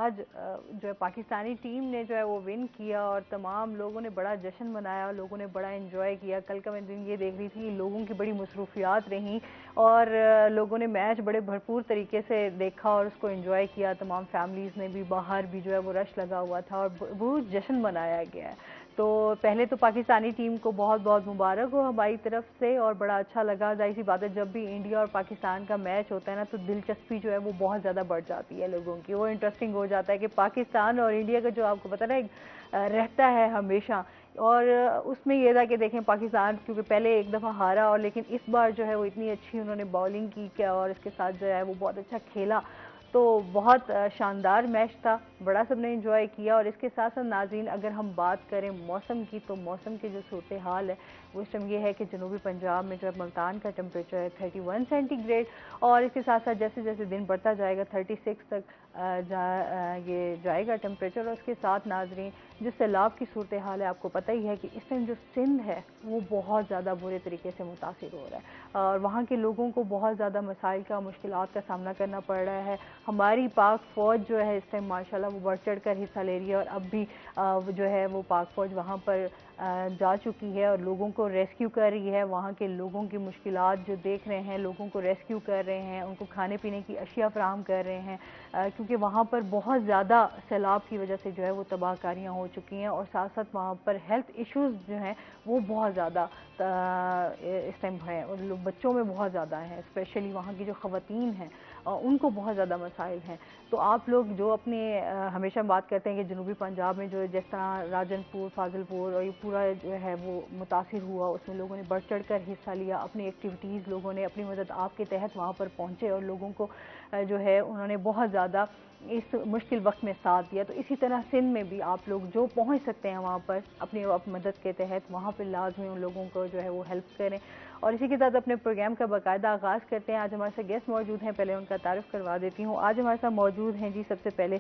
آج جو ہے پاکستانی ٹیم نے جو ہے وہ ون کیا اور تمام لوگوں نے بڑا جشن منایا, لوگوں نے بڑا انجوائے کیا. کل کا میں دن یہ دیکھ رہی تھی لوگوں کی بڑی مصروفیات رہیں اور لوگوں نے میچ بڑے بھرپور طریقے سے دیکھا اور اس کو انجوائے کیا. تمام فیملیز نے بھی, باہر بھی جو ہے وہ رش لگا ہوا تھا اور بہت جشن منایا گیا ہے. تو پہلے تو پاکستانی ٹیم کو بہت بہت مبارک ہو ہماری طرف سے, اور بڑا اچھا لگا. ظاہر سی بات ہے جب بھی انڈیا اور پاکستان کا میچ ہوتا ہے نا تو دلچسپی جو ہے وہ بہت زیادہ بڑھ جاتی ہے لوگوں کی. وہ انٹرسٹنگ ہو جاتا ہے کہ پاکستان اور انڈیا کا جو آپ کو پتہ نا رہتا ہے ہمیشہ, اور اس میں یہ تھا کہ دیکھیں پاکستان کیونکہ پہلے ایک دفعہ ہارا اور لیکن اس بار جو ہے وہ اتنی اچھی انہوں نے باؤلنگ کی کیا اور اس کے ساتھ جو ہے وہ بہت اچھا کھیلا. تو بہت شاندار میچ تھا, بڑا سب نے انجوائے کیا. اور اس کے ساتھ ساتھ ناظرین اگر ہم بات کریں موسم کی تو موسم کی جو صورتحال ہے وہ اس ٹائم یہ ہے کہ جنوبی پنجاب میں جو ہے ملتان کا ٹمپریچر ہے 31 سینٹی گریڈ, اور اس کے ساتھ ساتھ جیسے جیسے دن بڑھتا جائے گا 36 تک یہ جائے گا ٹمپریچر. اور اس کے ساتھ ناظرین جو سیلاب کی صورتحال ہے آپ کو پتہ ہی ہے کہ اس ٹائم جو سندھ ہے وہ بہت زیادہ برے طریقے سے متاثر ہو رہا ہے اور وہاں کے لوگوں کو بہت زیادہ مسائل کا, مشکلات کا سامنا کرنا پڑ رہا ہے. ہماری پاک فوج جو ہے اس ٹائم ماشاءاللہ وہ بڑھ چڑھ کر حصہ لے رہی ہے اور اب بھی جو ہے وہ پاک فوج وہاں پر جا چکی ہے اور لوگوں کو ریسکیو کر رہی ہے. وہاں کے لوگوں کی مشکلات جو دیکھ رہے ہیں, لوگوں کو ریسکیو کر رہے ہیں, ان کو کھانے پینے کی اشیاء فراہم کر رہے ہیں کیونکہ وہاں پر بہت زیادہ سیلاب کی وجہ سے جو ہے وہ تباہ کاریاں ہو چکی ہیں. اور ساتھ ساتھ وہاں پر ہیلتھ ایشوز جو ہیں وہ بہت زیادہ اس ٹائم ہیں اور بچوں میں بہت زیادہ ہیں, اسپیشلی وہاں کی جو خواتین ہیں ان کو بہت زیادہ مسائل ہیں. تو آپ لوگ جو اپنے ہمیشہ بات کرتے ہیں کہ جنوبی پنجاب میں جو جس طرح راجن پور, فاضل پور اور یہ پورا جو ہے وہ متاثر ہوا, اس میں لوگوں نے بڑھ چڑھ کر حصہ لیا, اپنی ایکٹیویٹیز لوگوں نے اپنی مدد آپ کے تحت وہاں پر پہنچے اور لوگوں کو جو ہے انہوں نے بہت زیادہ اس مشکل وقت میں ساتھ دیا. تو اسی طرح سندھ میں بھی آپ لوگ جو پہنچ سکتے ہیں وہاں پر اپنی مدد کے تحت وہاں پہ لازمی ان لوگوں کو جو ہے وہ ہیلپ کریں. اور اسی کے ساتھ اپنے پروگرام کا باقاعدہ آغاز کرتے ہیں. آج ہمارے ساتھ گیسٹ موجود ہیں, پہلے ان کا تعارف کروا دیتی ہوں. آج ہمارے ساتھ موجود ہیں جی سب سے پہلے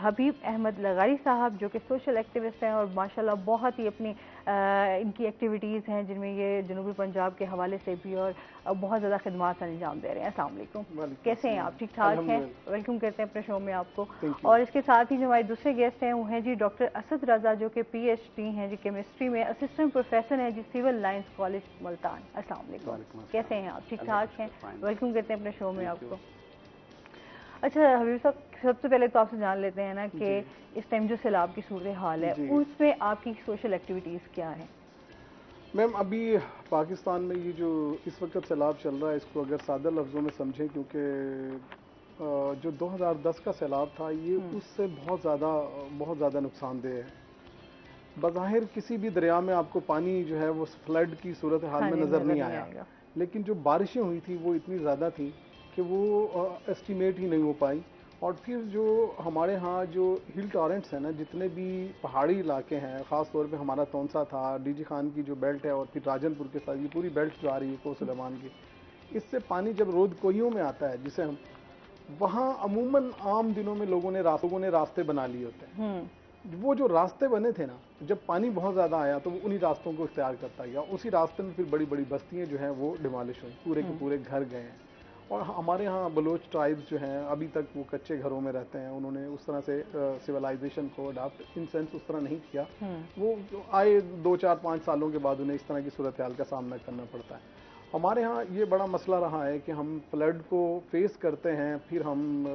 حبیب احمد لغاری صاحب جو کہ سوشل ایکٹیوسٹ ہیں اور ماشاءاللہ بہت ہی اپنی ان کی ایکٹیویٹیز ہیں جن میں یہ جنوبی پنجاب کے حوالے سے بھی اور بہت زیادہ خدمات انجام دے رہے ہیں. السلام علیکم, کیسے ہیں آپ؟ ٹھیک ٹھاک ہیں؟ ویلکم کرتے ہیں اپنے شو میں آپ کو. اور اس کے ساتھ ہی جو ہمارے دوسرے گیسٹ ہیں وہ ہیں جی ڈاکٹر اسد رضا جو کہ پی ایچ ڈی ہیں جی کیمسٹری میں, اسسٹنٹ پروفیسر ہیں جی سول لائنس کالج ملتان. السلام علیکم, کیسے ہیں آپ؟ ٹھیک ٹھاک ہیں؟ ویلکم کرتے ہیں اپنے شو میں آپ کو. اچھا حبیب صاحب, سب سے پہلے تو آپ سے جان لیتے ہیں نا کہ اس ٹائم جو سیلاب کی صورتحال ہے اس میں آپ کی سوشل ایکٹیویٹیز کیا ہیں؟ میم ابھی پاکستان میں یہ جو اس وقت سیلاب چل رہا ہے اس کو اگر سادہ لفظوں میں سمجھیں, کیونکہ جو 2010 کا سیلاب تھا یہ اس سے بہت زیادہ نقصان دہ ہے. بظاہر کسی بھی دریا میں آپ کو پانی جو ہے وہ فلڈ کی صورتحال میں نظر نہیں آیا, لیکن جو بارشیں ہوئی تھیں وہ اتنی زیادہ تھیں کہ وہ ایسٹیمیٹ ہی نہیں ہو پائی. اور پھر جو ہمارے ہاں جو ہل ٹورنٹس ہیں نا, جتنے بھی پہاڑی علاقے ہیں, خاص طور پہ ہمارا تونسا تھا, ڈی جی خان کی جو بیلٹ ہے اور پھر راجن پور کے ساتھ یہ پوری بیلٹ جو آ رہی ہے کو سلیمان کی, اس سے پانی جب رود کوہیوں میں آتا ہے جسے ہم وہاں عموماً عام دنوں میں لوگوں نے راستے بنا لیے ہوتے ہیں. وہ جو راستے بنے تھے نا, جب پانی بہت زیادہ آیا تو وہ انہی راستوں کو اختیار کرتا گیا. اسی راستے میں پھر بڑی بڑی بستیاں جو ہیں وہ ڈیمالش ہوئیں, پورے کے پورے گھر گئے ہیں. اور ہمارے ہاں بلوچ ٹرائبز جو ہیں ابھی تک وہ کچے گھروں میں رہتے ہیں, انہوں نے اس طرح سے سویلائزیشن کو اڈاپٹ ان سینس اس طرح نہیں کیا. وہ آئے 2-4-5 سالوں کے بعد انہیں اس طرح کی صورتحال کا سامنا کرنا پڑتا ہے. ہمارے ہاں یہ بڑا مسئلہ رہا ہے کہ ہم فلڈ کو فیس کرتے ہیں, پھر ہم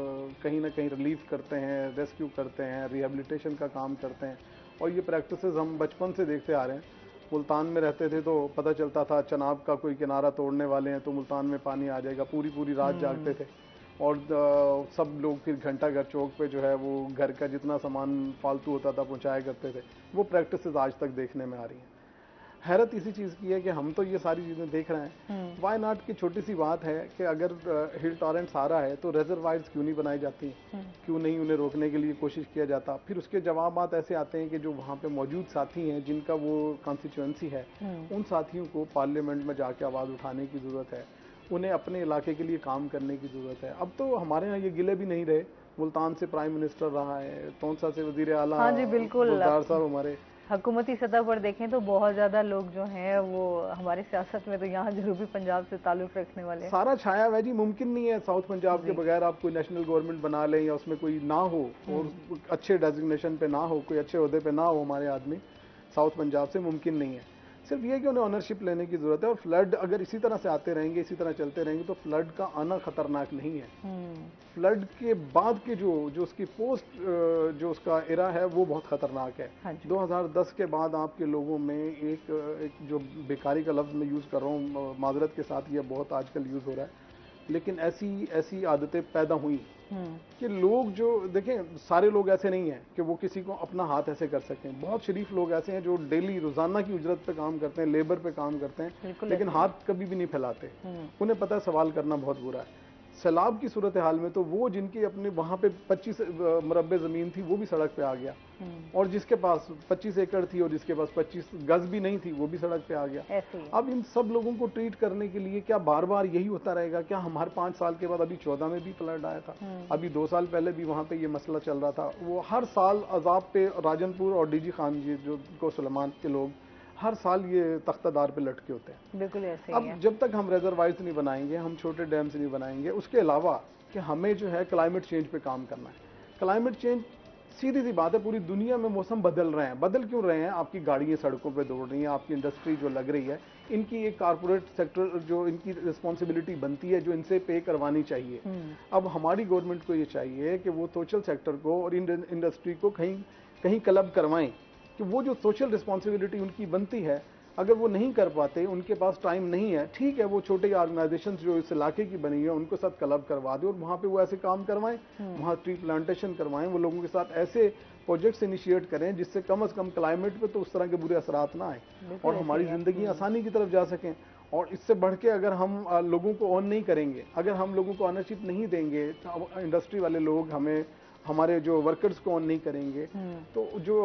کہیں نہ کہیں ریلیف کرتے ہیں, ریسکیو کرتے ہیں, ریہیبلیٹیشن کا کام کرتے ہیں. اور یہ پریکٹسز ہم بچپن سے دیکھتے آ رہے ہیں. ملتان میں رہتے تھے تو پتہ چلتا تھا چناب کا کوئی کنارہ توڑنے والے ہیں تو ملتان میں پانی آ جائے گا, پوری پوری رات جاگتے تھے. اور سب لوگ پھر گھنٹہ گھر چوک پہ جو ہے وہ گھر کا جتنا سامان فالتو ہوتا تھا پہنچایا کرتے تھے. وہ پریکٹسز آج تک دیکھنے میں آ رہی ہیں. حیرت اسی چیز کی ہے کہ ہم تو یہ ساری چیزیں دیکھ رہے ہیں, وائی ناٹ کی چھوٹی سی بات ہے کہ اگر ہل ٹورنٹس آ رہا ہے تو ریزروائرز کیوں نہیں بنائی جاتی ہیں, کیوں نہیں انہیں روکنے کے لیے کوشش کیا جاتا. پھر اس کے جوابات ایسے آتے ہیں کہ جو وہاں پہ موجود ساتھی ہیں جن کا وہ کانسٹیچوئنسی ہے, ان ساتھیوں کو پارلیمنٹ میں جا کے آواز اٹھانے کی ضرورت ہے, انہیں اپنے علاقے کے لیے کام کرنے کی ضرورت ہے. اب تو ہمارے ہاں یہ گلے بھی نہیں رہے, ملتان سے پرائم منسٹر رہا ہے, تونسا سے وزیر اعلیٰ ہاں جی بالکل گلزار صاحب ہمارے, हुकूमती सतह पर देखें तो बहुत ज़्यादा लोग जो हैं वो हमारे सियासत में तो यहाँ जनूबी पंजाब से ताल्लुक़ रखने वाले हैं। सारा छाया हुआ है जी, मुमकिन नहीं है साउथ पंजाब के बगैर आप कोई नेशनल गवर्नमेंट बना लें या उसमें कोई ना हो और अच्छे डेजिग्नेशन पे ना हो, कोई अच्छे ओहदे पे ना हो हमारे आदमी साउथ पंजाब से, मुमकिन नहीं है। सिर्फ ये कि उन्हें ऑनरशिप लेने की जरूरत है, और फ्लड अगर इसी तरह से आते रहेंगे, इसी तरह चलते रहेंगे, तो फ्लड का आना खतरनाक नहीं है। फ्लड के बाद के जो उसकी पोस्ट जो उसका एरा है वो बहुत खतरनाक है। 2010 के बाद आपके लोगों में एक जो बेकारी का लफ्ज मैं यूज कर रहा हूँ माजरत के साथ, ये बहुत आजकल यूज हो रहा है, लेकिन ऐसी आदतें पैदा हुई कि लोग जो देखें, सारे लोग ऐसे नहीं हैं कि वो किसी को अपना हाथ ऐसे कर सकें। बहुत शरीफ लोग ऐसे हैं जो डेली रोजाना की उजरत पे काम करते हैं, लेबर पे काम करते हैं, लेकिन हाथ कभी भी नहीं फैलाते। उन्हें पता है सवाल करना बहुत बुरा है। सैलाब की सूरत हाल में तो वो जिनकी अपने वहां पे 25 मुरब्बे जमीन थी वो भी सड़क पे आ गया, और जिसके पास 25 एकड़ थी और जिसके पास 25 गज भी नहीं थी वो भी सड़क पे आ गया। अब इन सब लोगों को ट्रीट करने के लिए क्या बार बार यही होता रहेगा? क्या हमारे 5 साल के बाद, अभी 14 में भी फ्लड आया था, अभी 2 साल पहले भी वहां पे ये मसला चल रहा था, वो हर साल अजाब पे राजनपुर और डीजी खान जी जो को सुलेमान के लोग हर साल ये तख्तादार पे लटके होते हैं। बिल्कुल ऐसे अब जब तक हम रिजर्वायर्स नहीं बनाएंगे, हम छोटे डैम्स नहीं बनाएंगे, उसके अलावा कि हमें जो है क्लाइमेट चेंज पे काम करना है। क्लाइमेट चेंज सीधी सी बात है, पूरी दुनिया में मौसम बदल रहे हैं। बदल क्यों रहे हैं? आपकी गाड़ियां सड़कों पे दौड़ रही हैं, आपकी इंडस्ट्री जो लग रही है, इनकी एक कारपोरेट सेक्टर जो इनकी रिस्पॉन्सिबिलिटी बनती है जो इनसे पे करवानी चाहिए। अब हमारी गवर्नमेंट को ये चाहिए कि वो सोशल सेक्टर को और इंडस्ट्री को कहीं क्लब करवाएं कि वो जो सोशल रिस्पॉन्सिबिलिटी उनकी बनती है, अगर वो नहीं कर पाते, उनके पास टाइम नहीं है, ठीक है, वो छोटे ऑर्गेनाइजेशंस जो इस इलाके की बनी है उनको साथ क्लब करवा दे और वहां पे वो ऐसे काम करवाएं, वहां ट्री प्लांटेशन करवाएं, वो लोगों के साथ ऐसे प्रोजेक्ट्स इनिशिएट करें जिससे कम से कम क्लाइमेट पे तो उस तरह के बुरे असरात ना आए और हमारी जिंदगी आसानी की तरफ जा सकें। और इससे बढ़ के अगर हम लोगों को ऑन नहीं करेंगे, अगर हम लोगों को ऑनरशिप नहीं देंगे, इंडस्ट्री वाले लोग हमारे जो वर्कर्स को ऑन नहीं करेंगे, तो जो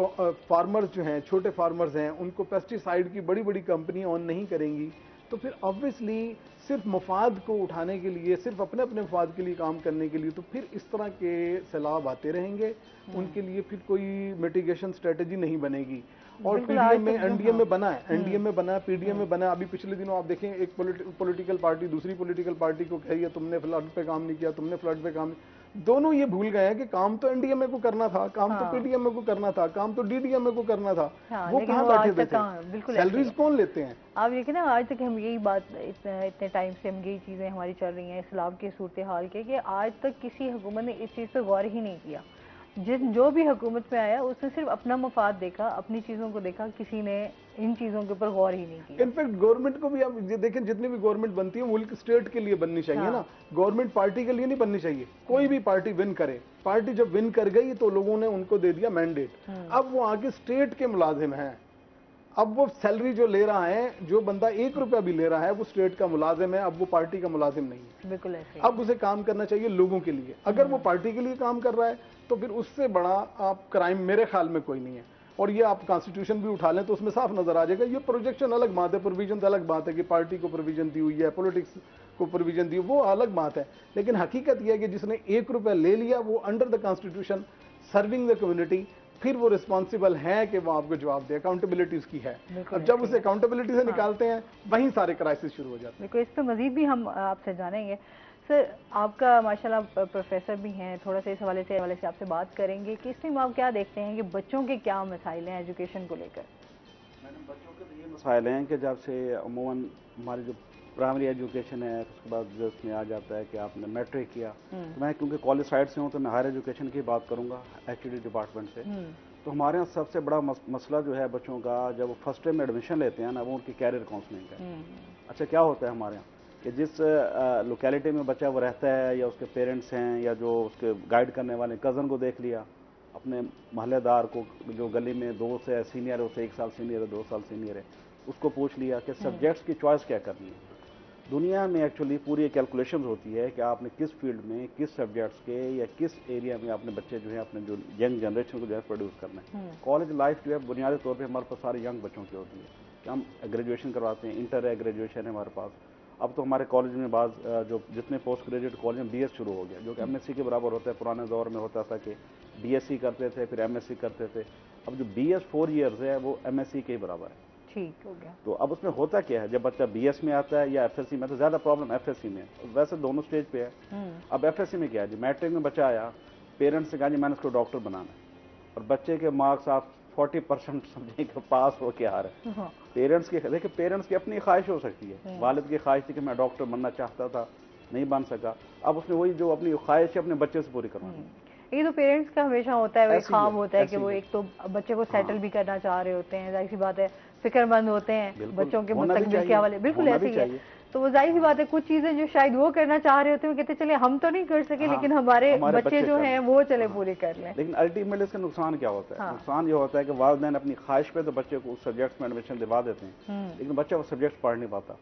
फार्मर्स जो हैं, छोटे फार्मर्स हैं, उनको पेस्टिसाइड की बड़ी बड़ी कंपनियां ऑन नहीं करेंगी, तो फिर ऑब्वियसली सिर्फ मफाद को उठाने के लिए, सिर्फ अपने अपने मफाद के लिए काम करने के लिए, तो फिर इस तरह के सैलाब आते रहेंगे। उनके लिए फिर कोई मिटिगेशन स्ट्रेटेजी नहीं बनेगी। और पीडीएम में, एनडीए में बना है, एनडीए में बना है, पीडीएम में बना है। अभी पिछले दिनों आप देखें, एक पॉलिटिकल पार्टी दूसरी पॉलिटिकल पार्टी को कह रही है तुमने फ्लड पे काम नहीं किया, तुमने फ्लड पे काम नहीं। दोनों ये भूल गए हैं कि काम तो एनडीएमए को करना था, काम तो पीडीएमए को करना था, काम तो डीडीएमए को करना था। वो कहाँ बैठे थे? सैलरीज कौन लेते हैं? आप ये ना, आज तक हम यही बात इतने टाइम से हम यही चीजें हमारी चल रही हैं सैलाब के सूरत हाल के, कि आज तक किसी हुकूमत ने इस चीज पर गौर ही नहीं किया। जो भी हुकूमत में आया उसने सिर्फ अपना मफाद देखा, अपनी चीजों को देखा, किसी ने इन चीजों के ऊपर गौर ही नहीं किया। इनफैक्ट गवर्नमेंट को भी आप देखें, जितनी भी गवर्नमेंट बनती है मुल्क स्टेट के लिए बननी चाहिए ना, गवर्नमेंट पार्टी के लिए नहीं बननी चाहिए। कोई भी पार्टी विन करे, पार्टी जब विन कर गई तो लोगों ने उनको दे दिया मैंडेट, अब वो आगे स्टेट के मुलाजिम हैं। अब वो सैलरी जो ले रहा है, जो बंदा 1 रुपया भी ले रहा है, वो स्टेट का मुलाजिम है, अब वो पार्टी का मुलाजिम नहीं है। बिल्कुल ऐसे। अब उसे काम करना चाहिए लोगों के लिए। अगर वो पार्टी के लिए काम कर रहा है तो फिर उससे बड़ा आप क्राइम मेरे ख्याल में कोई नहीं है। और ये आप कॉन्स्टिट्यूशन भी उठा लें तो उसमें साफ नजर आ जाएगा। ये प्रोजेक्शन अलग बात है, प्रोविजन अलग बात है कि पार्टी को प्रोविजन दी हुई है, पॉलिटिक्स को प्रोविजन दी, वो अलग बात है। लेकिन हकीकत यह है कि जिसने 1 रुपया ले लिया वो under the constitution serving the community, फिर वो रिस्पॉन्सिबल है कि वो आपको जवाब दे, अकाउंटेबिलिटी उसकी है। अब जब उसे अकाउंटेबिलिटी से निकालते हैं वहीं सारे क्राइसिस शुरू हो जाते हैं। देखो, इस पर मजीद भी हम आपसे जानेंगे। सर, आपका माशाल्लाह प्रोफेसर भी हैं, थोड़ा सा इस हवाले से आपसे बात करेंगे कि इसमें आप क्या देखते हैं कि बच्चों के क्या मसाइल हैं एजुकेशन को लेकर? मैडम, बच्चों के तो ये मसाइल हैं कि जब से अमूमन हमारी जो प्राइमरी एजुकेशन है, उसके बाद जो उसमें आ जाता है कि आपने मैट्रिक किया, तो मैं क्योंकि कॉलेज साइड से हूँ तो मैं हायर एजुकेशन की बात करूँगा एचईडी डिपार्टमेंट से। तो हमारे यहाँ सबसे बड़ा मसला जो है बच्चों का, जब वो फर्स्ट ईयर में एडमिशन लेते हैं ना, वो उनकी कैरियर काउंसलिंग है। अच्छा, क्या होता है हमारे यहाँ कि जिस लोकेलिटी में बच्चा वो रहता है, या उसके पेरेंट्स हैं, या जो उसके गाइड करने वाले कज़न को देख लिया, अपने महल्लेदार को जो गली में 2 से सीनियर है, उससे 1 साल सीनियर है, 2 साल सीनियर है, उसको पूछ लिया कि सब्जेक्ट्स की चॉइस क्या करनी है। दुनिया में एक्चुअली पूरी कैलकुलेशंस होती है कि आपने किस फील्ड में, किस सब्जेक्ट्स के या किस एरिया में अपने बच्चे जो है, अपने जो यंग जनरेशन को जो है प्रोड्यूस करना है। कॉलेज लाइफ जो है बुनियादी तौर पे हमारे पास सारे यंग बच्चों की होती है कि हम ग्रेजुएशन करवाते हैं, इंटर है, ग्रेजुएशन है हमारे पास। अब तो हमारे कॉलेज में बाद जो जितने पोस्ट ग्रेजुएट कॉलेज में बीएस शुरू हो गया, जो कि एमएससी के बराबर होता है। पुराने दौर में होता था कि बीएससी करते थे, फिर एमएससी करते थे। اب جو BS 4 ایئرز ہے وہ MSc کے برابر ہے. ٹھیک ہو گیا. تو اب اس میں ہوتا کیا ہے، جب بچہ BS میں آتا ہے یا FSc میں، تو زیادہ پرابلم FSc میں ہے. ویسے دونوں سٹیج پہ ہے. اب FSc میں کیا ہے جی، میٹرک میں بچہ آیا، پیرنٹس نے کہا جی میں نے اس کو ڈاکٹر بنانا ہے، اور بچے کے مارکس آپ 40% سمجھیں کہ پاس ہو کے آ رہے ہیں. پیرنٹس کی دیکھیں، پیرنٹس کی اپنی خواہش ہو سکتی ہے. والد کی خواہش تھی کہ میں ڈاکٹر بننا چاہتا تھا، نہیں بن سکا، اب اس نے وہی جو اپنی خواہش ہے اپنے بچے سے پوری کروانی. یہ تو پیرنٹس کا ہمیشہ ہوتا ہے، وہ خواب ہوتا ہے کہ وہ ایک تو بچے کو سیٹل بھی کرنا چاہ رہے ہوتے ہیں، ظاہر سی بات ہے فکر مند ہوتے ہیں بچوں کے مستقبل کے حوالے. بالکل ایسے ہی ہے. تو وہ ظاہر سی بات ہے کچھ چیزیں جو شاید وہ کرنا چاہ رہے ہوتے ہیں وہ کہتے چلے ہم تو نہیں کر سکے لیکن ہمارے بچے جو ہیں وہ چلے پورے کر لیں. لیکن الٹیمیٹلی اس کا نقصان کیا ہوتا ہے؟ نقصان یہ ہوتا ہے کہ والدین اپنی خواہش پہ تو بچے کو اس سبجیکٹس میں ایڈمیشن دلوا دیتے ہیں، لیکن بچہ وہ سبجیکٹس پڑھ نہیں پاتا.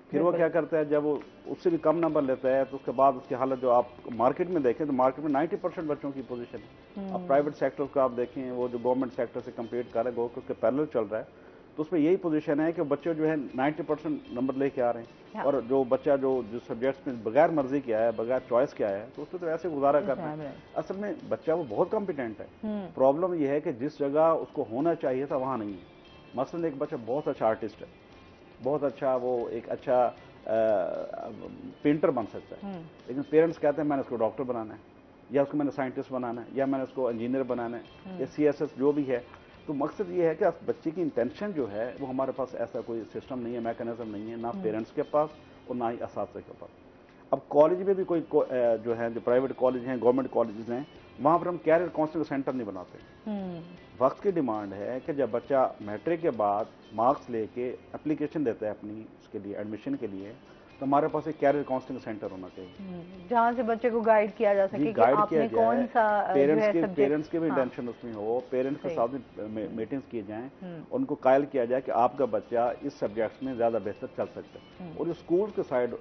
پھر وہ کیا کرتا ہے، جب وہ اس سے بھی کم نمبر لیتا ہے تو اس کے بعد اس کی حالت جو آپ مارکیٹ میں دیکھیں تو مارکیٹ میں 90% بچوں کی پوزیشن ہے. اب پرائیویٹ سیکٹر کو آپ دیکھیں، وہ جو گورنمنٹ سیکٹر سے کمپیٹ کر رہے ہیں، گو کے پیرلل چل رہا ہے، تو اس میں یہی پوزیشن ہے کہ بچے جو ہے 90% نمبر لے کے آ رہے ہیں، اور جو بچہ جو سبجیکٹس میں بغیر مرضی کے آیا ہے، بغیر چوائس کے آیا ہے، تو اس میں تو ایسے گزارا کر رہے ہیں. اصل میں بچہ وہ بہت کمپیٹنٹ ہے. پرابلم یہ ہے کہ جس جگہ اس کو ہونا چاہیے تھا وہاں نہیں ہے. مثلاً ایک بچہ بہت اچھا آرٹسٹ ہے، بہت اچھا، وہ ایک اچھا پینٹر بن سکتا ہے، لیکن پیرنٹس کہتے ہیں میں نے اس کو ڈاکٹر بنانا ہے، یا اس کو میں نے سائنٹسٹ بنانا ہے، یا میں نے اس کو انجینئر بنانا ہے، یا CSS جو بھی ہے. تو مقصد یہ ہے کہ بچے کی انٹینشن جو ہے وہ ہمارے پاس ایسا کوئی سسٹم نہیں ہے، میکانزم نہیں ہے، نہ پیرنٹس کے پاس اور نہ ہی اساتذہ کے پاس. اب کالج میں بھی کوئی جو ہے، جو پرائیویٹ کالج ہیں، گورنمنٹ کالجز ہیں، وہاں پر ہم کیریئر کاؤنسلنگ سینٹر نہیں بناتے. وقت کی ڈیمانڈ ہے کہ جب بچہ میٹرک کے بعد مارکس لے کے اپلیکیشن دیتا ہے اپنی اس کے لیے ایڈمیشن کے لیے، تو ہمارے پاس ایک کیریئر کاؤنسلنگ سینٹر ہونا چاہیے جہاں سے بچے کو گائیڈ کیا جا سکے کہ آپ نے کون سا پیرنٹس کے بھی انٹینشن اس میں ہو، پیرنٹس کے ساتھ میٹنگز کی جائیں، ان کو قائل کیا جائے کہ آپ کا بچہ اس سبجیکٹس میں زیادہ بہتر چل سکتا ہے. اور جو اسکول کے سائڈ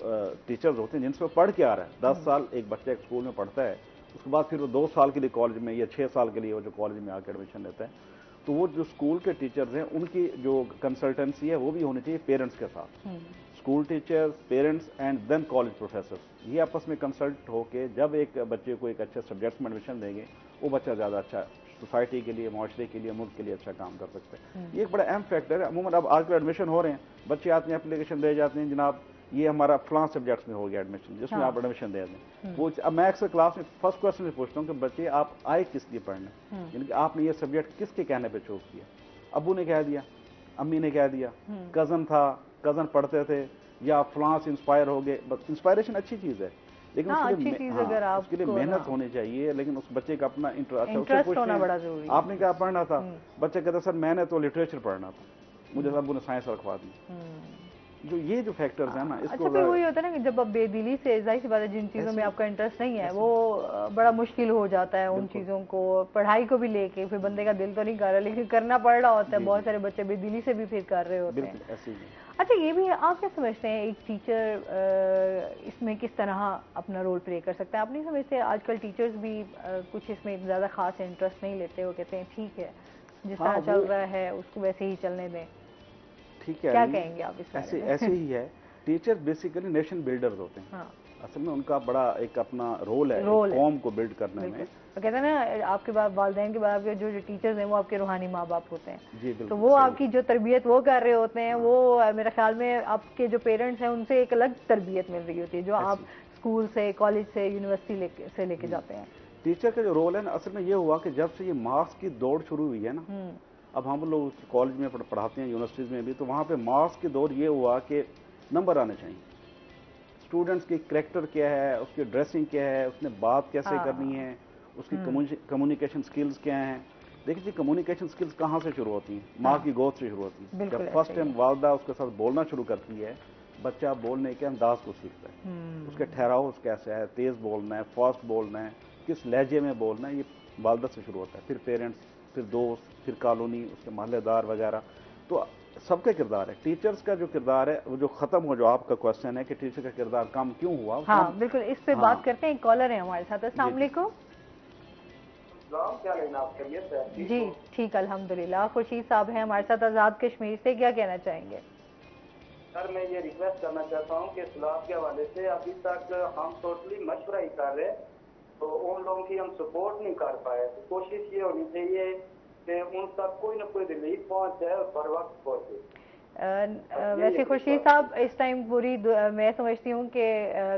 ٹیچرز ہوتے ہیں جن سے وہ پڑھ کے آ رہا ہے، 10 سال ایک بچہ ایک اسکول میں پڑھتا ہے، اس کے بعد پھر وہ 2 سال کے لیے کالج میں یا 6 سال کے لیے وہ جو کالج میں آ کے ایڈمیشن لیتا ہے، تو وہ جو اسکول کے ٹیچرز ہیں ان کی جو کنسلٹنسی ہے وہ بھی ہونی چاہیے پیرنٹس کے ساتھ. School teachers, parents and then college professors, یہ آپس میں کنسلٹ ہو کے جب ایک بچے کو ایک اچھے سبجیکٹس میں ایڈمیشن دیں گے، وہ بچہ زیادہ اچھا سوسائٹی کے لیے، معاشرے کے لیے، ملک کے لیے اچھا کام کر سکتا ہے. یہ ایک بڑا اہم فیکٹر ہے. عموماً اب آج کل ایڈمیشن ہو رہے ہیں، بچے آتے ہیں اپلیکیشن دے جاتے ہیں، جناب یہ ہمارا فلاں سبجیکٹس میں ہو گیا ایڈمیشن، جس میں آپ ایڈمیشن دے دیں. وہ اب میں اکثر کلاس میں فرسٹ کوسچن سے پوچھتا ہوں کہ بچے آپ آئے کس لیے پڑھنے، یعنی کہ آپ نے یہ سبجیکٹ کس کے کہنے پہ چوز کیا؟ ابو نے کہہ دیا، امی نے کہہ دیا، کزن تھا، کزن پڑھتے تھے، یا فلاں سے انسپائر ہو گئے. انسپائریشن اچھی چیز ہے، لیکن اس کے لیے محنت ہونی چاہیے. لیکن اس بچے کا اپنا انٹرسٹ ہونا بڑا ضروری ہے. آپ نے کیا پڑھنا تھا؟ بچہ کہتا سر میں نے تو لٹریچر پڑھنا تھا، مجھے ابو نے سائنس رکھوا دی. جو یہ جو فیکٹرز ہیں نا، اس کو پھر وہی ہوتا ہے نا کہ جب آپ بے دلی سے، ظاہر سی بات ہے جن چیزوں میں آپ کا انٹرسٹ نہیں ہے وہ بڑا مشکل ہو جاتا ہے ان چیزوں کو. پڑھائی کو بھی لے کے پھر بندے کا دل تو نہیں کر رہا لیکن کرنا پڑ رہا ہوتا ہے. بہت سارے بچے بے دلی سے بھی پھر کر رہے ہوتے ہیں. اچھا یہ بھی آپ کیا سمجھتے ہیں ایک ٹیچر اس میں کس طرح اپنا رول پلے کر سکتا ہے؟ آپ نہیں سمجھتے آج کل ٹیچرز بھی کچھ اس میں زیادہ خاص انٹرسٹ نہیں لیتے، وہ کہتے ہیں ٹھیک ہے جس طرح چل رہا ہے اس کو ویسے ہی چلنے دیں؟ ٹھیک ہے، کیا کہیں گے آپ اس میں ایسے ہی ہے. ٹیچر بیسیکلی نیشن بلڈرز ہوتے ہیں. اصل میں ان کا بڑا ایک اپنا رول ہے قوم کو بلڈ کرنے میں. کہتے ہیں نا آپ کے والدین کے بعد جو ٹیچرز ہیں وہ آپ کے روحانی ماں باپ ہوتے ہیں. تو وہ آپ کی جو تربیت وہ کر رہے ہوتے ہیں، وہ میرے خیال میں آپ کے جو پیرنٹس ہیں ان سے ایک الگ تربیت مل رہی ہوتی ہے جو آپ اسکول سے، کالج سے، یونیورسٹی سے لے کے جاتے ہیں. ٹیچر کا جو رول ہے نا، اصل میں یہ ہوا کہ جب سے یہ مارکس کی دوڑ شروع ہوئی ہے نا، اب ہم لوگ کالج میں پڑھاتے ہیں، یونیورسٹیز میں بھی، تو وہاں پہ مارکس کی دور یہ ہوا کہ نمبر آنے چاہیے. اسٹوڈنٹس کی کریکٹر کیا ہے، اس کی ڈریسنگ کیا ہے، اس نے بات کیسے کرنی ہے، اس کی کمیونیکیشن سکلز کیا ہیں. دیکھیں جی کمیونیکیشن سکلز کہاں سے شروع ہوتی ہیں؟ ماں کی گود سے شروع ہوتی ہیں. جب فرسٹ ٹائم والدہ اس کے ساتھ بولنا شروع کرتی ہے، بچہ بولنے کے انداز کو سیکھتا ہے. اس کے ٹھہراؤ کیسا ہے، تیز بولنا ہے، فاسٹ بولنا ہے، کس لہجے میں بولنا ہے، یہ والدہ سے شروع ہوتا ہے. پھر پیرنٹس، پھر دوست، پھر کالونی، اس کے محلے دار وغیرہ. تو سب کا کردار ہے. ٹیچرز کا جو کردار ہے وہ جو ختم ہوا، جو آپ کا کوشچن ہے کہ ٹیچر کا کردار کم کیوں ہوا. ہاں بالکل، اس پہ بات کرتے ہیں. ایک کالر ہے ہمارے ساتھ. السلام علیکم. کیا لینا آپ خیریت ہے؟ جی ٹھیک الحمدللہ. خورشید صاحب ہیں ہمارے ساتھ آزاد کشمیر سے. کیا کہنا چاہیں گے؟ سر میں یہ ریکویسٹ کرنا چاہتا ہوں کہ سیلاب کے حوالے سے ابھی تک ہم ٹوٹلی مشورہ ہی کر رہے، تو ان لوگوں کی ہم سپورٹ نہیں کر پائے. تو کوشش یہ ہونی چاہیے कि उन तक कोई ना कोई रिलीफ पहुंचे और बर वक्त पहुंचे। वैसे खुर्शीद साहब, इस टाइम पूरी मैं समझती हूँ कि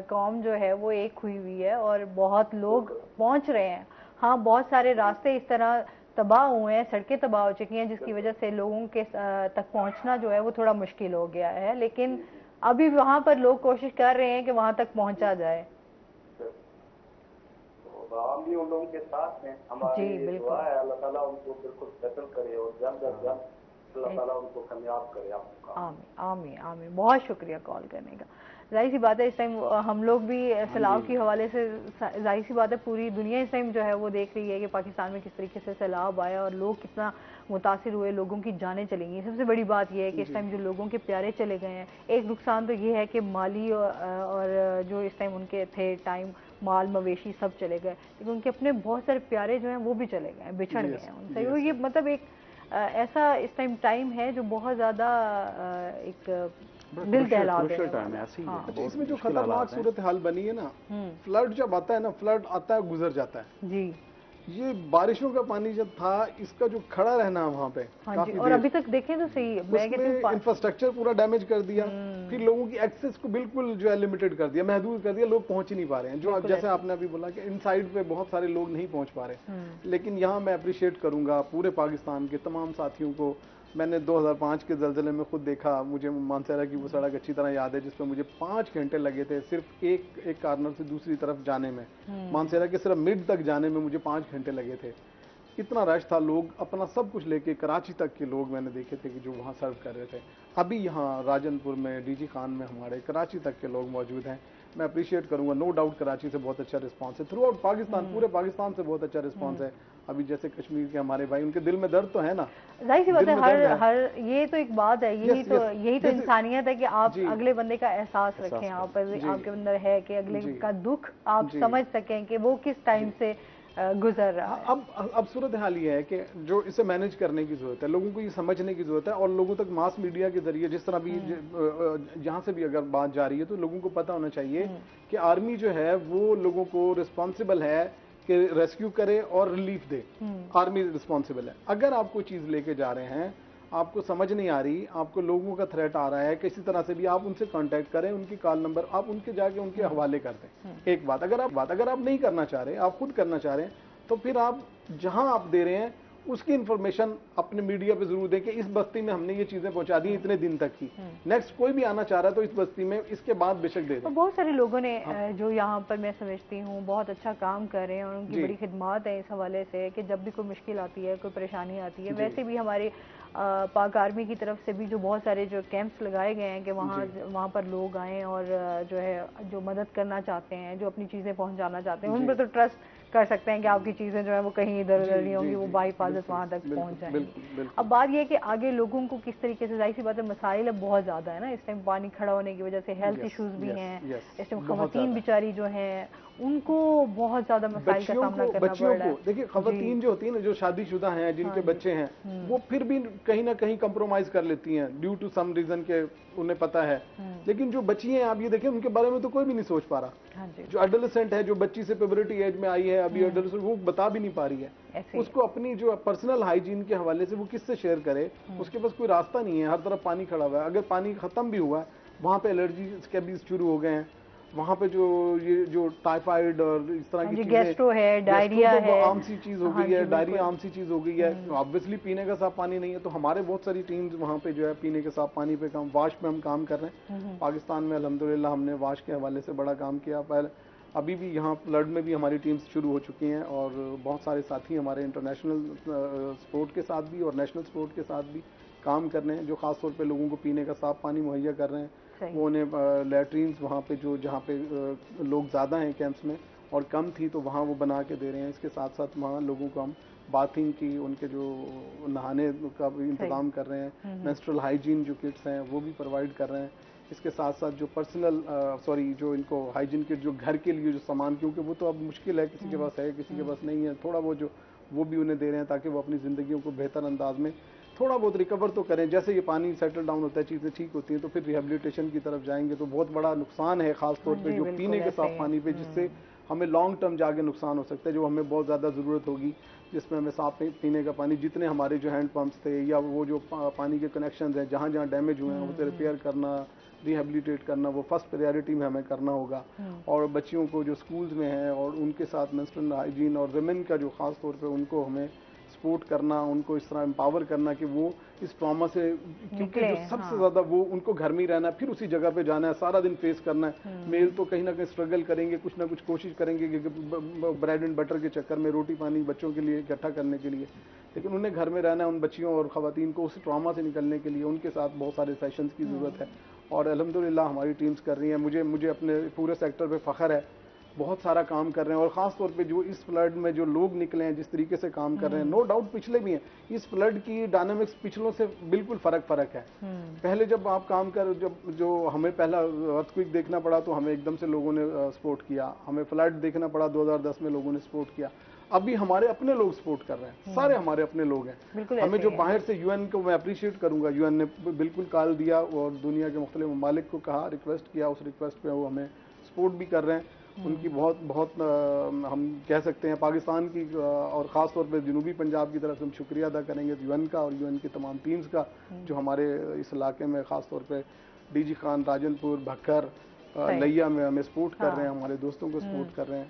कौम जो है वो एक हुई हुई है और बहुत लोग पहुंच रहे हैं। हाँ, बहुत सारे रास्ते इस तरह तबाह हुए हैं, सड़कें तबाह हो चुकी हैं, जिसकी वजह से लोगों के तक पहुंचना जो है वो थोड़ा मुश्किल हो गया है, लेकिन अभी वहाँ पर लोग कोशिश कर रहे हैं कि वहाँ तक पहुँचा जाए। तो हम भी उन लोगों के साथ हैं, हमारी दुआ है अल्लाह ताला उनको बिल्कुल सेटल करे और जल्द अज जल्द अल्लाह ताला उनको कामयाब करे। आपको आमीन आमीन आमीन। बहुत शुक्रिया कॉल करने का। जाहिर सी बात है इस टाइम हम लोग भी सैलाब के हवाले से, जाहिर सी बात है पूरी दुनिया इस टाइम जो है वो देख रही है कि पाकिस्तान में किस तरीके से सैलाब आया और लोग कितना मुतासिर हुए, लोगों की जानें चली गई। सबसे बड़ी बात यह है कि इस टाइम जो लोगों के प्यारे चले गए हैं, एक नुकसान तो ये है कि माली और जो इस टाइम उनके थे टाइम, माल मवेशी सब चले गए, लेकिन उनके अपने बहुत सारे प्यारे जो हैं वो भी चले गए, बिछड़ गए हैं उनसे। ये मतलब एक ऐसा इस टाइम टाइम है जो बहुत ज़्यादा एक दिल दहला देने वाला है। हाँ। इसमें जो खतरनाक सूरत हाल बनी है ना, फ्लड जब आता है ना, फ्लड आता है गुजर जाता है जी। ये बारिशों का पानी जब था, इसका जो खड़ा रहना वहाँ पे काफी और अभी तक देखें तो सही उसमें इंफ्रास्ट्रक्चर पूरा डैमेज कर दिया, फिर लोगों की एक्सेस को बिल्कुल जो है लिमिटेड कर दिया, महदूद कर दिया, लोग पहुंच ही नहीं पा रहे हैं। जो जैसे आपने अभी बोला कि इन साइड पे बहुत सारे लोग नहीं पहुंच पा रहे, लेकिन यहाँ मैं अप्रिशिएट करूंगा पूरे पाकिस्तान के तमाम साथियों को। मैंने 2005 के ज़लज़ले में खुद देखा, मुझे मानसरा की वो सड़क अच्छी तरह याद है जिसमें मुझे 5 घंटे लगे थे सिर्फ एक कार्नर से दूसरी तरफ जाने में। मानसरा के सिर्फ मिड तक जाने में मुझे 5 घंटे लगे थे। इतना रश था, लोग अपना सब कुछ लेके, कराची तक के लोग मैंने देखे थे कि जो वहाँ सर्व कर रहे थे। अभी यहाँ राजनपुर में, डीजी खान में हमारे कराची तक के लोग मौजूद हैं। मैं अप्रिशिएट करूंगा, नो डाउट कराची से बहुत अच्छा रिस्पांस है, थ्रू आउट पाकिस्तान, पूरे पाकिस्तान से बहुत अच्छा रिस्पांस है। अभी जैसे कश्मीर के हमारे भाई, उनके दिल में दर्द तो है ना, जाहिर सी बात है, हर ये तो एक बात है, यही तो इंसानियत है कि आप अगले बंदे का एहसास रखें, आप आपके अंदर है कि अगले का दुख आप समझ सकें कि वो किस टाइम से गुजर रहा है। अब सूरत हाल ये है कि जो इसे मैनेज करने की जरूरत है, लोगों को ये समझने की जरूरत है, और लोगों तक मास मीडिया के जरिए जिस तरह भी जहां से भी अगर बात जा रही है तो लोगों को पता होना चाहिए कि आर्मी जो है वो लोगों को रिस्पॉन्सिबल है कि रेस्क्यू करे और रिलीफ दे। आर्मी रिस्पॉन्सिबल है। अगर आप कोई चीज लेके जा रहे हैं, आपको समझ नहीं आ रही, आपको लोगों का थ्रेट आ रहा है, किसी तरह से भी आप उनसे कांटेक्ट करें, उनकी कॉल नंबर आप उनके जाके उनके हवाले कर दें। एक बात अगर आप नहीं करना चाह रहे, आप खुद करना चाह रहे हैं, तो फिर आप जहां आप दे रहे हैं उसकी इंफॉर्मेशन अपने मीडिया पे जरूर दें कि इस बस्ती में हमने ये चीजें पहुंचा दी इतने दिन तक की। नेक्स्ट कोई भी आना चाह रहा है तो इस बस्ती में इसके बाद बेशक दे दें। तो बहुत सारे लोगों ने जो यहाँ पर मैं समझती हूँ बहुत अच्छा काम कर रहे हैं और उनकी बड़ी खिदमत है इस हवाले से कि जब भी कोई मुश्किल आती है, कोई परेशानी आती है, वैसे भी हमारे पाक आर्मी की तरफ से भी जो बहुत सारे जो कैंप्स लगाए गए हैं कि वहाँ पर लोग आएँ और जो है जो मदद करना चाहते हैं, जो अपनी चीज़ें पहुँचाना चाहते हैं, उन पर तो ट्रस्ट कर सकते हैं कि आपकी चीज़ें जो है वो कहीं इधर उधर नहीं होंगी, वो बाहिफाजत वहाँ तक पहुँच जाएंगी। अब बात यह है कि आगे लोगों को किस तरीके से, जाहिर सी बात है मसाइल अब बहुत ज़्यादा है ना इस टाइम, पानी खड़ा होने की वजह से हेल्थ इश्यूज भी हैं, इस टाइम ख़वातीन बेचारी जो हैं उनको बहुत ज्यादा मसाइल का सामना करना पड़ रहा है। देखिए ख़वातीन जो होती है ना, जो शादीशुदा हैं, जिनके बच्चे हैं, वो फिर भी कहीं ना कहीं कंप्रोमाइज कर लेती हैं ड्यू टू सम रीजन के, उन्हें पता है। लेकिन जो बच्ची हैं, आप ये देखें, उनके बारे में तो कोई भी नहीं सोच पा रहा। जो एडोलेसेंट है, जो बच्ची से प्यूबर्टी एज में आई है अभी एडोलेसेंट, वो बता भी नहीं पा रही है, उसको अपनी जो पर्सनल हाइजीन के हवाले से वो किससे शेयर करे, उसके पास कोई रास्ता नहीं है, हर तरफ पानी खड़ा हुआ है। अगर पानी खत्म भी हुआ है, वहां पे एलर्जी के भी शुरू हो गए हैं, वहां पे जो टाइफाइड और इस तरह की चीजें, गैस्ट्रो है, डायरिया है, आम सी चीज हो गई है, डायरिया आम सी चीज हो गई है। ऑब्वियसली पीने का साफ पानी नहीं है, तो हमारे बहुत सारी टीम्स वहां पे जो है पीने के साफ पानी पे काम, वाश पे हम काम कर रहे हैं। पाकिस्तान में अल्हम्दुलिल्लाह हमने वाश के हवाले से बड़ा काम किया। पहले अभी भी यहाँ फ्लड में भी हमारी टीम्स शुरू हो चुकी हैं, और बहुत सारे साथी हमारे इंटरनेशनल स्पोर्ट के साथ भी और नेशनल स्पोर्ट के साथ भी काम कर रहे हैं, जो खासतौर पे लोगों को पीने का साफ पानी मुहैया कर रहे हैं। वो उन्हें लैट्रीन्स वहाँ पे जो जहाँ पे लोग ज़्यादा हैं कैंप्स में और कम थी, तो वहाँ वो बना के दे रहे हैं। इसके साथ साथ वहाँ लोगों को हम बाथिंग की, उनके जो नहाने का भी इंतज़ाम कर रहे हैं, मेंस्ट्रुअल हाइजीन जो किट्स हैं वो भी प्रोवाइड कर रहे हैं। इसके साथ साथ जो पर्सनल जो इनको हाइजीन किट, जो घर के लिए जो सामान, क्योंकि वो तो अब मुश्किल है, किसी के पास है किसी के पास नहीं है, थोड़ा वो भी उन्हें दे रहे हैं ताकि वो अपनी ज़िंदगियों को बेहतर अंदाज में थोड़ा बहुत रिकवर तो करें। जैसे ये पानी सेटल डाउन होता है, चीज़ें ठीक होती हैं, तो फिर रिहेबिलिटेशन की तरफ जाएंगे। तो बहुत बड़ा नुकसान है खास तौर पे जो पीने के साफ पानी पे, जिससे हमें लॉन्ग टर्म जाके नुकसान हो सकता है, जो हमें बहुत ज़्यादा ज़रूरत होगी, जिसमें हमें साफ पीने का पानी, जितने हमारे जो हैंड पंप्स थे या वो जो पानी के कनेक्शन हैं जहाँ जहाँ डैमेज हुए हैं उसे रिपेयर करना, रिहेबिलिटेट करना, वो फर्स्ट प्रायोरिटी में हमें करना होगा। और बच्चियों को जो स्कूल्स में हैं और उनके साथ मेंस्ट्रुअल हाइजीन और विमेन का जो ख़ास तौर पे उनको हमें सपोर्ट करना, उनको इस तरह एम्पावर करना कि वो इस ट्रॉमा से, क्योंकि जो सबसे ज़्यादा वो उनको घर में ही रहना है, फिर उसी जगह पे जाना है, सारा दिन फेस करना है। मेल तो कहीं ना कहीं स्ट्रगल करेंगे, कुछ ना कुछ कोशिश करेंगे कि ब्रेड एंड बटर के चक्कर में रोटी पानी बच्चों के लिए इकट्ठा करने के लिए, लेकिन उन्हें घर में रहना है। उन बच्चियों और ख़वातीन को उस ट्रॉमा से निकलने के लिए उनके साथ बहुत सारे सेशंस की ज़रूरत है, और अल्हम्दुलिल्लाह हमारी टीम्स कर रही हैं। मुझे अपने पूरे सेक्टर पे फ़ख्र है, बहुत सारा काम कर रहे हैं। और ख़ास तौर पे जो इस फ्लड में जो लोग निकले हैं, जिस तरीके से काम कर रहे हैं, नो डाउट पिछले भी हैं, इस फ्लड की डायनामिक्स पिछलों से बिल्कुल फ़र्क है। पहले जब आप काम कर, जो हमें पहला अर्थक्वेक देखना पड़ा तो हमें एकदम से लोगों ने सपोर्ट किया, हमें फ्लड देखना पड़ा 2010 में, लोगों ने सपोर्ट किया। अभी हमारे अपने लोग सपोर्ट कर रहे हैं, सारे हमारे अपने लोग हैं। हमें जो बाहर से यूएन को मैं अप्रिशिएट करूंगा, यूएन ने बिल्कुल कॉल दिया और दुनिया के मुख्तलिफ ममालिक को कहा, रिक्वेस्ट किया, उस रिक्वेस्ट पे वो हमें सपोर्ट भी कर रहे हैं। उनकी बहुत हम कह सकते हैं पाकिस्तान की और ख़ास तौर पे जनूबी पंजाब की तरफ से हम शुक्रिया अदा करेंगे यूएन का और यूएन की तमाम टीम्स का, जो हमारे इस इलाके में ख़ास तौर पे डीजी खान, राजनपुर, भक्कर, लैया में हमें सपोर्ट कर रहे हैं, हमारे दोस्तों को सपोर्ट कर रहे हैं।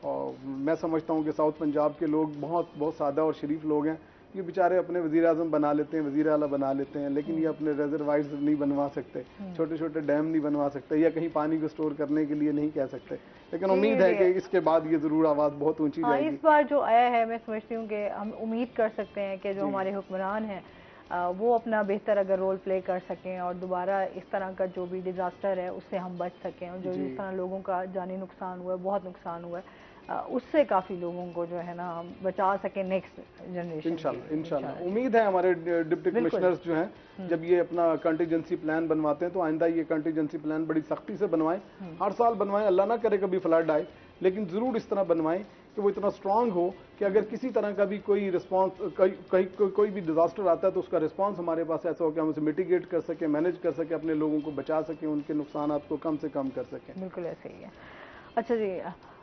और मैं समझता हूँ कि साउथ पंजाब के लोग बहुत सादा और शरीफ लोग हैं। ये बेचारे अपने वज़ीर आज़म बना लेते हैं, वज़ीर आला बना लेते हैं, लेकिन ये अपने रिजर्वायर्स नहीं बनवा सकते, छोटे छोटे डैम नहीं बनवा सकते, या कहीं पानी को स्टोर करने के लिए नहीं कह सकते। लेकिन उम्मीद है कि इसके बाद ये ज़रूर आवाज़ बहुत ऊंची जाएगी। इस बार जो आया है, मैं समझती हूँ कि हम उम्मीद कर सकते हैं कि जो हमारे हुक्मरान हैं वो अपना बेहतर अगर रोल प्ले कर सकें और दोबारा इस तरह का जो भी डिज़ास्टर है उससे हम बच सकें, और जो इस तरह लोगों का जानी नुकसान हुआ है, बहुत नुकसान हुआ है, उससे काफ़ी लोगों को जो है ना हम बचा सकें नेक्स्ट जनरेशन। इंशाल्लाह उम्मीद है। हमारे डिप्टी कमिश्नर्स जो हैं, जब ये अपना कंटीजेंसी प्लान बनवाते हैं तो आइंदा ये कंटीजेंसी प्लान बड़ी सख्ती से बनवाएं, हर साल बनवाएं। अल्लाह ना करे कभी फ्लड आए, लेकिन ज़रूर इस तरह बनवाएं कि वो इतना स्ट्रांग हो कि अगर किसी तरह का भी कोई रिस्पांस, कोई भी डिजास्टर आता है तो उसका रिस्पांस हमारे पास ऐसा हो कि हम उसे मिटिगेट कर सकें, मैनेज कर सकें, अपने लोगों को बचा सकें, उनके नुकसान को कम से कम कर सकें। बिल्कुल ऐसे ही है। अच्छा जी,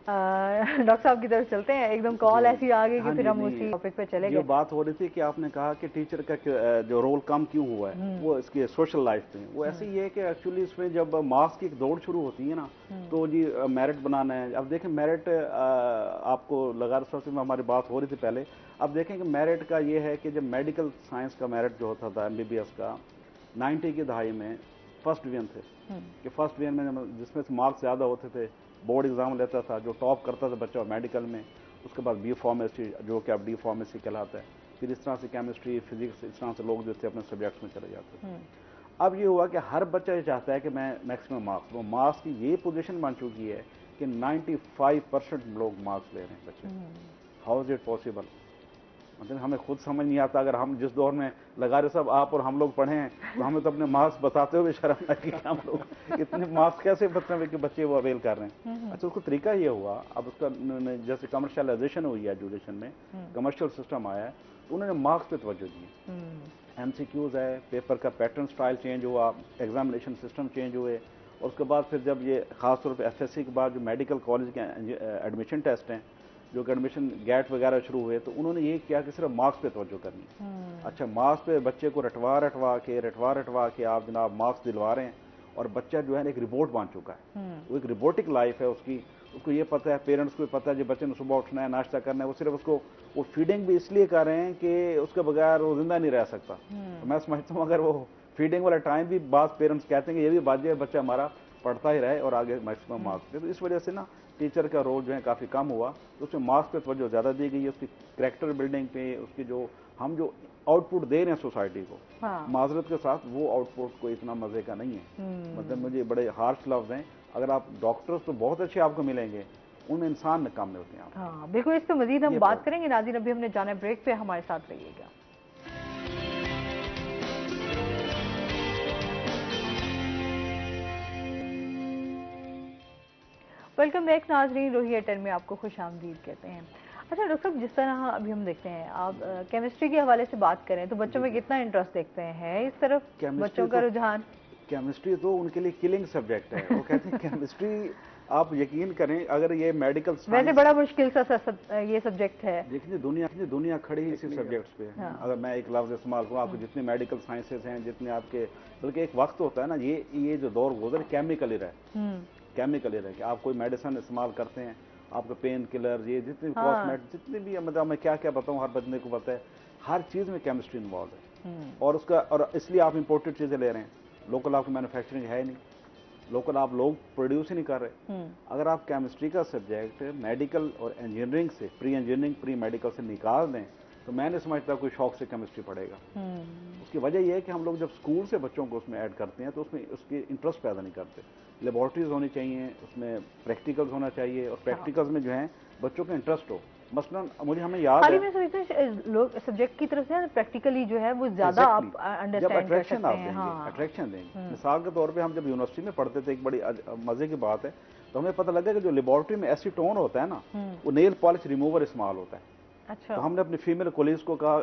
डॉक्टर साहब की तरफ चलते हैं। एकदम कॉल ऐसी आ गई कि फिर हम उसी टॉपिक पे चले गए। जो बात हो रही थी कि आपने कहा कि टीचर का जो रोल कम क्यों हुआ है वो इसके सोशल लाइफ में, वो ऐसे ही है कि एक्चुअली इसमें जब मार्क्स की एक दौड़ शुरू होती है ना, तो जी मेरिट बनाना है। अब देखें मेरिट, आपको लगा में हमारी बात हो रही थी पहले, अब देखें कि मेरिट का ये है कि जब मेडिकल साइंस का मेरिट जो होता था MBBS का 90 की दहाई में फर्स्ट डिवीजन थे, कि फर्स्ट डिवीजन में जिसमें से मार्क्स ज़्यादा होते थे, बोर्ड एग्जाम लेता था, जो टॉप करता था बच्चा मेडिकल में, उसके बाद B फार्मेसी जो कि अब D फार्मेसी कहलाता है, फिर इस तरह से केमिस्ट्री, फिजिक्स, इस तरह से लोग जो थे अपने सब्जेक्ट्स में चले जाते थे। अब ये हुआ कि हर बच्चा ये चाहता है कि मैं मैक्सिमम मार्क्स, वो मार्क्स की ये पोजीशन बन चुकी है कि 95% लोग मार्क्स ले रहे हैं बच्चे। How is it possible? मतलब हमें खुद समझ नहीं आता। अगर हम जिस दौर में लगा रहे सब आप और हम लोग पढ़े हैं, तो हमें तो अपने मार्क्स बताते हुए शर्म लगी कि हम लोग इतने मार्क्स कैसे बच्चे वो अवेल कर रहे हैं। अच्छा, उसको तरीका ये हुआ, अब उसका जैसे कमर्शियलाइजेशन हुई है एजुकेशन में, कमर्शियल सिस्टम आया है, तो उन्होंने मार्क्स पे तवज्जो दी। MCQs है, पेपर का पैटर्न स्टाइल चेंज हुआ, एग्जामिनेशन सिस्टम चेंज हुए, और उसके बाद फिर जब ये खासतौर पर FSC के बाद जो मेडिकल कॉलेज के एडमिशन टेस्ट हैं, जो कि एडमिशन गेट वगैरह शुरू हुए, तो उन्होंने ये किया कि सिर्फ मार्क्स पे तवज्जो करनी है। अच्छा, मार्क्स पे बच्चे को रटवा के आप जनाब मार्क्स दिलवा रहे हैं, और बच्चा जो है एक रिपोर्ट बन चुका है, वो एक रिपोर्टिक लाइफ है उसकी। उसको ये पता है, पेरेंट्स को पता है जो बच्चे ने सुबह उठना है, नाश्ता करना है, वो सिर्फ उसको वो फीडिंग भी इसलिए कर रहे हैं कि उसके बगैर वो जिंदा नहीं रह सकता। तो मैं समझता हूँ अगर वो फीडिंग वाला टाइम भी बात पेरेंट्स कहते हैं कि ये भी बात है बच्चा हमारा पढ़ता ही रहे और आगे मैक्सिमम मार्क्स पे, तो इस वजह से ना टीचर का रोल जो है काफ़ी कम हुआ। तो उसमें मार्क्स पे तवज्जो ज़्यादा दी गई है, उसकी कैरेक्टर बिल्डिंग पे, उसकी जो हम जो आउटपुट दे रहे हैं सोसाइटी को, माजरत के साथ वो आउटपुट कोई इतना मजे का नहीं है। मतलब मुझे बड़े हार्श लफ्ज हैं, अगर आप डॉक्टर्स तो बहुत अच्छे आपको मिलेंगे, उनमें इंसान नाकाम होते हैं आप। हाँ बिल्कुल, इस पर मजीद हम बात करेंगे। नाज़रीन, अभी हमने जाना है ब्रेक पे, हमारे साथ रहिएगा। वेलकम बैक नाजरीन, रोहिया 10 में आपको खुश आमदीद कहते हैं। अच्छा डॉक्टर साहब, जिस तरह अभी हम देखते हैं, आप केमिस्ट्री के हवाले से बात करें तो बच्चों में कितना इंटरेस्ट देखते हैं इस तरफ, बच्चों का रुझान? केमिस्ट्री तो उनके लिए किलिंग सब्जेक्ट है। वो कहते हैं केमिस्ट्री, आप यकीन करें अगर ये मेडिकल वैसे बड़ा मुश्किल सा ये सब्जेक्ट है। देखिए दुनिया खड़ी है इसी सब्जेक्ट्स पे। अगर मैं एक लफ्ज इस्तेमाल करूँ, आपको जितने मेडिकल साइंसेज हैं, जितने आपके, बल्कि एक वक्त होता है ना, ये जो दौर गुजर केमिकल ही रहे, केमिकल ही रहे कि आप कोई मेडिसिन इस्तेमाल करते हैं, आपको पेन किलर, ये जितने कॉस्मेटिक, जितने भी, मतलब मैं क्या क्या बताऊँ, हर बंदे को पता है, हर चीज में केमिस्ट्री इन्वॉल्व है। और इसलिए आप इम्पोर्टेड चीजें ले रहे हैं, लोकल आपकी मैन्युफैक्चरिंग है ही नहीं, लोकल आप लोग प्रोड्यूस ही नहीं कर रहे। अगर आप केमिस्ट्री का सब्जेक्ट मेडिकल और इंजीनियरिंग से, प्री इंजीनियरिंग प्री मेडिकल से निकाल दें, तो मैं नहीं समझता कोई शौक से केमिस्ट्री पढ़ेगा। उसकी वजह यह है कि हम लोग जब स्कूल से बच्चों को उसमें ऐड करते हैं तो उसमें उसकी इंटरेस्ट पैदा नहीं करते। लेबोरेटरीज होनी चाहिए, उसमें प्रैक्टिकल्स होना चाहिए, और प्रैक्टिकल्स में जो है बच्चों का इंटरेस्ट हो। मसलन मुझे हमें याद है, मैं समझती हूँ लोग सब्जेक्ट की तरफ से प्रैक्टिकली जो है वो ज्यादा आप अंडरस्टैंड कर सकते हैं। अट्रैक्शन देंगे। मिसाल के तौर पे हम जब यूनिवर्सिटी में पढ़ते थे, एक बड़ी मजे की बात है, तो हमें पता लगा कि जो लेबोरेटरी में एसीटोन होता है ना, वो नेल पॉलिश रिमूवर इस्तेमाल होता है। अच्छा। तो हमने अपनी फीमेल कोलीग्स को कहा,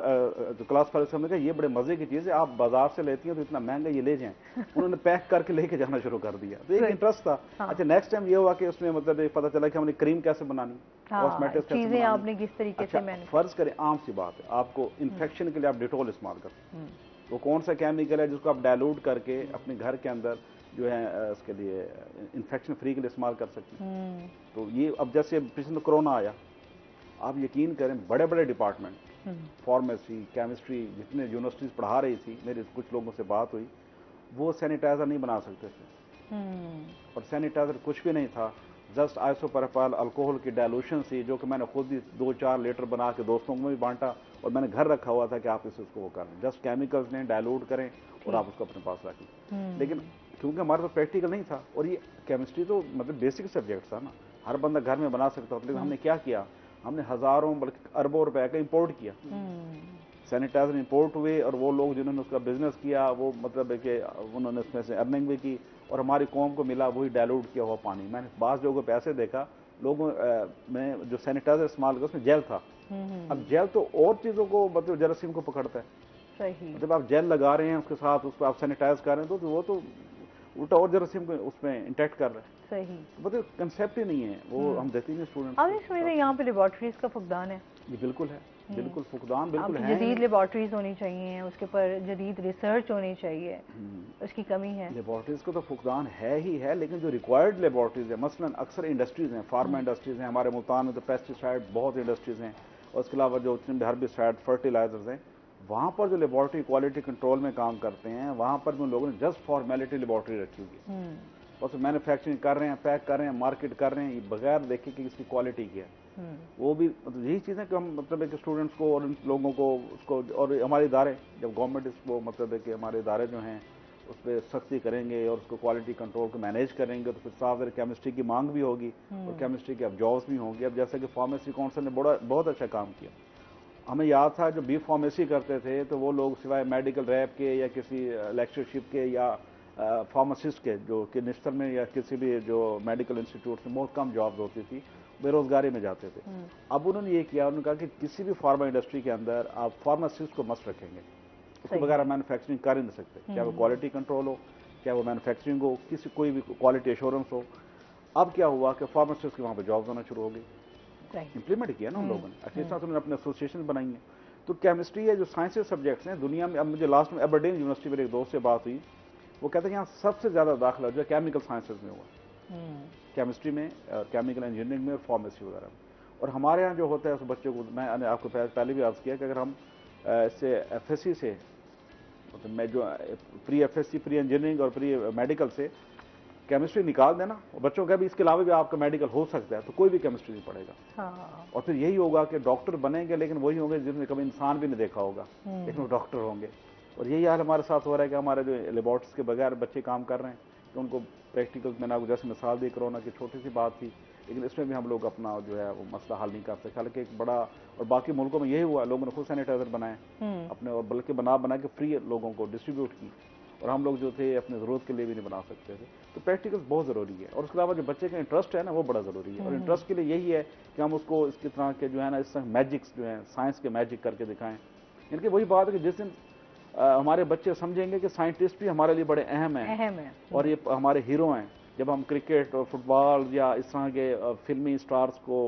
जो क्लास फेलो से, हमने कहा ये बड़े मजे की चीज है, आप बाजार से लेती हैं तो इतना महंगा, ये ले जाएं। उन्होंने पैक करके लेके जाना शुरू कर दिया, तो एक इंटरेस्ट था। अच्छा, नेक्स्ट टाइम ये हुआ कि उसमें मतलब पता चला कि हमने क्रीम कैसे बनानी, कॉस्मेटिक्स कैसे बनानी, आपने किस तरीके से मैंने, फर्ज करें आम सी बात है, आपको इन्फेक्शन के लिए आप डिटोल इस्तेमाल करते हैं, वो कौन सा केमिकल है जिसको आप डायलूट करके अपने घर के अंदर जो है उसके लिए इन्फेक्शन फ्री के लिए इस्तेमाल कर सकते हैं। तो ये अब जैसे पिछले कोरोना आया, आप यकीन करें बड़े बड़े डिपार्टमेंट, फार्मेसी, केमिस्ट्री, जितने यूनिवर्सिटीज पढ़ा रही थी, मेरे कुछ लोगों से बात हुई, वो सैनिटाइजर नहीं बना सकते थे। और सैनिटाइजर कुछ भी नहीं था, जस्ट आइसोप्रोपाइल अल्कोहल की डायलूशन थी, जो कि मैंने खुद ही 2-4 लीटर बना के दोस्तों को भी बांटा, और मैंने घर रखा हुआ था कि आप इसको वो करें, जस्ट केमिकल्स ने डायलूट करें और आप उसको अपने पास रखें। लेकिन क्योंकि हमारे पास प्रैक्टिकल नहीं था, और ये केमिस्ट्री तो मतलब बेसिक सब्जेक्ट था ना, हर बंदा घर में बना सकता था, लेकिन हमने क्या किया, हमने हजारों बल्कि अरबों रुपए का इंपोर्ट किया, सैनिटाइजर इंपोर्ट हुए, और वो लोग जिन्होंने उसका बिजनेस किया, वो मतलब है कि उन्होंने उसमें से अर्निंग भी की, और हमारी कौम को मिला वही डायलूट किया हुआ पानी। मैंने बास लोगों को पैसे देखा, लोगों में जो सैनिटाइजर इस्तेमाल किया उसमें जेल था। अब जेल तो और चीजों को मतलब जरासीम को पकड़ता है, सही। जब आप जेल लगा रहे हैं उसके साथ उसको आप सैनिटाइज कर रहे हैं, तो वो तो उल्टा और जरासीम को उसमें इंटैक्ट कर रहे हैं। सही, मतलब कंसेप्ट ही नहीं है, वो हम देते हैं स्टूडेंट। अब इस वजह यहाँ पे लेबोरेटरीज का फुकदान है। ये बिल्कुल है, बिल्कुल फुकदान बिल्कुल है। जदीद लेबोरेटरीज होनी चाहिए, उसके ऊपर जदीद रिसर्च होनी चाहिए, उसकी कमी है। लेबोरेटरीज का तो फुकदान है ही है, लेकिन जो रिक्वायर्ड लेबोरेटरीज है, मसलन अक्सर इंडस्ट्रीज हैं, फार्मा इंडस्ट्रीज हैं, हमारे मुल्तान में तो पेस्टिसाइड बहुत इंडस्ट्रीज हैं, और उसके अलावा जो हर्बिसाइड, फर्टिलाइजर्स हैं, वहाँ पर जो लेबोरेटरी क्वालिटी कंट्रोल में काम करते हैं, वहाँ पर भी लोगों ने जस्ट फॉर्मेलिटी लेबोरेटरी रखी हुई है, बस मैन्युफैक्चरिंग कर रहे हैं, पैक कर रहे हैं, मार्केट कर रहे हैं, बगैर देखे कि इसकी क्वालिटी क्या है। वो भी मतलब यही चीज़ है कि हम मतलब है कि स्टूडेंट्स को और लोगों को उसको, और हमारे इदारे, जब गवर्नमेंट इसको मतलब है कि हमारे इदारे जो हैं उस पर सख्ती करेंगे और उसको क्वालिटी कंट्रोल को मैनेज करेंगे, तो फिर साफ केमिस्ट्री की मांग भी होगी और केमिस्ट्री के अब जॉब्स भी होंगे। अब जैसे कि फार्मेसी काउंसिल ने बहुत अच्छा काम किया। हमें याद था जो बी फार्मेसी करते थे तो वो लोग सिवाय मेडिकल रैप के या किसी लेक्चरशिप के या फार्मासिस्ट के, जो कि निश्तर में या किसी भी जो मेडिकल इंस्टीट्यूट में बहुत कम जॉब्स होती थी, बेरोजगारी में जाते थे। अब उन्होंने ये किया, उन्होंने कहा कि किसी भी फार्मा इंडस्ट्री के अंदर आप फार्मासिस्ट को मस्ट रखेंगे, उसके बगैर मैन्युफैक्चरिंग कर ही नहीं सकते, चाहे वो क्वालिटी कंट्रोल हो, चाहे वो मैन्युफैक्चरिंग हो, किसी कोई भी क्वालिटी एश्योरेंस हो। अब क्या हुआ कि फार्मासिस्ट के वहाँ पर जॉब्स होना शुरू हो गई, इंप्लीमेंट किया ना उन लोगों ने, अच्छी तरह से उन्होंने अपने एसोसिएशन बनाई है। तो केमिस्ट्री है, जो साइंसेज सब्जेक्ट्स हैं दुनिया में, अब मुझे लास्ट में एबरडीन यूनिवर्सिटी में एक दोस्त से बात हुई, वो कहते हैं कि यहाँ सबसे ज्यादा दाखिला जो है केमिकल साइंसेज में हुआ, केमिस्ट्री में, केमिकल इंजीनियरिंग में और फार्मेसी वगैरह में। और हमारे यहाँ जो होता है उस बच्चे को, मैंने आपको पहले भी अर्ज किया कि अगर हम इससे एफएससी से, मतलब मैं जो प्री एफएससी, प्री इंजीनियरिंग और प्री मेडिकल से केमिस्ट्री निकाल देना, और बच्चों का भी इसके अलावा भी आपका मेडिकल हो सकता है, तो कोई भी केमिस्ट्री नहीं पढ़ेगा। और फिर यही होगा कि डॉक्टर बनेंगे, लेकिन वही होंगे जिन्होंने कभी इंसान भी नहीं देखा होगा, लेकिन वो डॉक्टर होंगे। और यही हाल हमारे साथ हो रहा है कि हमारे जो लेबोरेटरीज के बगैर बच्चे काम कर रहे हैं, तो उनको प्रैक्टिकल, मैंने आपको जैसे मिसाल दी कोरोना की, छोटी सी बात थी, लेकिन इसमें भी हम लोग अपना जो है वो मसला हल नहीं कर सकते। हालांकि एक बड़ा, और बाकी मुल्कों में यही हुआ, लोगों ने खुद सैनिटाइजर बनाए अपने, और बल्कि बना के फ्री लोगों को डिस्ट्रीब्यूट की, और हम लोग जो थे अपनी जरूरत के लिए भी नहीं बना सकते थे। तो प्रैक्टिकल बहुत जरूरी है, और उसके अलावा जो बच्चे का इंटरेस्ट है ना, वो बड़ा जरूरी है। और इंटरेस्ट के लिए यही है कि हम उसको इसकी तरह के जो है ना, इस तरह मैजिक्स जो है, साइंस के मैजिक करके दिखाएं। इनकी वही बात है कि जिस दिन हमारे बच्चे समझेंगे कि साइंटिस्ट भी हमारे लिए बड़े अहम हैं और ये हमारे हीरो हैं। जब हम क्रिकेट और फुटबॉल या इस तरह के फिल्मी स्टार्स को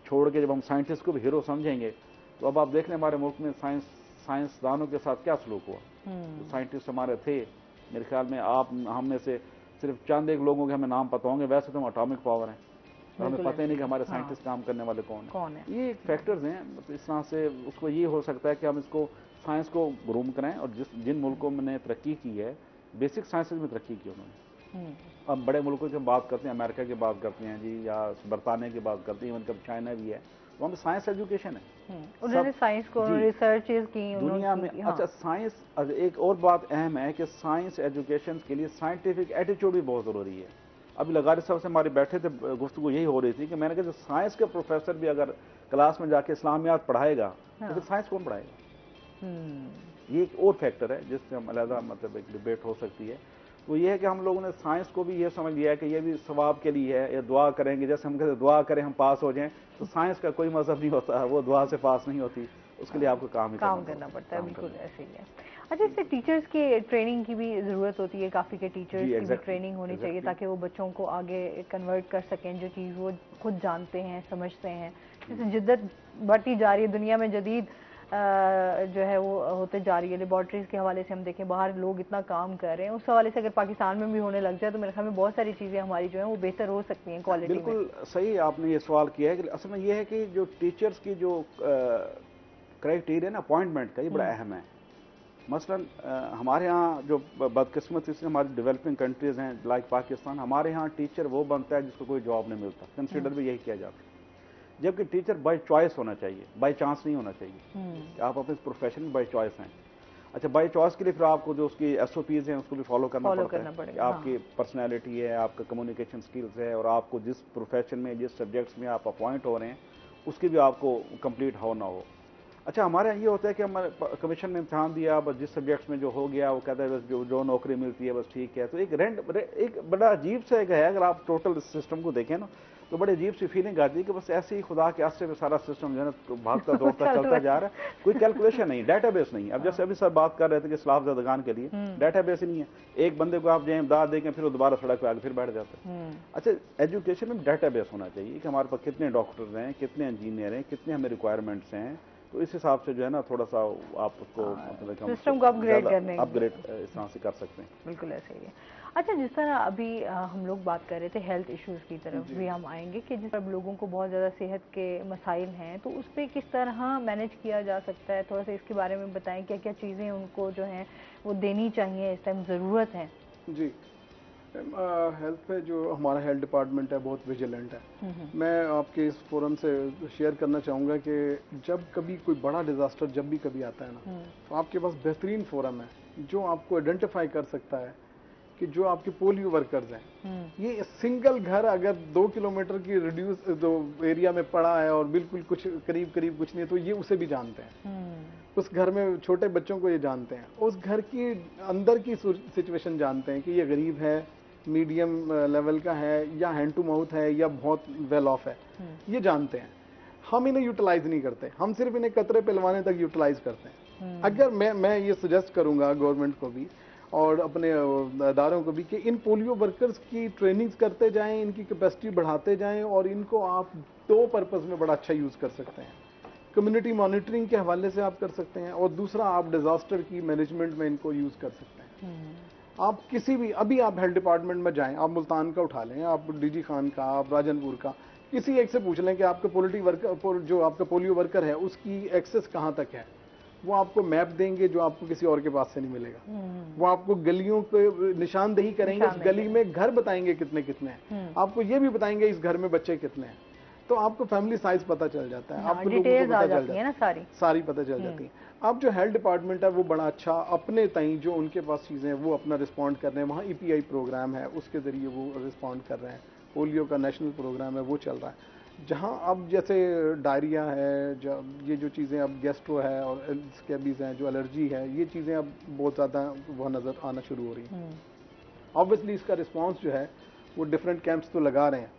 छोड़ के जब हम साइंटिस्ट को भी हीरो समझेंगे, तो अब आप देख लें हमारे मुल्क में साइंसदानों के साथ क्या सलूक हुआ। तो साइंटिस्ट हमारे थे, मेरे ख्याल में आप हम में से सिर्फ चंद एक लोगों के हमें नाम पता होंगे, वैसे तो हम एटॉमिक पावर हैं और हमें पता ही नहीं कि हमारे साइंटिस्ट काम करने वाले कौन है। ये फैक्टर्स हैं। तो इस तरह से उसको ये हो सकता है कि हम इसको साइंस को ग्रूम करें, और जिन मुल्कों ने तरक्की की है, बेसिक साइंसेज में तरक्की की उन्होंने। अब बड़े मुल्कों की बात करते हैं, अमेरिका की बात करते हैं जी, या बरतानिया की बात करते हैं, इवन कब चाइना भी है, वहाँ पे साइंस एजुकेशन है। उन्होंने साइंस को रिसर्चेस की दुनिया में। अच्छा, साइंस, एक और बात अहम है कि साइंस एजुकेशन के लिए साइंटिफिक एटीट्यूड भी बहुत ज़रूरी है। अभी लगारी साहब से हमारे बैठे थे, गुफ्तगू यही हो रही थी कि मैंने कहा जो साइंस के प्रोफेसर भी अगर क्लास में जाके इस्लामियात पढ़ाएगा तो फिर साइंस कौन पढ़ाएगा। ये एक और फैक्टर है जिससे हम अलग मतलब एक डिबेट हो सकती है। वो ये है कि हम लोगों ने साइंस को भी ये समझ लिया है कि ये भी सवाब के लिए है, ये दुआ करेंगे, जैसे हम कहते हैं दुआ करें हम पास हो जाएं, तो साइंस का कोई मजहब नहीं होता, वो दुआ से पास नहीं होती, उसके लिए आपको काम करना पड़ता है। बिल्कुल ऐसे ही है। अच्छा, इससे टीचर्स की ट्रेनिंग की भी ज़रूरत होती है, काफ़ी के टीचर्स की भी ट्रेनिंग होनी चाहिए ताकि वो बच्चों को आगे कन्वर्ट कर सकें, जो चीज़ वो खुद जानते हैं, समझते हैं। जैसे जिद्दत बढ़ती जा रही है दुनिया में, जदीद जो है वो होते जा रही है। लेबॉर्ट्रीज के हवाले से हम देखें, बाहर लोग इतना काम कर रहे हैं, उस हवाले से अगर पाकिस्तान में भी होने लग जाए तो मेरे ख्याल में बहुत सारी चीज़ें हमारी जो है वो बेहतर हो सकती हैं क्वालिटी में। बिल्कुल सही आपने ये सवाल किया है कि असल में ये है कि जो टीचर्स की जो क्राइटेरिया ना अपॉइंटमेंट का, ये बड़ा अहम है। मसलन हमारे यहाँ जो बदकिस्मती से हमारी डेवलपिंग कंट्रीज हैं लाइक पाकिस्तान, हमारे यहाँ टीचर वो बनता है जिसको कोई जॉब नहीं मिलता, कंसिडर भी यही किया जाता है। जबकि टीचर बाय चॉइस होना चाहिए, बाय चांस नहीं होना चाहिए कि आप अपने प्रोफेशन में बाय चॉइस हैं। अच्छा, बाय चॉइस के लिए फिर आपको जो उसकी SOPs हैं उसको भी फॉलो करना पड़ता है। आपकी पर्सनैलिटी है, आपका कम्युनिकेशन स्किल्स है, और आपको जिस प्रोफेशन में, जिस सब्जेक्ट्स में आप अपॉइंट हो रहे हैं उसकी भी आपको कंप्लीट हो ना हो। अच्छा, हमारे यहाँ ये होता है कि हमारे कमीशन में इम्तहान दिया, बस जिस सब्जेक्ट्स में जो हो गया वो कहता है बस जो नौकरी मिलती है बस ठीक है। तो एक बड़ा अजीब सा एक है, अगर आप टोटल सिस्टम को देखें ना तो बड़ी अजीब सी फीलिंग आती है कि बस ऐसे ही खुदा के आस्ते में सारा सिस्टम जो है ना भागता दौड़ता चलता जा रहा है, कोई कैलकुलेशन नहीं, डाटाबेस नहीं। अब जैसे अभी सर बात कर रहे थे कि इस्लाह ज़दगान के लिए डाटाबेस ही नहीं है, एक बंदे को आप जो इमदाद देखें फिर वो दोबारा सड़क पे आके फिर बैठ जाते हैं। अच्छा, एजुकेशन में डाटाबेस होना चाहिए कि हमारे पास कितने डॉक्टर्स हैं, कितने इंजीनियर हैं, कितने हमें रिक्वायरमेंट्स हैं, तो इस हिसाब से जो है ना थोड़ा सा आप उसको मतलब सिस्टम को अपग्रेड इस तरह से कर सकते हैं। बिल्कुल ऐसे ही है। अच्छा, जिस तरह अभी हम लोग बात कर रहे थे हेल्थ इश्यूज की तरफ भी हम आएंगे कि जिस तरह लोगों को बहुत ज़्यादा सेहत के मसाइल हैं, तो उस पर किस तरह मैनेज किया जा सकता है, थोड़ा सा इसके बारे में बताएं। क्या क्या चीज़ें उनको जो हैं वो देनी चाहिए, इस टाइम ज़रूरत है? जी, हेल्थ पे जो हमारा हेल्थ डिपार्टमेंट है बहुत विजिलेंट है। मैं आपके इस फोरम से शेयर करना चाहूँगा कि जब कभी कोई बड़ा डिज़ास्टर जब भी कभी आता है ना, तो आपके पास बेहतरीन फोरम है जो आपको आइडेंटिफाई कर सकता है कि जो आपके पोलियो वर्कर्स हैं, ये सिंगल घर अगर 2 किलोमीटर की रिड्यूस दो एरिया में पड़ा है और बिल्कुल कुछ करीब कुछ नहीं, तो ये उसे भी जानते हैं। उस घर में छोटे बच्चों को ये जानते हैं, उस घर की अंदर की सिचुएशन जानते हैं कि ये गरीब है, मीडियम लेवल का है, या हैंड टू माउथ है, या बहुत वेल ऑफ है, ये जानते हैं। हम इन्हें यूटिलाइज नहीं करते, हम सिर्फ इन्हें कतरे पिलवाने तक यूटिलाइज करते हैं। अगर मैं ये सजेस्ट करूंगा गवर्नमेंट को भी और अपने अदारों को भी कि इन पोलियो वर्कर्स की ट्रेनिंग्स करते जाएं, इनकी कैपेसिटी बढ़ाते जाएं, और इनको आप 2 पर्पस में बड़ा अच्छा यूज कर सकते हैं। कम्युनिटी मॉनिटरिंग के हवाले से आप कर सकते हैं, और दूसरा आप डिजास्टर की मैनेजमेंट में इनको यूज कर सकते हैं। आप किसी भी, अभी आप हेल्थ डिपार्टमेंट में जाएं, आप मुल्तान का उठा लें, आप DG खान का, आप राजनपुर का, किसी एक से पूछ लें कि आपका जो आपका पोलियो वर्कर है उसकी एक्सेस कहाँ तक है। वो आपको मैप देंगे जो आपको किसी और के पास से नहीं मिलेगा। वो आपको गलियों को निशानदेही करेंगे, इस गली में घर बताएंगे कितने कितने हैं, आपको ये भी बताएंगे इस घर में बच्चे कितने हैं, तो आपको फैमिली साइज पता चल जाता है, आपको लोगों को पता चल जाता है, सारी पता चल जाती है। अब जो हेल्थ डिपार्टमेंट है वो बड़ा अच्छा अपने ताई जो उनके पास चीज़ें हैं वो अपना रिस्पॉन्ड कर रहे हैं। वहाँ EPI प्रोग्राम है, उसके ज़रिए वो रिस्पॉन्ड कर रहे हैं। पोलियो का नेशनल प्रोग्राम है, वो चल रहा है। जहाँ अब जैसे डायरिया है, ये जो चीज़ें अब गैस्ट्रो है और स्कैबीज हैं, जो एलर्जी है, ये चीज़ें अब बहुत ज़्यादा वह नज़र आना शुरू हो रही हैं। ऑब्वियसली इसका रिस्पॉन्स जो है वो डिफरेंट कैंप्स तो लगा रहे हैं,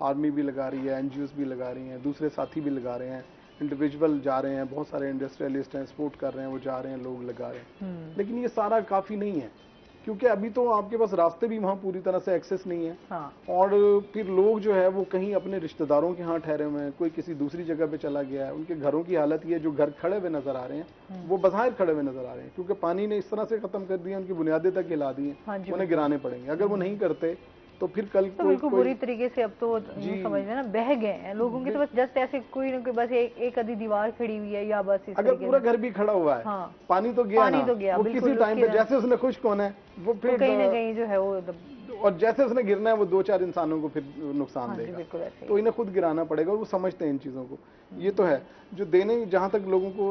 आर्मी भी लगा रही है, NGOs भी लगा रही हैं, दूसरे साथी भी लगा रहे हैं, इंडिविजुअल जा रहे हैं, बहुत सारे इंडस्ट्रियलिस्ट हैं, सपोर्ट कर रहे हैं, वो जा रहे हैं, लोग लगा रहे हैं, लेकिन ये सारा काफ़ी नहीं है, क्योंकि अभी तो आपके पास रास्ते भी वहाँ पूरी तरह से एक्सेस नहीं है। हाँ। और फिर लोग जो है वो कहीं अपने रिश्तेदारों के यहाँ ठहरे हुए हैं, कोई किसी दूसरी जगह पे चला गया है, उनके घरों की हालत ये, जो घर खड़े हुए नजर आ रहे हैं वो बज़ाहिर खड़े हुए नजर आ रहे हैं, क्योंकि पानी ने इस तरह से खत्म कर दिया, उनकी बुनियादें तक हिला दी हैं, उन्हें गिराने पड़ेंगे। अगर वो नहीं करते तो फिर कल तो बिल्कुल बुरी तरीके से अब तो समझ लेना बह गए हैं लोगों के, तो बस जस्ट ऐसे कोई ना कोई बस एक आधी दीवार खड़ी हुई है या बस अगर पूरा घर भी खड़ा हुआ है, हाँ, पानी तो गया ना, वो किसी टाइम पे जैसे उसने खुश्क होना है वो फिर कहीं ना कहीं जो है वो, और जैसे उसने गिरना है वो 2-4 इंसानों को फिर नुकसान देगा, तो इन्हें खुद गिराना पड़ेगा, और वो समझते हैं इन चीज़ों को। ये तो है जो देने, जहाँ तक लोगों को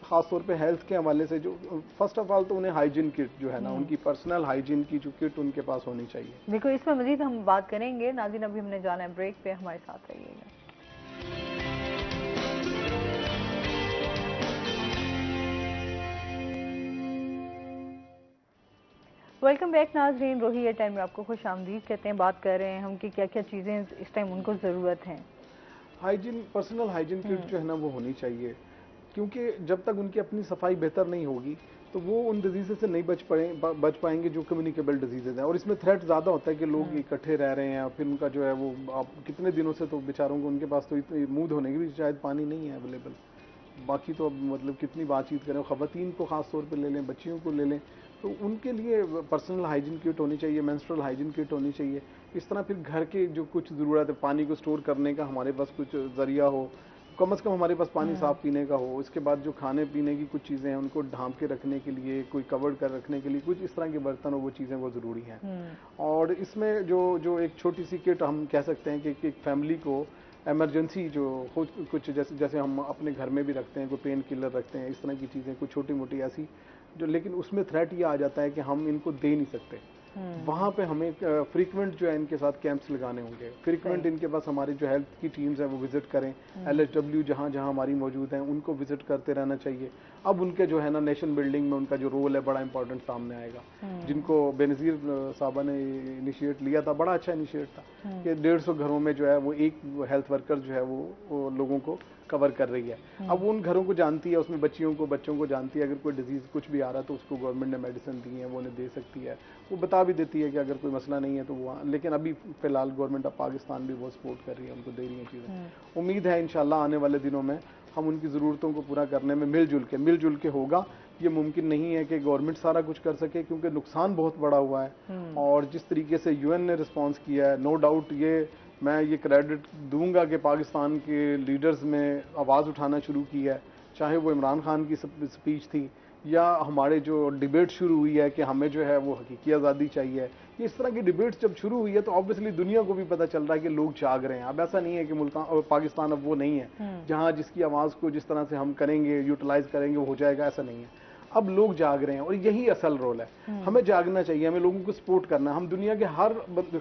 खास तौर पे हेल्थ के हवाले से, जो फर्स्ट ऑफ ऑल तो उन्हें हाइजीन किट जो है ना, उनकी पर्सनल हाइजीन की जो किट उनके पास होनी चाहिए। देखो इसमें मजीद हम बात करेंगे। नाज़रीन अभी हमने जाना है ब्रेक पे, हमारे साथ रहिएगा। वेलकम बैक नाज़रीन, रोही एयर टाइम में आपको खुश आमदीद कहते हैं। बात कर रहे हैं हम कि क्या क्या चीज़ें इस टाइम उनको ज़रूरत है। हाइजीन, पर्सनल हाइजीन किट जो है ना वो होनी चाहिए, क्योंकि जब तक उनकी अपनी सफाई बेहतर नहीं होगी तो वो उन डिजीज़ से नहीं बच पाएंगे जो कम्युनिकेबल डिजीज़ हैं। और इसमें थ्रेट ज़्यादा होता है कि लोग इकट्ठे रह रहे हैं, फिर उनका जो है वो आप कितने दिनों से तो बेचारों को, उनके पास तो इतनी मुंह धोने की भी शायद पानी नहीं है अवेलेबल, बाकी तो अब मतलब कितनी बातचीत करें। ख़वातीन को ख़ास तौर पे ले लें, बच्चियों को ले लें, तो उनके लिए पर्सनल हाइजीन किट होनी चाहिए, मेंस्ट्रुअल हाइजीन किट होनी चाहिए। इस तरह फिर घर के जो कुछ ज़रूरत है, पानी को स्टोर करने का हमारे पास कुछ ज़रिया हो, कम से कम हमारे पास पानी साफ पीने का हो। इसके बाद जो खाने पीने की कुछ चीज़ें हैं उनको ढांप के रखने के लिए, कोई कवर कर रखने के लिए कुछ इस तरह के बर्तन हो, वो चीज़ें वो ज़रूरी हैं। और इसमें जो एक छोटी सी किट हम कह सकते हैं कि एक फैमिली को एमरजेंसी जो कुछ जैसे हम अपने घर में भी रखते हैं, कोई पेन किलर रखते हैं, इस तरह की चीज़ें कुछ छोटी मोटी ऐसी जो, लेकिन उसमें थ्रेट ये आ जाता है कि हम इनको दे नहीं सकते। वहाँ पे हमें फ्रीक्वेंट जो है इनके साथ कैंप्स लगाने होंगे, फ्रीक्वेंट इनके पास हमारी जो हेल्थ की टीम्स हैं वो विजिट करें, LHW जहाँ जहाँ हमारी मौजूद हैं उनको विजिट करते रहना चाहिए। अब उनके जो है ना नेशन बिल्डिंग में उनका जो रोल है बड़ा इंपॉर्टेंट सामने आएगा, जिनको बेनज़ीर साहबा ने इनिशिएट लिया था, बड़ा अच्छा इनिशिएट था कि 150 घरों में जो है वो एक हेल्थ वर्कर जो है वो लोगों को कवर कर रही है। अब उन घरों को जानती है, उसमें बच्चों को जानती है, अगर कोई डिजीज़ कुछ भी आ रहा है तो उसको गवर्नमेंट ने मेडिसिन दी है, वो उन्हें दे सकती है, वो बता भी देती है कि अगर कोई मसला नहीं है तो वो। लेकिन अभी फिलहाल गवर्नमेंट ऑफ पाकिस्तान भी वो सपोर्ट कर रही है, उनको दे रही है चीज़ें। उम्मीद है इंशाल्लाह आने वाले दिनों में हम उनकी ज़रूरतों को पूरा करने में मिलजुल के होगा। ये मुमकिन नहीं है कि गवर्नमेंट सारा कुछ कर सके, क्योंकि नुकसान बहुत बड़ा हुआ है। और जिस तरीके से UN ने रिस्पॉन्स किया है, नो डाउट मैं ये क्रेडिट दूंगा कि पाकिस्तान के लीडर्स में आवाज़ उठाना शुरू की है, चाहे वो इमरान खान की स्पीच थी या हमारे जो डिबेट शुरू हुई है कि हमें जो है वो हकीकी आज़ादी चाहिए। इस तरह की डिबेट्स जब शुरू हुई है तो ऑब्वियसली दुनिया को भी पता चल रहा है कि लोग जाग रहे हैं। अब ऐसा नहीं है कि पाकिस्तान अब वो नहीं है जहाँ जिसकी आवाज़ को जिस तरह से हम करेंगे, यूटिलाइज करेंगे, वो हो जाएगा, ऐसा नहीं है। अब लोग जाग रहे हैं और यही असल रोल है। हमें जागना चाहिए, हमें लोगों को सपोर्ट करना है। हम दुनिया के हर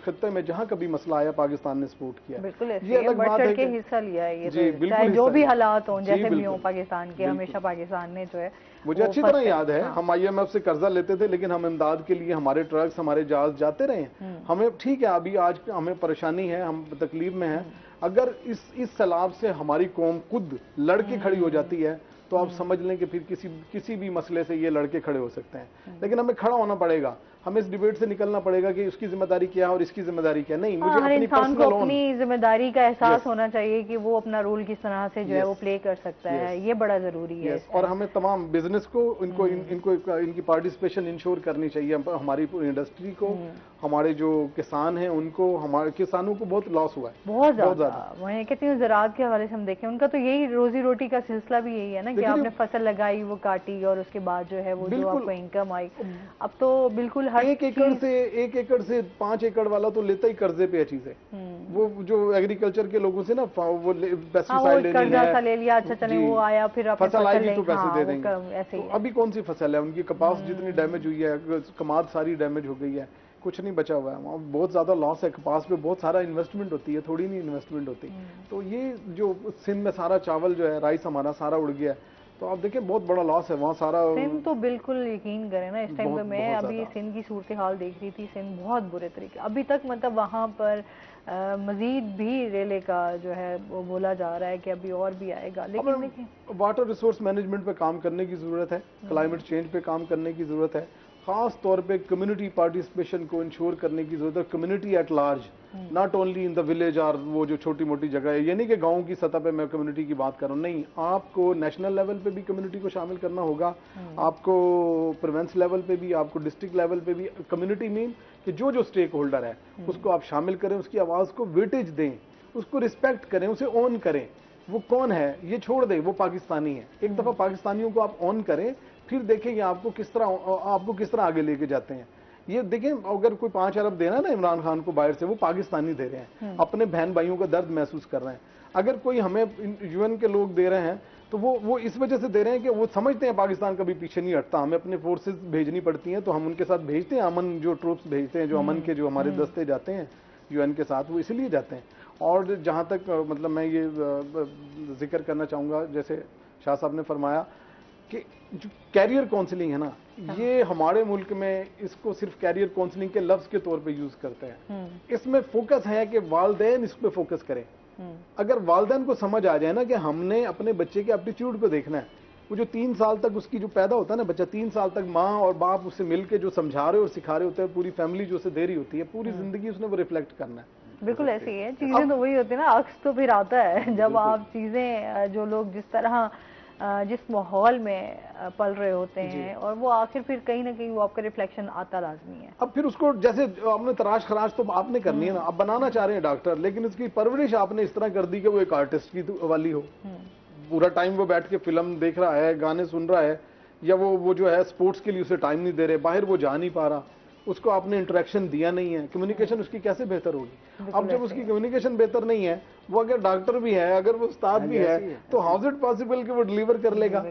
खत्ते में जहां कभी मसला आया पाकिस्तान ने सपोर्ट किया। बिल्कुल ये अलग बात है कि हिस्सा लिया है, ये तो चाहे जो भी हालात हों, जैसे भी हो पाकिस्तान के, हमेशा पाकिस्तान ने जो है, मुझे अच्छी तरह याद है हम IMF से कर्जा लेते थे, लेकिन हम इमदाद के लिए हमारे ट्रक्स, हमारे जहाज जाते रहे हैं। हमें ठीक है, अभी आज हमें परेशानी है, हम तकलीफ में हैं। अगर इस सैलाब से हमारी कौम खुद लड़के खड़ी हो जाती है तो आप समझ लें कि फिर किसी भी मसले से ये लड़के खड़े हो सकते हैं। लेकिन हमें खड़ा होना पड़ेगा, हमें इस डिबेट से निकलना पड़ेगा कि उसकी जिम्मेदारी क्या है और इसकी जिम्मेदारी क्या नहीं। मुझे हर इंसान को अपनी जिम्मेदारी का एहसास होना चाहिए कि वो अपना रोल किस तरह से जो है वो प्ले कर सकता है, ये बड़ा जरूरी है। और हमें तमाम बिजनेस को इनकी पार्टिसिपेशन इंश्योर करनी चाहिए, हमारी इंडस्ट्री को, हमारे जो किसान हैं उनको, हमारे किसानों को बहुत लॉस हुआ है, बहुत ज्यादा। वहीं कहती हूँ ज़राअत के हवाले से हम देखें, उनका तो यही रोजी रोटी का सिलसिला भी यही है ना कि आपने फसल लगाई, वो काटी और उसके बाद जो है वो जो आपको इनकम आई। अब तो बिल्कुल एक एकड़ से 5 एकड़ वाला तो लेता ही कर्जे पे है चीजें। वो जो एग्रीकल्चर के लोगों से ना वो पेस्टिसाइड ले लिया, अच्छा चले वो आया, फिर फसल आएगी तो पैसे दे देंगे। तो अभी कौन सी फसल है उनकी? कपास जितनी डैमेज हुई है, कमाद सारी डैमेज हो गई है, कुछ नहीं बचा हुआ है, वहाँ बहुत ज्यादा लॉस है। कपास पे बहुत सारा इन्वेस्टमेंट होती है, थोड़ी नहीं इन्वेस्टमेंट होती। तो ये जो सिंध में सारा चावल जो है, राइस हमारा सारा उड़ गया है। تو آپ دیکھیں بہت بڑا لاس ہے وہاں سارا. سندھ تو بالکل یقین کریں نا, اس ٹائم پہ میں ابھی سندھ کی صورتحال دیکھ رہی تھی, سندھ بہت برے طریقے ابھی تک, مطلب وہاں پر مزید بھی ریلے کا جو ہے وہ بولا جا رہا ہے کہ ابھی اور بھی آئے گا, لیکن دیکھیں واٹر ریسورس مینجمنٹ پہ کام کرنے کی ضرورت ہے, کلائمیٹ چینج پہ کام کرنے کی ضرورت ہے, خاص طور پہ کمیونٹی پارٹیسپیشن کو انشور کرنے کی ضرورت ہے, community at large, not only in the village اور وہ جو چھوٹی موٹی جگہ ہے. یہ نہیں کہ گاؤں کی سطح پہ میں کمیونٹی کی بات کر رہا ہوں, نہیں, آپ کو نیشنل لیول پہ بھی کمیونٹی کو شامل کرنا ہوگا, آپ کو پروونس لیول پہ بھی, آپ کو ڈسٹرکٹ لیول پہ بھی. کمیونٹی مین کہ جو اسٹیک ہولڈر ہے اس کو آپ شامل کریں, اس کی آواز کو ویٹیج دیں, اس کو رسپیکٹ کریں, اسے اون کریں. وہ کون ہے یہ چھوڑ دیں, وہ پاکستانی ہے. ایک دفعہ پاکستانیوں کو آپ اون کریں, پھر دیکھیں کہ آپ کو کس طرح آگے لے کے جاتے ہیں. یہ دیکھیں, اگر کوئی 5 ارب دینا نا عمران خان کو باہر سے, وہ پاکستانی دے رہے ہیں, اپنے بہن بھائیوں کا درد محسوس کر رہے ہیں. اگر کوئی ہمیں یو این کے لوگ دے رہے ہیں تو وہ اس وجہ سے دے رہے ہیں کہ وہ سمجھتے ہیں پاکستان کبھی پیچھے نہیں ہٹتا, ہمیں اپنے فورسز بھیجنی پڑتی ہیں تو ہم ان کے ساتھ بھیجتے ہیں, امن جو ٹروپس بھیجتے ہیں, جو امن کے جو ہمارے دستے جاتے ہیں یو این کے ساتھ, وہ اس لیے جاتے ہیں. اور جہاں تک مطلب میں یہ ذکر کرنا چاہوں گا, جیسے شاہ صاحب نے فرمایا کہ جو کیریئر کاؤنسلنگ ہے نا, یہ ہمارے ملک میں اس کو صرف کیریئر کاؤنسلنگ کے لفظ کے طور پہ یوز کرتے ہیں. اس میں فوکس ہے کہ والدین اس پہ فوکس کریں. اگر والدین کو سمجھ آ جائے نا کہ ہم نے اپنے بچے کے ایپٹیچیوڈ کو دیکھنا ہے, وہ جو 3 سال تک اس کی جو پیدا ہوتا ہے نا بچہ, 3 سال تک ماں اور باپ اس سے مل کے جو سمجھا رہے اور سکھا رہے ہوتے ہیں, پوری فیملی جو اسے دے رہی ہوتی ہے, پوری زندگی اس نے وہ ریفلیکٹ کرنا ہے. بالکل ایسی ہے, چیزیں تو وہی ہوتی ہیں نا, عکس تو پھر آتا ہے جب آپ چیزیں, جو لوگ جس طرح جس ماحول میں پل رہے ہوتے ہیں, اور وہ آخر پھر کہیں نہ کہیں وہ آپ کا ریفلیکشن آتا لازمی ہے. اب پھر اس کو جیسے آپ نے تراش خراش تو آپ نے کرنی ہے نا, آپ بنانا چاہ رہے ہیں ڈاکٹر, لیکن اس کی پرورش آپ نے اس طرح کر دی کہ وہ ایک آرٹسٹ کی والی ہو. پورا ٹائم وہ بیٹھ کے فلم دیکھ رہا ہے, گانے سن رہا ہے, یا وہ جو ہے اسپورٹس کے لیے اسے ٹائم نہیں دے رہے, باہر وہ جا نہیں پا رہا, اس کو آپ نے انٹریکشن دیا نہیں ہے, کمیونیکیشن اس کی کیسے بہتر ہوگی؟ اب جب اس کی کمیونیکیشن بہتر نہیں ہے, وہ اگر ڈاکٹر بھی ہے, اگر وہ استاد بھی ہے, تو ہاؤز اٹ پاسبل کہ وہ ڈلیور کر لے گا؟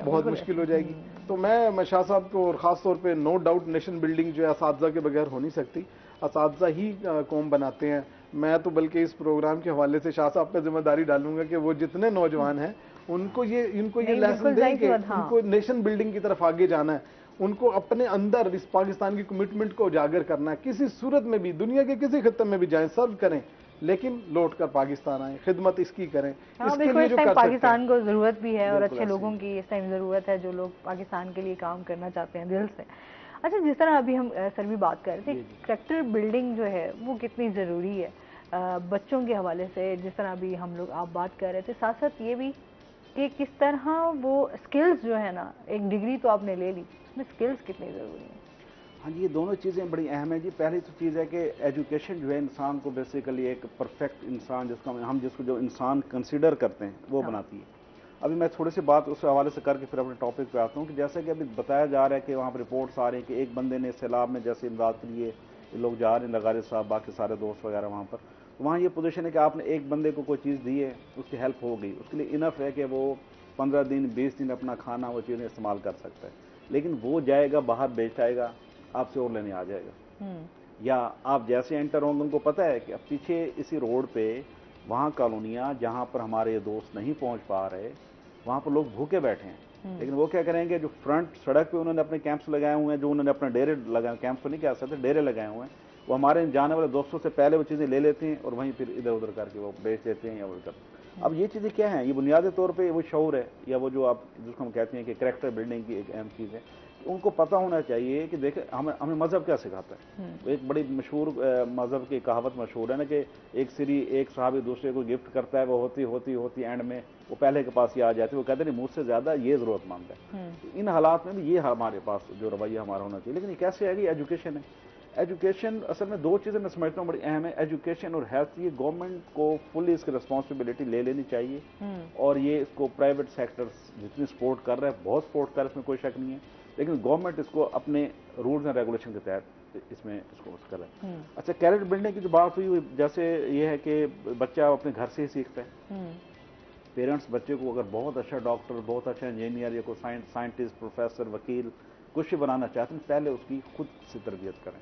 بہت مشکل ہو جائے گی. تو میں شاہ صاحب کو, اور خاص طور پہ نو ڈاؤٹ نیشن بلڈنگ جو ہے اساتذہ کے بغیر ہو نہیں سکتی, اساتذہ ہی قوم بناتے ہیں. میں تو بلکہ اس پروگرام کے حوالے سے شاہ صاحب پہ ذمہ داری ڈالوں گا کہ وہ جتنے نوجوان ہیں ان کو یہ لیسن دیں کہ ان کو نیشن بلڈنگ کی طرف آگے جانا ہے, ان کو اپنے اندر اس پاکستان کی کمٹمنٹ کو اجاگر کرنا ہے. کسی صورت میں بھی دنیا کے کسی خطے میں بھی جائیں, سرو کریں, لیکن لوٹ کر پاکستان آئیں, خدمت اس کی کریں. اس کے لیے جو کر پاکستان کو ضرورت بھی ہے, اور اچھے لوگوں کی اس ٹائم ضرورت ہے جو لوگ پاکستان کے لیے کام کرنا چاہتے ہیں دل سے. اچھا, جس طرح ابھی ہم سر بھی بات کر رہے تھے, کریکٹر بلڈنگ جو ہے وہ کتنی ضروری ہے بچوں کے حوالے سے, جس طرح ابھی ہم لوگ آپ بات کر رہے تھے, ساتھ ساتھ یہ بھی کہ کس طرح وہ اسکلز جو ہے نا, ایک ڈگری تو آپ نے لے لی, اس میں اسکلز کتنی ضروری ہیں؟ ہاں جی, یہ دونوں چیزیں بڑی اہم ہیں جی. پہلی تو چیز ہے کہ ایجوکیشن جو ہے انسان کو بیسیکلی ایک پرفیکٹ انسان, جس کو جو انسان کنسیڈر کرتے ہیں وہ بناتی ہے. ابھی میں تھوڑی سی بات اس حوالے سے کر کے پھر اپنے ٹاپک پہ آتا ہوں کہ جیسے کہ ابھی بتایا جا رہا ہے کہ وہاں پر رپورٹس آ رہی ہیں کہ ایک بندے نے سیلاب میں جیسے امداد کے لیے لوگ جا رہے ہیں, لغارے صاحب, باقی سارے دوست وغیرہ وہاں پر, وہاں یہ پوزیشن ہے کہ آپ نے ایک بندے کو کوئی چیز دی ہے, اس کی ہیلپ ہو گئی, اس کے لیے انف ہے کہ وہ 15 دن 20 دن اپنا کھانا وہ چیزیں استعمال کر سکتا ہے. لیکن وہ جائے گا باہر بیچ آئے گا, آپ سے اور لینے آ جائے گا. یا آپ جیسے انٹر ہوں گے, ان کو پتہ ہے کہ اب پیچھے اسی روڈ پہ وہاں کالونیاں جہاں پر ہمارے یہ دوست نہیں پہنچ پا رہے, وہاں پر لوگ بھوکے بیٹھے ہیں. لیکن وہ کیا کریں گے, جو فرنٹ سڑک پہ انہوں نے اپنے کیمپس لگائے ہوئے ہیں, جو انہوں نے اپنے ڈیرے لگائے, کیمپس تو نہیں کہہ سکتے, ڈیرے لگائے ہوئے ہیں, وہ ہمارے جانے والے دوستوں سے پہلے وہ چیزیں لے لیتے ہیں اور وہیں پھر ادھر ادھر کر کے وہ بیچ دیتے ہیں یا ادھر. اب یہ چیزیں کیا ہیں, یہ بنیادی طور پہ وہ شعور ہے, یا وہ جو آپ جس کو ہم کہتے ہیں کہ کریکٹر بلڈنگ کی ایک اہم چیز ہے. ان کو پتہ ہونا چاہیے کہ دیکھیں ہمیں مذہب کیا سکھاتا ہے. ایک بڑی مشہور مذہب کی کہاوت مشہور ہے نا کہ ایک صحابی دوسرے کو گفٹ کرتا ہے, وہ ہوتی اینڈ میں وہ پہلے کے پاس ہی آ جاتی ہے, وہ کہتے ہیں مجھ سے زیادہ یہ ضرورت مند ہے. ان حالات میں بھی یہ ہمارے پاس جو رویہ ہمارا ہونا چاہیے. لیکن یہ کیسے ہے, یہ ایجوکیشن ہے. ایجوکیشن اصل میں 2 چیزیں میں سمجھتا ہوں بڑی اہم ہے, ایجوکیشن اور ہیلتھ. یہ گورنمنٹ کو فلی اس کی ریسپانسبلٹی لے لینی چاہیے, اور یہ اس کو پرائیویٹ سیکٹر جتنی سپورٹ کر رہا ہے, بہت سپورٹ کر رہا ہے, اس میں کوئی شک نہیں ہے, لیکن گورنمنٹ اس کو اپنے رولز اینڈ ریگولیشن کے تحت اس میں اس کو کر رہا ہے. اچھا, کیریئر بلڈنگ کی جو بات ہوئی, جیسے یہ ہے کہ بچہ اپنے گھر سے ہی سیکھتا ہے. پیرنٹس بچے کو اگر بہت اچھا ڈاکٹر, بہت اچھا انجینئر یا کوئی سائنٹسٹ, پروفیسر, وکیل کچھ بھی بنانا چاہتے ہیں, پہلے اس کی خود سے تربیت کریں.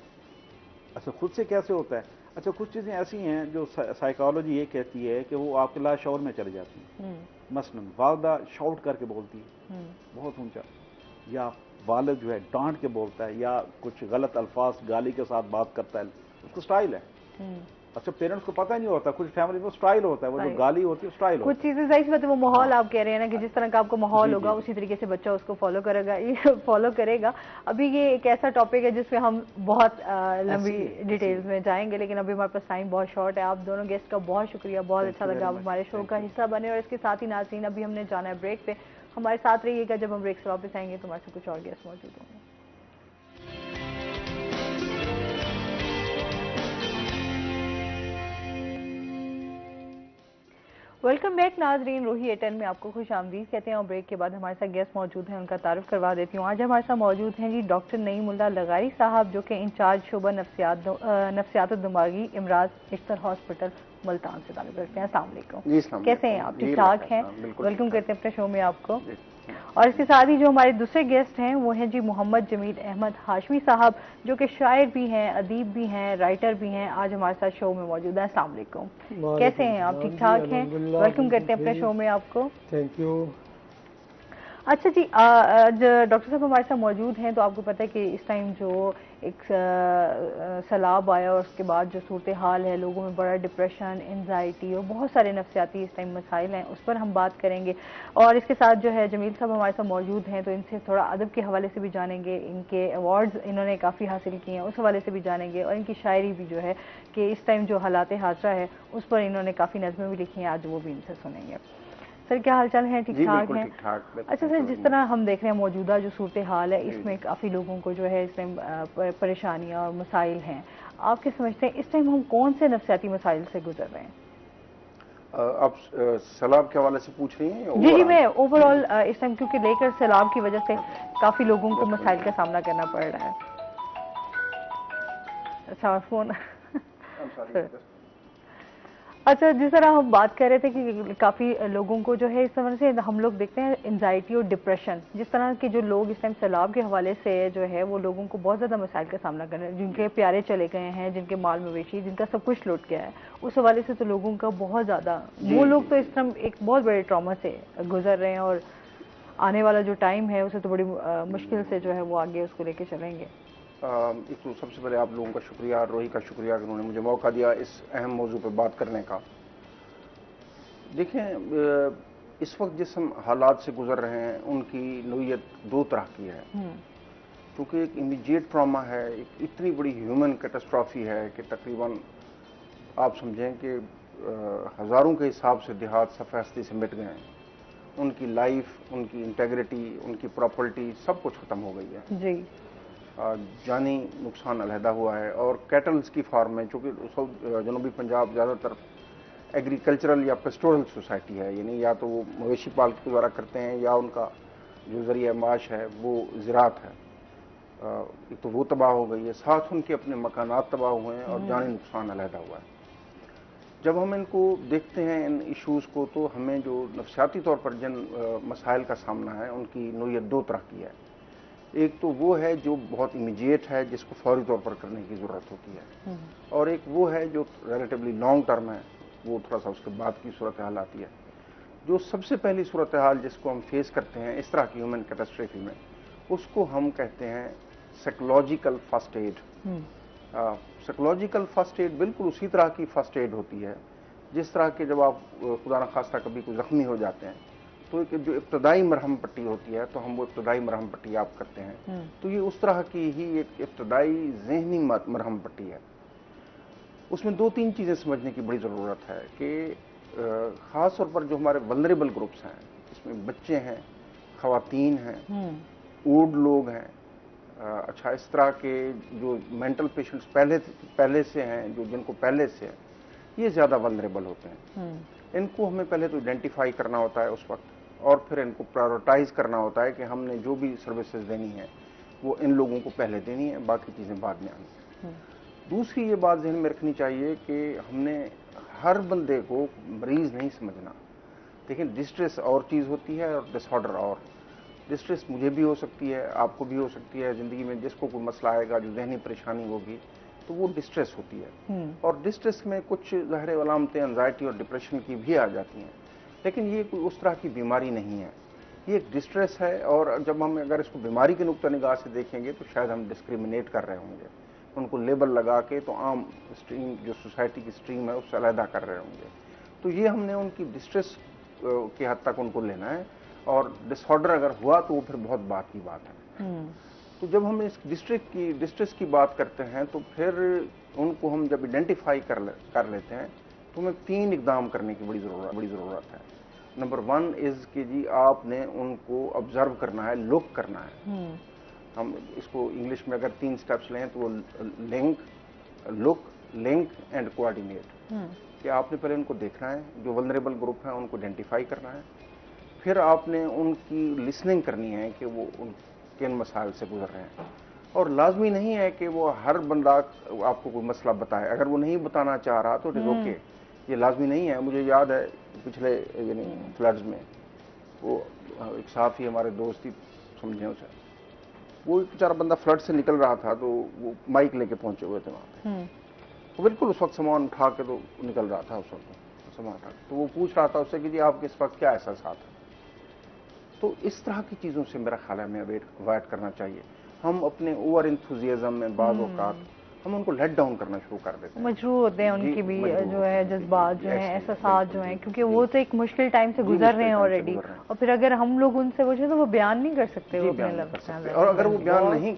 اچھا, خود سے کیسے ہوتا ہے؟ اچھا, کچھ چیزیں ایسی ہیں جو سائیکالوجی یہ کہتی ہے کہ وہ آپ کے لا شعور میں چلی جاتی ہیں. مثلاً والدہ شاؤٹ کر کے بولتی ہے بہت اونچا، یا والد جو ہے ڈانٹ کے بولتا ہے، یا کچھ غلط الفاظ گالی کے ساتھ بات کرتا ہے، اس کو سٹائل ہے. اچھا پیرنٹس کو پتہ نہیں ہوتا، کچھ فیملی میں سٹائل ہوتا ہے، وہ جو گالی ہوتی ہے سٹائل ہوتا ہے. کچھ چیزیں ظاہر سی بات ہے وہ ماحول آپ کہہ رہے ہیں نا کہ جس طرح کا آپ کو ماحول ہوگا اسی طریقے سے بچہ اس کو فالو کرے گا. ابھی یہ ایک ایسا ٹاپک ہے جس پہ ہم بہت لمبی ڈیٹیلز میں جائیں گے، لیکن ابھی ہمارے پاس ٹائم بہت شارٹ ہے. آپ دونوں گیسٹ کا بہت شکریہ، بہت اچھا لگا آپ ہمارے شو کا حصہ بنے. اور اس کے ساتھ ہی ناظرین ابھی ہم نے جانا ہے بریک پہ، ہمارے ساتھ رہیے گا. جب ہم بریک سے واپس آئیں گے تو ہمارے سے کچھ اور گیسٹ موجود ہوں گے. ویلکم بیک ناظرین، روہی ایٹن میں آپ کو خوش آمدید کہتے ہیں. اور بریک کے بعد ہمارے ساتھ گیسٹ موجود ہیں، ان کا تعارف کروا دیتی ہوں. آج ہمارے ساتھ موجود ہیں جی ڈاکٹر نعیم اللہ لغاری صاحب، جو کہ انچارج شعبہ نفسیات و دماغی امراض اشتر ہاسپٹل ملتان سے تعلق رکھتے ہیں. السلام علیکم. کیسے ہیں آپ؟ ٹھیک ٹھاک ہیں؟ ویلکم کرتے ہیں اپنے شو میں آپ کو. اور اس کے ساتھ ہی جو ہمارے دوسرے گیسٹ ہیں وہ ہیں جی محمد جمیل احمد ہاشمی صاحب، جو کہ شاعر بھی ہیں، ادیب بھی ہیں، رائٹر بھی ہیں. آج ہمارے ساتھ شو میں موجود ہیں. السلام علیکم. کیسے ہیں آپ؟ ٹھیک ٹھاک ہیں؟ ویلکم کرتے ہیں اپنے شو میں آپ کو. Thank you. اچھا جی، ڈاکٹر صاحب ہمارے ساتھ موجود ہیں. تو آپ کو پتہ ہے کہ اس ٹائم جو ایک سیلاب آیا اور اس کے بعد جو صورتحال ہے، لوگوں میں بڑا ڈپریشن، انزائٹی اور بہت سارے نفسیاتی اس ٹائم مسائل ہیں، اس پر ہم بات کریں گے. اور اس کے ساتھ جو ہے جمیل صاحب ہمارے ساتھ موجود ہیں، تو ان سے تھوڑا ادب کے حوالے سے بھی جانیں گے. ان کے ایوارڈز انہوں نے کافی حاصل کیے ہیں، اس حوالے سے بھی جانیں گے. اور ان کی شاعری بھی جو ہے کہ اس ٹائم جو حالات حاضرہ ہے اس پر انہوں نے کافی نظمیں بھی لکھی ہیں. آج وہ بھی ان سے سنیں گے. سر کیا حال چال ہیں؟ ٹھیک ٹھاک ہیں؟ اچھا سر، جس طرح ہم دیکھ رہے ہیں موجودہ جو صورتحال ہے اس میں کافی لوگوں کو جو ہے اس ٹائم پریشانیاں اور مسائل ہیں. آپ کیا سمجھتے ہیں اس ٹائم ہم کون سے نفسیاتی مسائل سے گزر رہے ہیں؟ آپ سیلاب کے حوالے سے پوچھ رہی ہیں؟ جی میں اوور آل اس ٹائم کیونکہ لے کر سیلاب کی وجہ سے کافی لوگوں کو مسائل کا سامنا کرنا پڑ رہا ہے. اچھا فون اچھا، جس طرح ہم بات کر رہے تھے کہ کافی لوگوں کو جو ہے اس طرح سے ہم لوگ دیکھتے ہیں انزائٹی اور ڈپریشن، جس طرح کے جو لوگ اس ٹائم سیلاب کے حوالے سے جو ہے وہ لوگوں کو بہت زیادہ مسائل کا سامنا کر رہے ہیں. جن کے پیارے چلے گئے ہیں، جن کے مال مویشی، جن کا سب کچھ لوٹ گیا ہے، اس حوالے سے تو لوگوں کا بہت زیادہ وہ لوگ تو اس طرح ایک بہت بڑے ٹراما سے گزر رہے ہیں. اور آنے والا جو ٹائم ہے اسے تو بڑی مشکل سے جو ہے وہ آگے اس کو لے کے چلیں گے. ایک تو سب سے پہلے آپ لوگوں کا شکریہ، روہی کا شکریہ کہ انہوں نے مجھے موقع دیا اس اہم موضوع پہ بات کرنے کا. دیکھیں، اس وقت جس ہم حالات سے گزر رہے ہیں ان کی نوعیت دو طرح کی ہے. کیونکہ ایک امیڈیٹ ٹراما ہے، ایک اتنی بڑی ہیومن کیٹاسٹرافی ہے کہ تقریباً آپ سمجھیں کہ ہزاروں کے حساب سے دیہات صفحہ ہستی سے مٹ گئے ہیں. ان کی لائف، ان کی انٹیگریٹی، ان کی پراپرٹی سب کچھ ختم ہو گئی ہے. جی، جانی نقصان علیحدہ ہوا ہے. اور کیٹلز کی فارم ہے، چونکہ جنوبی پنجاب زیادہ تر ایگریکلچرل یا پیسٹورل سوسائٹی ہے، یعنی یا تو وہ مویشی پال کے گزارا کرتے ہیں یا ان کا جو ذریعہ معاش ہے وہ زراعت ہے. ایک تو وہ تباہ ہو گئی ہے، ساتھ ان کے اپنے مکانات تباہ ہوئے ہیں اور جانی نقصان علیحدہ ہوا ہے. جب ہم ان کو دیکھتے ہیں ان ایشوز کو، تو ہمیں جو نفسیاتی طور پر جن مسائل کا سامنا ہے ان کی نوعیت دو طرح کی ہے. ایک تو وہ ہے جو بہت امیڈیٹ ہے، جس کو فوری طور پر کرنے کی ضرورت ہوتی ہے، اور ایک وہ ہے جو ریلیٹیولی لانگ ٹرم ہے، وہ تھوڑا سا اس کے بعد کی صورتحال آتی ہے. جو سب سے پہلی صورتحال جس کو ہم فیس کرتے ہیں اس طرح کی ہیومن کیٹاسٹرافی میں، اس کو ہم کہتے ہیں psychological first aid. Psychological first aid بالکل اسی طرح کی فرسٹ ایڈ ہوتی ہے جس طرح کہ جب آپ خدا نخواستہ کبھی کوئی زخمی ہو جاتے ہیں تو ایک جو ابتدائی مرہم پٹی ہوتی ہے تو ہم وہ ابتدائی مرہم پٹی آپ کرتے ہیں. تو یہ اس طرح کی ہی ایک ابتدائی ذہنی مرہم پٹی ہے. اس میں دو تین چیزیں سمجھنے کی بڑی ضرورت ہے کہ خاص طور پر جو ہمارے ولنریبل گروپس ہیں، اس میں بچے ہیں، خواتین ہیں، اوڈ لوگ ہیں. اچھا، اس طرح کے جو مینٹل پیشنٹس پہلے سے ہیں، جو جن کو پہلے سے ہے، یہ زیادہ ولنریبل ہوتے ہیں. ان کو ہمیں پہلے تو آئیڈینٹیفائی کرنا ہوتا ہے اس وقت، اور پھر ان کو پرائورٹائز کرنا ہوتا ہے کہ ہم نے جو بھی سروسز دینی ہے وہ ان لوگوں کو پہلے دینی ہے، باقی چیزیں بعد میں آنی ہیں. دوسری یہ بات ذہن میں رکھنی چاہیے کہ ہم نے ہر بندے کو مریض نہیں سمجھنا. دیکھیں، ڈسٹریس اور چیز ہوتی ہے اور ڈس آرڈر اور. ڈسٹریس مجھے بھی ہو سکتی ہے، آپ کو بھی ہو سکتی ہے. زندگی میں جس کو کوئی مسئلہ آئے گا، جو ذہنی پریشانی ہوگی، تو وہ ڈسٹریس ہوتی ہے. اور ڈسٹریس میں کچھ ظاہر علامتیں انزائٹی اور ڈپریشن کی بھی آ جاتی ہیں. لیکن یہ کوئی اس طرح کی بیماری نہیں ہے، یہ ایک ڈسٹریس ہے، اور جب ہم اگر اس کو بیماری کے نقطہ نگاہ سے دیکھیں گے تو شاید ہم ڈسکریمنیٹ کر رہے ہوں گے، ان کو لیبل لگا کے تو عام اسٹریم جو سوسائٹی کی اسٹریم ہے اس سے علیحدہ کر رہے ہوں گے. تو یہ ہم نے ان کی ڈسٹریس کی حد تک ان کو لینا ہے، اور ڈس آرڈر اگر ہوا تو وہ پھر بہت بات کی بات ہے. تو جب ہم اس ڈسٹریس کی بات کرتے ہیں تو پھر ان کو ہم جب آئیڈینٹیفائی کر لیتے ہیں تو ہمیں 3 اقدام کرنے کی بڑی ضرورت ہے. نمبر 1 از کہ جی آپ نے ان کو آبزرو کرنا ہے، لک کرنا ہے. ہم اس کو انگلش میں اگر 3 سٹیپس لیں تو وہ لنک اینڈ کوآرڈینیٹ، کہ آپ نے پہلے ان کو دیکھنا ہے، جو ولنریبل گروپ ہیں ان کو آئیڈینٹیفائی کرنا ہے، پھر آپ نے ان کی لسننگ کرنی ہے کہ وہ کن مسائل سے گزر رہے ہیں. اور لازمی نہیں ہے کہ وہ ہر بندہ آپ کو کوئی مسئلہ بتائے، اگر وہ نہیں بتانا چاہ رہا تو اوکے، یہ لازمی نہیں ہے. مجھے یاد ہے پچھلے یعنی فلڈز میں وہ ایک صحافی ہمارے دوست ہی سمجھیں اسے، وہ ایک بیچارہ بندہ فلڈ سے نکل رہا تھا تو وہ مائک لے کے پہنچے ہوئے تھے وہاں پہ، وہ بالکل اس وقت سامان اٹھا کے تو نکل رہا تھا، اس وقت سامان اٹھا کے تو وہ پوچھ رہا تھا اس سے کہ جی آپ کے اس وقت کیا احساسات ہیں. تو اس طرح کی چیزوں سے میرا خیال ہے ہمیں اوائڈ کرنا چاہیے. ہم اپنے اوور انتھوزیازم میں بعض اوقات ہم ان کو لیٹ ڈاؤن کرنا شروع کر دیتے ہیں، مجروح ہوتے ہیں ان کی بھی جو ہے جذبات جو ہیں، احساسات جو ہیں، کیونکہ وہ تو ایک مشکل ٹائم سے گزر رہے ہیں آلریڈی، اور پھر اگر ہم لوگ ان سے پوچھیں تو وہ بیان نہیں کر سکتے وہ اپنے لفظ، اور اگر وہ بیان نہیں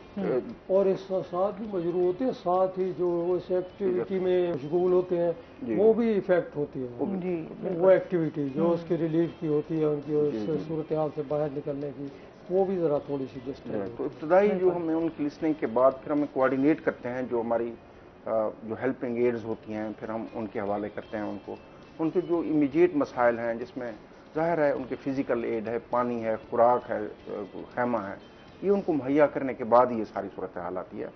اور احساسات بھی مجروح ہوتے ہیں، ساتھ ہی جو اس ایکٹیویٹی میں مشغول ہوتے ہیں وہ بھی افیکٹ ہوتی ہے. وہ ایکٹیویٹی جو اس کی ریلیف کی ہوتی ہے، ان کی صورتحال سے باہر نکلنے کی، وہ بھی ذرا تھوڑی سی ڈسٹرب. تو ابتدائی جو ہمیں ان کی لسننگ کے بعد پھر ہمیں کوآرڈینیٹ کرتے ہیں، جو ہماری جو ہیلپنگ ایڈز ہوتی ہیں پھر ہم ان کے حوالے کرتے ہیں ان کے جو امیڈیٹ مسائل ہیں، جس میں ظاہر ہے ان کے فزیکل ایڈ ہے، پانی ہے، خوراک ہے، خیمہ ہے، یہ ان کو مہیا کرنے کے بعد یہ ساری صورتحال آتی ہے.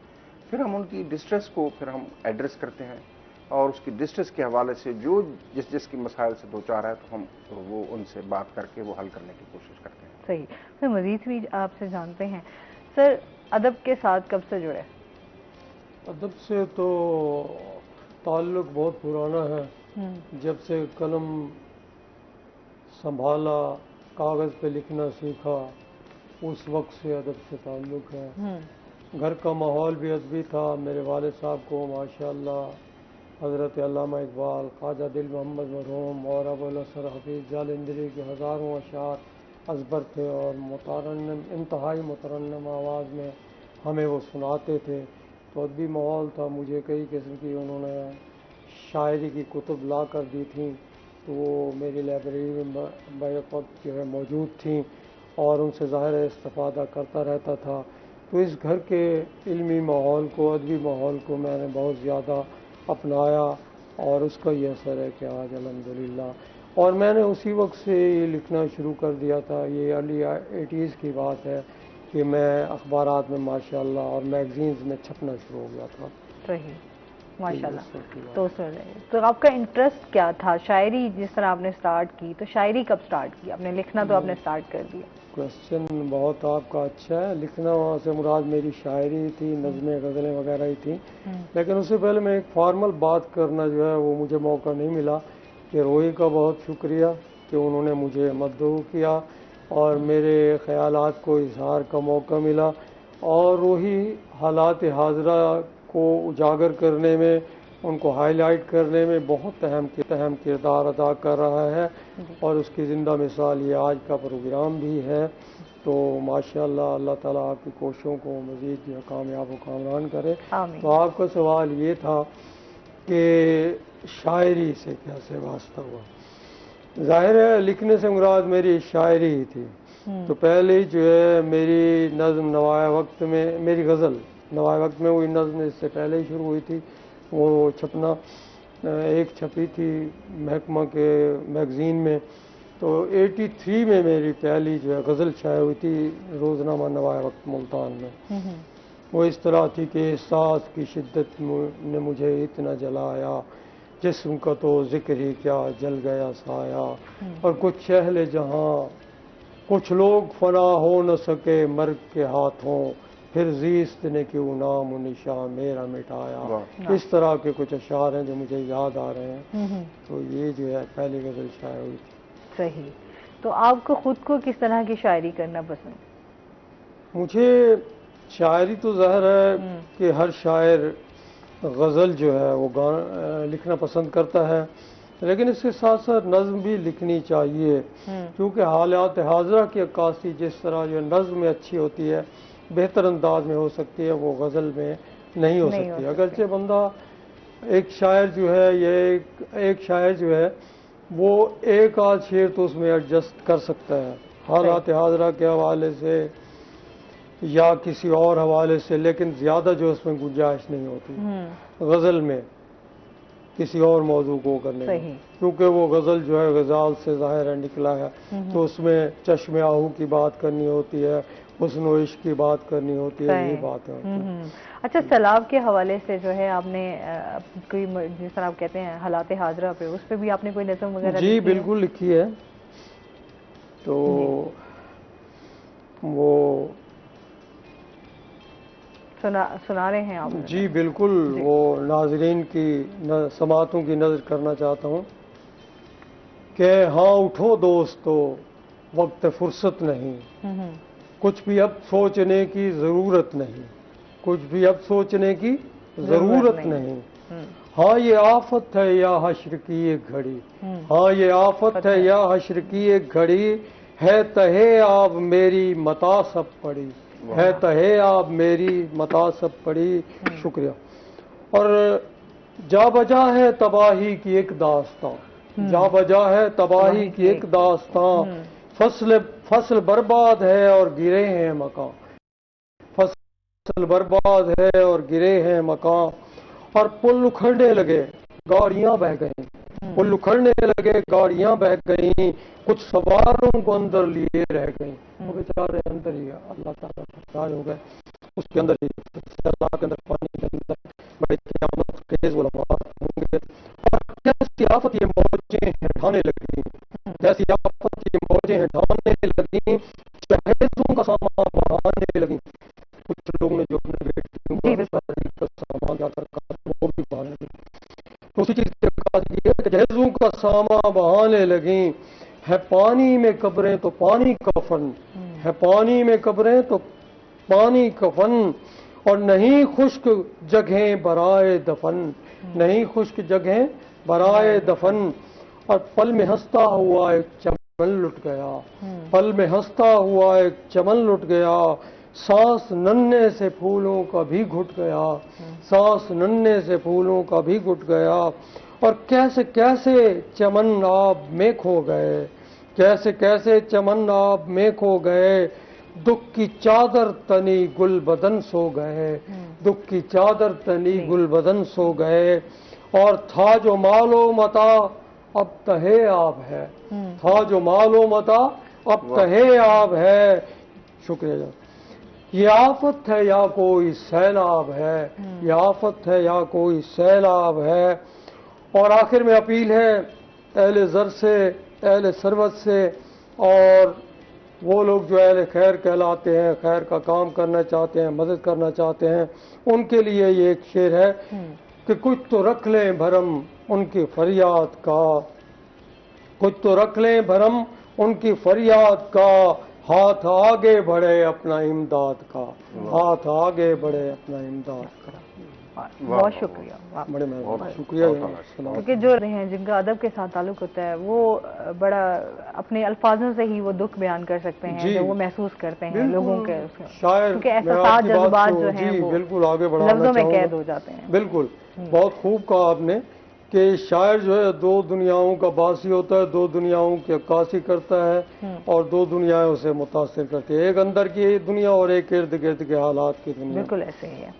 پھر ہم ان کی ڈسٹریس کو پھر ہم ایڈریس کرتے ہیں، اور اس کی ڈسٹریس کے حوالے سے جو جس کی مسائل سے دوچار ہے تو ہم وہ ان سے بات کر کے وہ حل کرنے کی کوشش کرتے ہیں. صحیح. پھر مزید بھی آپ سے جانتے ہیں سر، ادب کے ساتھ کب سے جڑے؟ ادب سے تو تعلق بہت پرانا ہے، جب سے قلم سنبھالا، کاغذ پہ لکھنا سیکھا، اس وقت سے ادب سے تعلق ہے. گھر کا ماحول بھی ادبی تھا. میرے والد صاحب کو ماشاءاللہ حضرت علامہ اقبال، خواجہ دل محمد مرحوم اور ابو الحسن حفیظ جالندھری کے ہزاروں اشعار ازبر تھے، اور مترنم، انتہائی مترنم آواز میں ہمیں وہ سناتے تھے. تو ادبی ماحول تھا. مجھے کئی قسم کی انہوں نے شاعری کی کتب لا کر دی تھیں، تو وہ میری لائبریری میں بیک وقت جو ہے موجود تھیں، اور ان سے ظاہر استفادہ کرتا رہتا تھا. تو اس گھر کے علمی ماحول کو، ادبی ماحول کو میں نے بہت زیادہ اپنایا، اور اس کا یہ اثر ہے کہ آج الحمدللہ. اور میں نے اسی وقت سے یہ لکھنا شروع کر دیا تھا. یہ ارلی 80s کی بات ہے کہ میں اخبارات میں ماشاءاللہ اور میگزینز میں چھپنا شروع ہو گیا تھا. صحیح، ماشاءاللہ. تو آپ کا انٹرسٹ کیا تھا؟ شاعری جس طرح آپ نے سٹارٹ کی، تو شاعری کب سٹارٹ کی آپ نے؟ لکھنا تو آپ نے سٹارٹ کر دیا. کوشچن بہت آپ کا اچھا ہے. لکھنا وہاں سے مراد میری شاعری تھی، نظمیں، غزلیں وغیرہ ہی تھیں. لیکن اس سے پہلے میں ایک فارمل بات کرنا جو ہے وہ مجھے موقع نہیں ملا، کہ روحی کا بہت شکریہ کہ انہوں نے مجھے مدعو کیا اور میرے خیالات کو اظہار کا موقع ملا. اور روحی حالات حاضرہ کو اجاگر کرنے میں، ان کو ہائی لائٹ کرنے میں بہت اہم کردار ادا کر رہا ہے، اور اس کی زندہ مثال یہ آج کا پروگرام بھی ہے. تو ماشاءاللہ اللہ تعالیٰ آپ کی کوششوں کو مزید جو کامیاب و کامران کرے. تو آپ کا سوال یہ تھا کہ شاعری سے کیسے واسطہ ہوا. ظاہر ہے لکھنے سے مراد میری شاعری ہی تھی. تو پہلے جو ہے میری نظم نوائے وقت میں، میری غزل نوائے وقت میں، وہی نظم اس سے پہلے ہی شروع ہوئی تھی. وہ چھپنا ایک چھپی تھی محکمہ کے میگزین میں. تو 83 میں میری پہلی جو ہے غزل شائع ہوئی تھی روزنامہ نوائے وقت ملتان میں. وہ اس طرح تھی کہ احساس کی شدت نے مجھے اتنا جلایا، جسم کا تو ذکر ہی کیا، جل گیا سایہ. اور کچھ اہل جہاں، کچھ لوگ فنا ہو نہ سکے مرگ کے ہاتھوں، پھر زیست نے کیوں نام و نشان میرا مٹایا. اس طرح کے کچھ اشعار ہیں جو مجھے یاد آ رہے ہیں. تو یہ جو ہے پہلی غزل شائع ہوئی تھی. صحیح. تو آپ کو خود کو کس طرح کی شاعری کرنا پسند؟ مجھے شاعری تو ظاہر ہے کہ ہر شاعر غزل جو ہے وہ لکھنا پسند کرتا ہے، لیکن اس کے ساتھ ساتھ نظم بھی لکھنی چاہیے، کیونکہ حالات حاضرہ کی عکاسی جس طرح جو نظم میں اچھی ہوتی ہے، بہتر انداز میں ہو سکتی ہے، وہ غزل میں نہیں ہو سکتی. اگرچہ بندہ ایک شاعر جو ہے ایک شاعر جو ہے وہ ایک آدھ شعر تو اس میں ایڈجسٹ کر سکتا ہے حالات حاضرہ کے حوالے سے یا کسی اور حوالے سے، لیکن زیادہ جو اس میں گنجائش نہیں ہوتی غزل میں کسی اور موضوع کو کرنے میں، کیونکہ وہ غزل جو ہے غزال سے ظاہر ہے نکلا ہے، تو اس میں چشم آہو کی بات کرنی ہوتی ہے، حسن و عشق کی بات کرنی ہوتی ہے، یہ بات ہے. اچھا، سیلاب کے حوالے سے جو ہے آپ نے کوئی جس طرح آپ کہتے ہیں حالات حاضرہ پہ، اس پہ بھی آپ نے کوئی نظم وغیرہ؟ جی بالکل لکھی ہے. تو وہ سنا رہے ہیں آپ؟ جی بالکل. وہ ناظرین کی سماعتوں کی نظر کرنا چاہتا ہوں کہ ہاں اٹھو دوستو، وقت فرصت نہیں، کچھ بھی اب سوچنے کی ضرورت نہیں، کچھ بھی اب سوچنے کی ضرورت نہیں. ہاں یہ آفت ہے یا حشر کی ایک گھڑی، ہاں یہ آفت ہے یا حشر کی ایک گھڑی، ہے تہے آب میری متا سب پڑی، ہے تہے آب میری متا سب پڑی. شکریہ. اور جا بجا ہے تباہی کی ایک داستان، جا بجا ہے تباہی کی ایک داستان، فصل برباد ہے اور گرے ہیں مکان، فصل برباد ہے اور گرے ہیں مکان، اور پل اکھڑنے لگے گاڑیاں بہ گئیں، پل اکھڑنے لگے گاڑیاں بہ گئیں، کچھ سواروں کو اندر لیے رہ گئیں. وہ بیچارے اندر ہی اللہ تعالیٰ فرار ہو گئے، اس کے اندر ہی سیلاب کے اندر، پانی کے اندر بڑے قیامت خیز علماء ہوں گے. اور کیسی آفت یہ موجیں ہیں ڈھانے لگیں، کیسی آفت یہ موجیں ہیں ڈھانے لگیں، جہیزوں کا سامان بڑھانے لگیں. کچھ لوگوں نے جو اپنے بیٹے کا سامان جا کر وہ بھی بڑھانے لگیں. اسی چیز کے بعد یہ کہ جہیزوں کا سامان بڑھانے لگیں، ہے پانی میں قبریں تو پانی کفن، ہے پانی میں قبریں تو پانی کفن، اور نہیں خشک جگہیں برائے دفن، نہیں خشک جگہیں برائے دفن. اور پل میں ہنستا ہوا ایک چمن لٹ گیا، پل میں ہنستا ہوا ایک چمن لٹ گیا، سانس ننھے سے پھولوں کا بھی گھٹ گیا، سانس ننھے سے پھولوں کا بھی گھٹ گیا. اور کیسے کیسے چمن آب میں کھو گئے، کیسے کیسے چمن آب میں کھو گئے، دکھ کی چادر تنی گل بدن سو گئے، دکھ کی چادر تنی گل بدن سو گئے. اور تھا جو مال و متا اب تہے آب ہے، تھا جو مال و متا اب تہے آب ہے. شکریہ جان. یہ آفت ہے یا کوئی سیلاب ہے، یہ آفت ہے یا کوئی سیلاب ہے. اور آخر میں اپیل ہے اہل زر سے، اہل ثروت سے، اور وہ لوگ جو اہل خیر کہلاتے ہیں، خیر کا کام کرنا چاہتے ہیں، مدد کرنا چاہتے ہیں، ان کے لیے یہ ایک شعر ہے کہ کچھ تو رکھ لیں بھرم ان کی فریاد کا، کچھ تو رکھ لیں بھرم ان کی فریاد کا، ہاتھ آگے بڑھے اپنا امداد کا، ہاتھ آگے بڑھے اپنا امداد کا. بہت شکریہ، بڑے مہربان، شکریہ. کیونکہ جو ہیں جن کا ادب کے ساتھ تعلق ہوتا ہے وہ بڑا اپنے الفاظوں سے ہی وہ دکھ بیان کر سکتے ہیں جو وہ محسوس کرتے ہیں لوگوں کے، کیونکہ احساسات جذبات جو ہیں وہ بالکل آگے لفظوں میں قید ہو جاتے ہیں. بالکل بہت خوب کہا آپ نے کہ شاعر جو ہے دو دنیاؤں کا باسی ہوتا ہے، دو دنیاؤں کی عکاسی کرتا ہے اور دو دنیایں اسے متاثر کرتی ہے، ایک اندر کی دنیا اور ایک ارد گرد کے حالات کی دنیا. بالکل ایسے ہی ہے.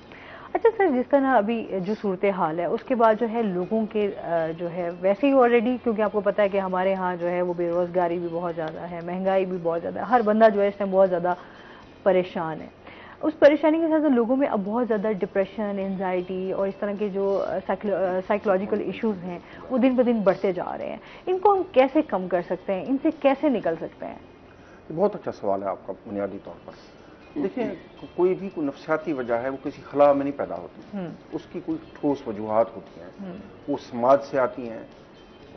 اچھا سر، جس طرح ابھی جو صورتحال ہے اس کے بعد جو ہے لوگوں کے جو ہے ویسے ہی آلریڈی، کیونکہ آپ کو پتہ ہے کہ ہمارے ہاں جو ہے وہ بے روزگاری بھی بہت زیادہ ہے، مہنگائی بھی بہت زیادہ ہے، ہر بندہ جو ہے اس ٹائم بہت زیادہ پریشان ہے. اس پریشانی کے ساتھ لوگوں میں اب بہت زیادہ ڈپریشن، انزائٹی اور اس طرح کے جو سائیکولوجیکل ایشوز ہیں وہ دن بہ دن بڑھتے جا رہے ہیں. ان کو ہم کیسے کم کر سکتے ہیں، ان سے کیسے نکل سکتے ہیں؟ بہت اچھا سوال ہے آپ کا. بنیادی طور پر دیکھیں، کوئی بھی کوئی نفسیاتی وجہ ہے وہ کسی خلا میں نہیں پیدا ہوتی، اس کی کوئی ٹھوس وجوہات ہوتی ہیں، وہ سماج سے آتی ہیں،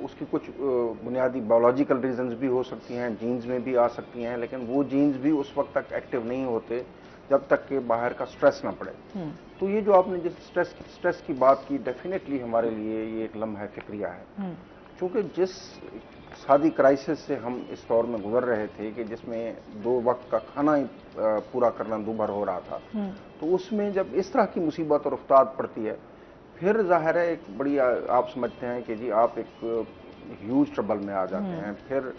उसकी कुछ बुनियादी बायोलॉजिकल रीजंस भी हो सकती हैं, जीन्स में भी आ सकती हैं, लेकिन वो जीन्स भी उस वक्त तक एक्टिव नहीं होते जब तक कि बाहर का स्ट्रेस ना पड़े। तो ये जो आपने जिस स्ट्रेस की बात की, डेफिनेटली हमारे लिए ये एक लम्हा फिक्रिया है, क्योंकि जिस शादी क्राइसिस से हम इस दौर में गुजर रहे थे कि जिसमें 2 वक्त का खाना ही पूरा करना दूभर हो रहा था, तो उसमें जब इस तरह की मुसीबत और उफ्ताद पड़ती है, फिर जाहिर है एक बड़ी आप समझते हैं कि जी आप एक ह्यूज ट्रबल में आ जाते हैं। फिर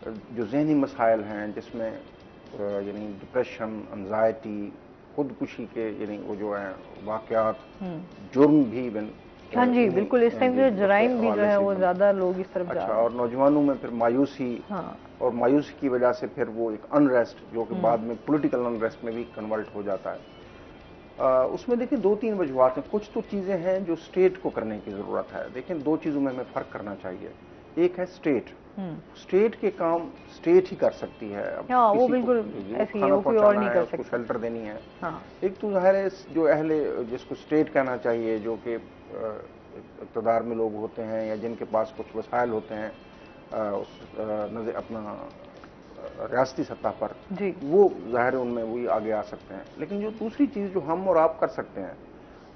जो जहनी मसाइल हैं जिसमें यानी डिप्रेशन, एंजाइटी, खुदकुशी के यानी वो जो है वाकयात, जुर्म भी इवन, हाँ जी बिल्कुल, इस टाइम जो जराइम भी जो है वो ज्यादा लोग इस तरफ जा रहे हैं। और नौजवानों में फिर मायूसी, और मायूसी की वजह से फिर वो एक अनरेस्ट जो कि बाद में पॉलिटिकल अनरेस्ट में भी कन्वर्ट हो जाता है। उसमें देखिए 2-3 वजूहत हैं। कुछ तो चीजें हैं जो स्टेट को करने की जरूरत है। देखिए 2 चीजों में हमें फर्क करना चाहिए। एक है स्टेट के काम स्टेट ही कर सकती है। हाँ, वो बिल्कुल ऐसी है, वो कोई और नहीं कर सकता। शेल्टर देनी है। हाँ। एक तो जाहिर है जो जिसको स्टेट कहना चाहिए, जो कि इक़्तिदार में लोग होते हैं या जिनके पास कुछ वसाइल होते हैं अपना रियासती सतह पर, वो जाहिर है उनमें वही आगे आ सकते हैं। लेकिन जो दूसरी चीज जो हम और आप कर सकते हैं,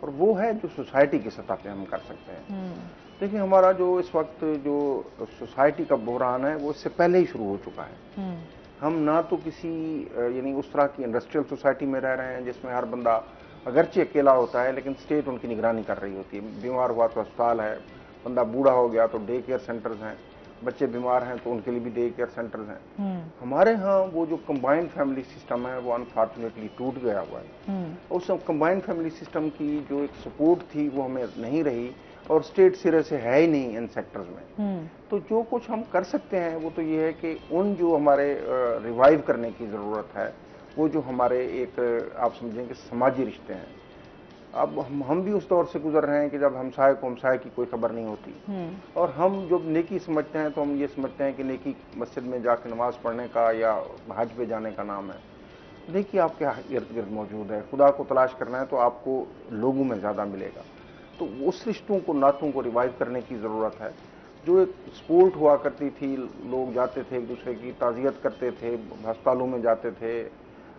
और वो है जो सोसाइटी की सतह पे हम कर सकते हैं। देखिए हमारा जो इस वक्त जो सोसाइटी का बहरान है वो इससे पहले ही शुरू हो चुका है। हम ना तो किसी यानी उस तरह की इंडस्ट्रियल सोसाइटी में रह रहे हैं जिसमें हर बंदा अगरचे अकेला होता है लेकिन स्टेट उनकी निगरानी कर रही होती है। बीमार हुआ तो अस्पताल है, बंदा बूढ़ा हो गया तो डे केयर सेंटर्स हैं, बच्चे बीमार हैं तो उनके लिए भी डे केयर सेंटर्स हैं। हमारे यहाँ वो जो कंबाइंड फैमिली सिस्टम है वो अनफॉर्चुनेटली टूट गया हुआ है। उस कंबाइंड फैमिली सिस्टम की जो एक सपोर्ट थी वो हमें नहीं रही, और स्टेट सिरे से है ही नहीं इन सेक्टर्स में। तो जो कुछ हम कर सकते हैं वो तो ये है कि उन जो हमारे रिवाइव करने की ज़रूरत है, वो जो हमारे एक आप समझें कि समाजी रिश्ते हैं। अब हम भी उस दौर से गुजर रहे हैं कि जब हमसाय को हमसाय की कोई खबर नहीं होती, और हम जब नेकी समझते हैं तो हम ये समझते हैं कि नेकी मस्जिद में जाकर नमाज पढ़ने का या हज पे जाने का नाम है। नेकी आपके इर्द गिर्द मौजूद है। खुदा को तलाश करना है तो आपको लोगों में ज़्यादा मिलेगा। तो उस रिश्तों को, नातों को रिवाइव करने की ज़रूरत है। जो एक स्पोर्ट हुआ करती थी, लोग जाते थे एक दूसरे की ताज़ियत करते थे, अस्पतालों में जाते थे।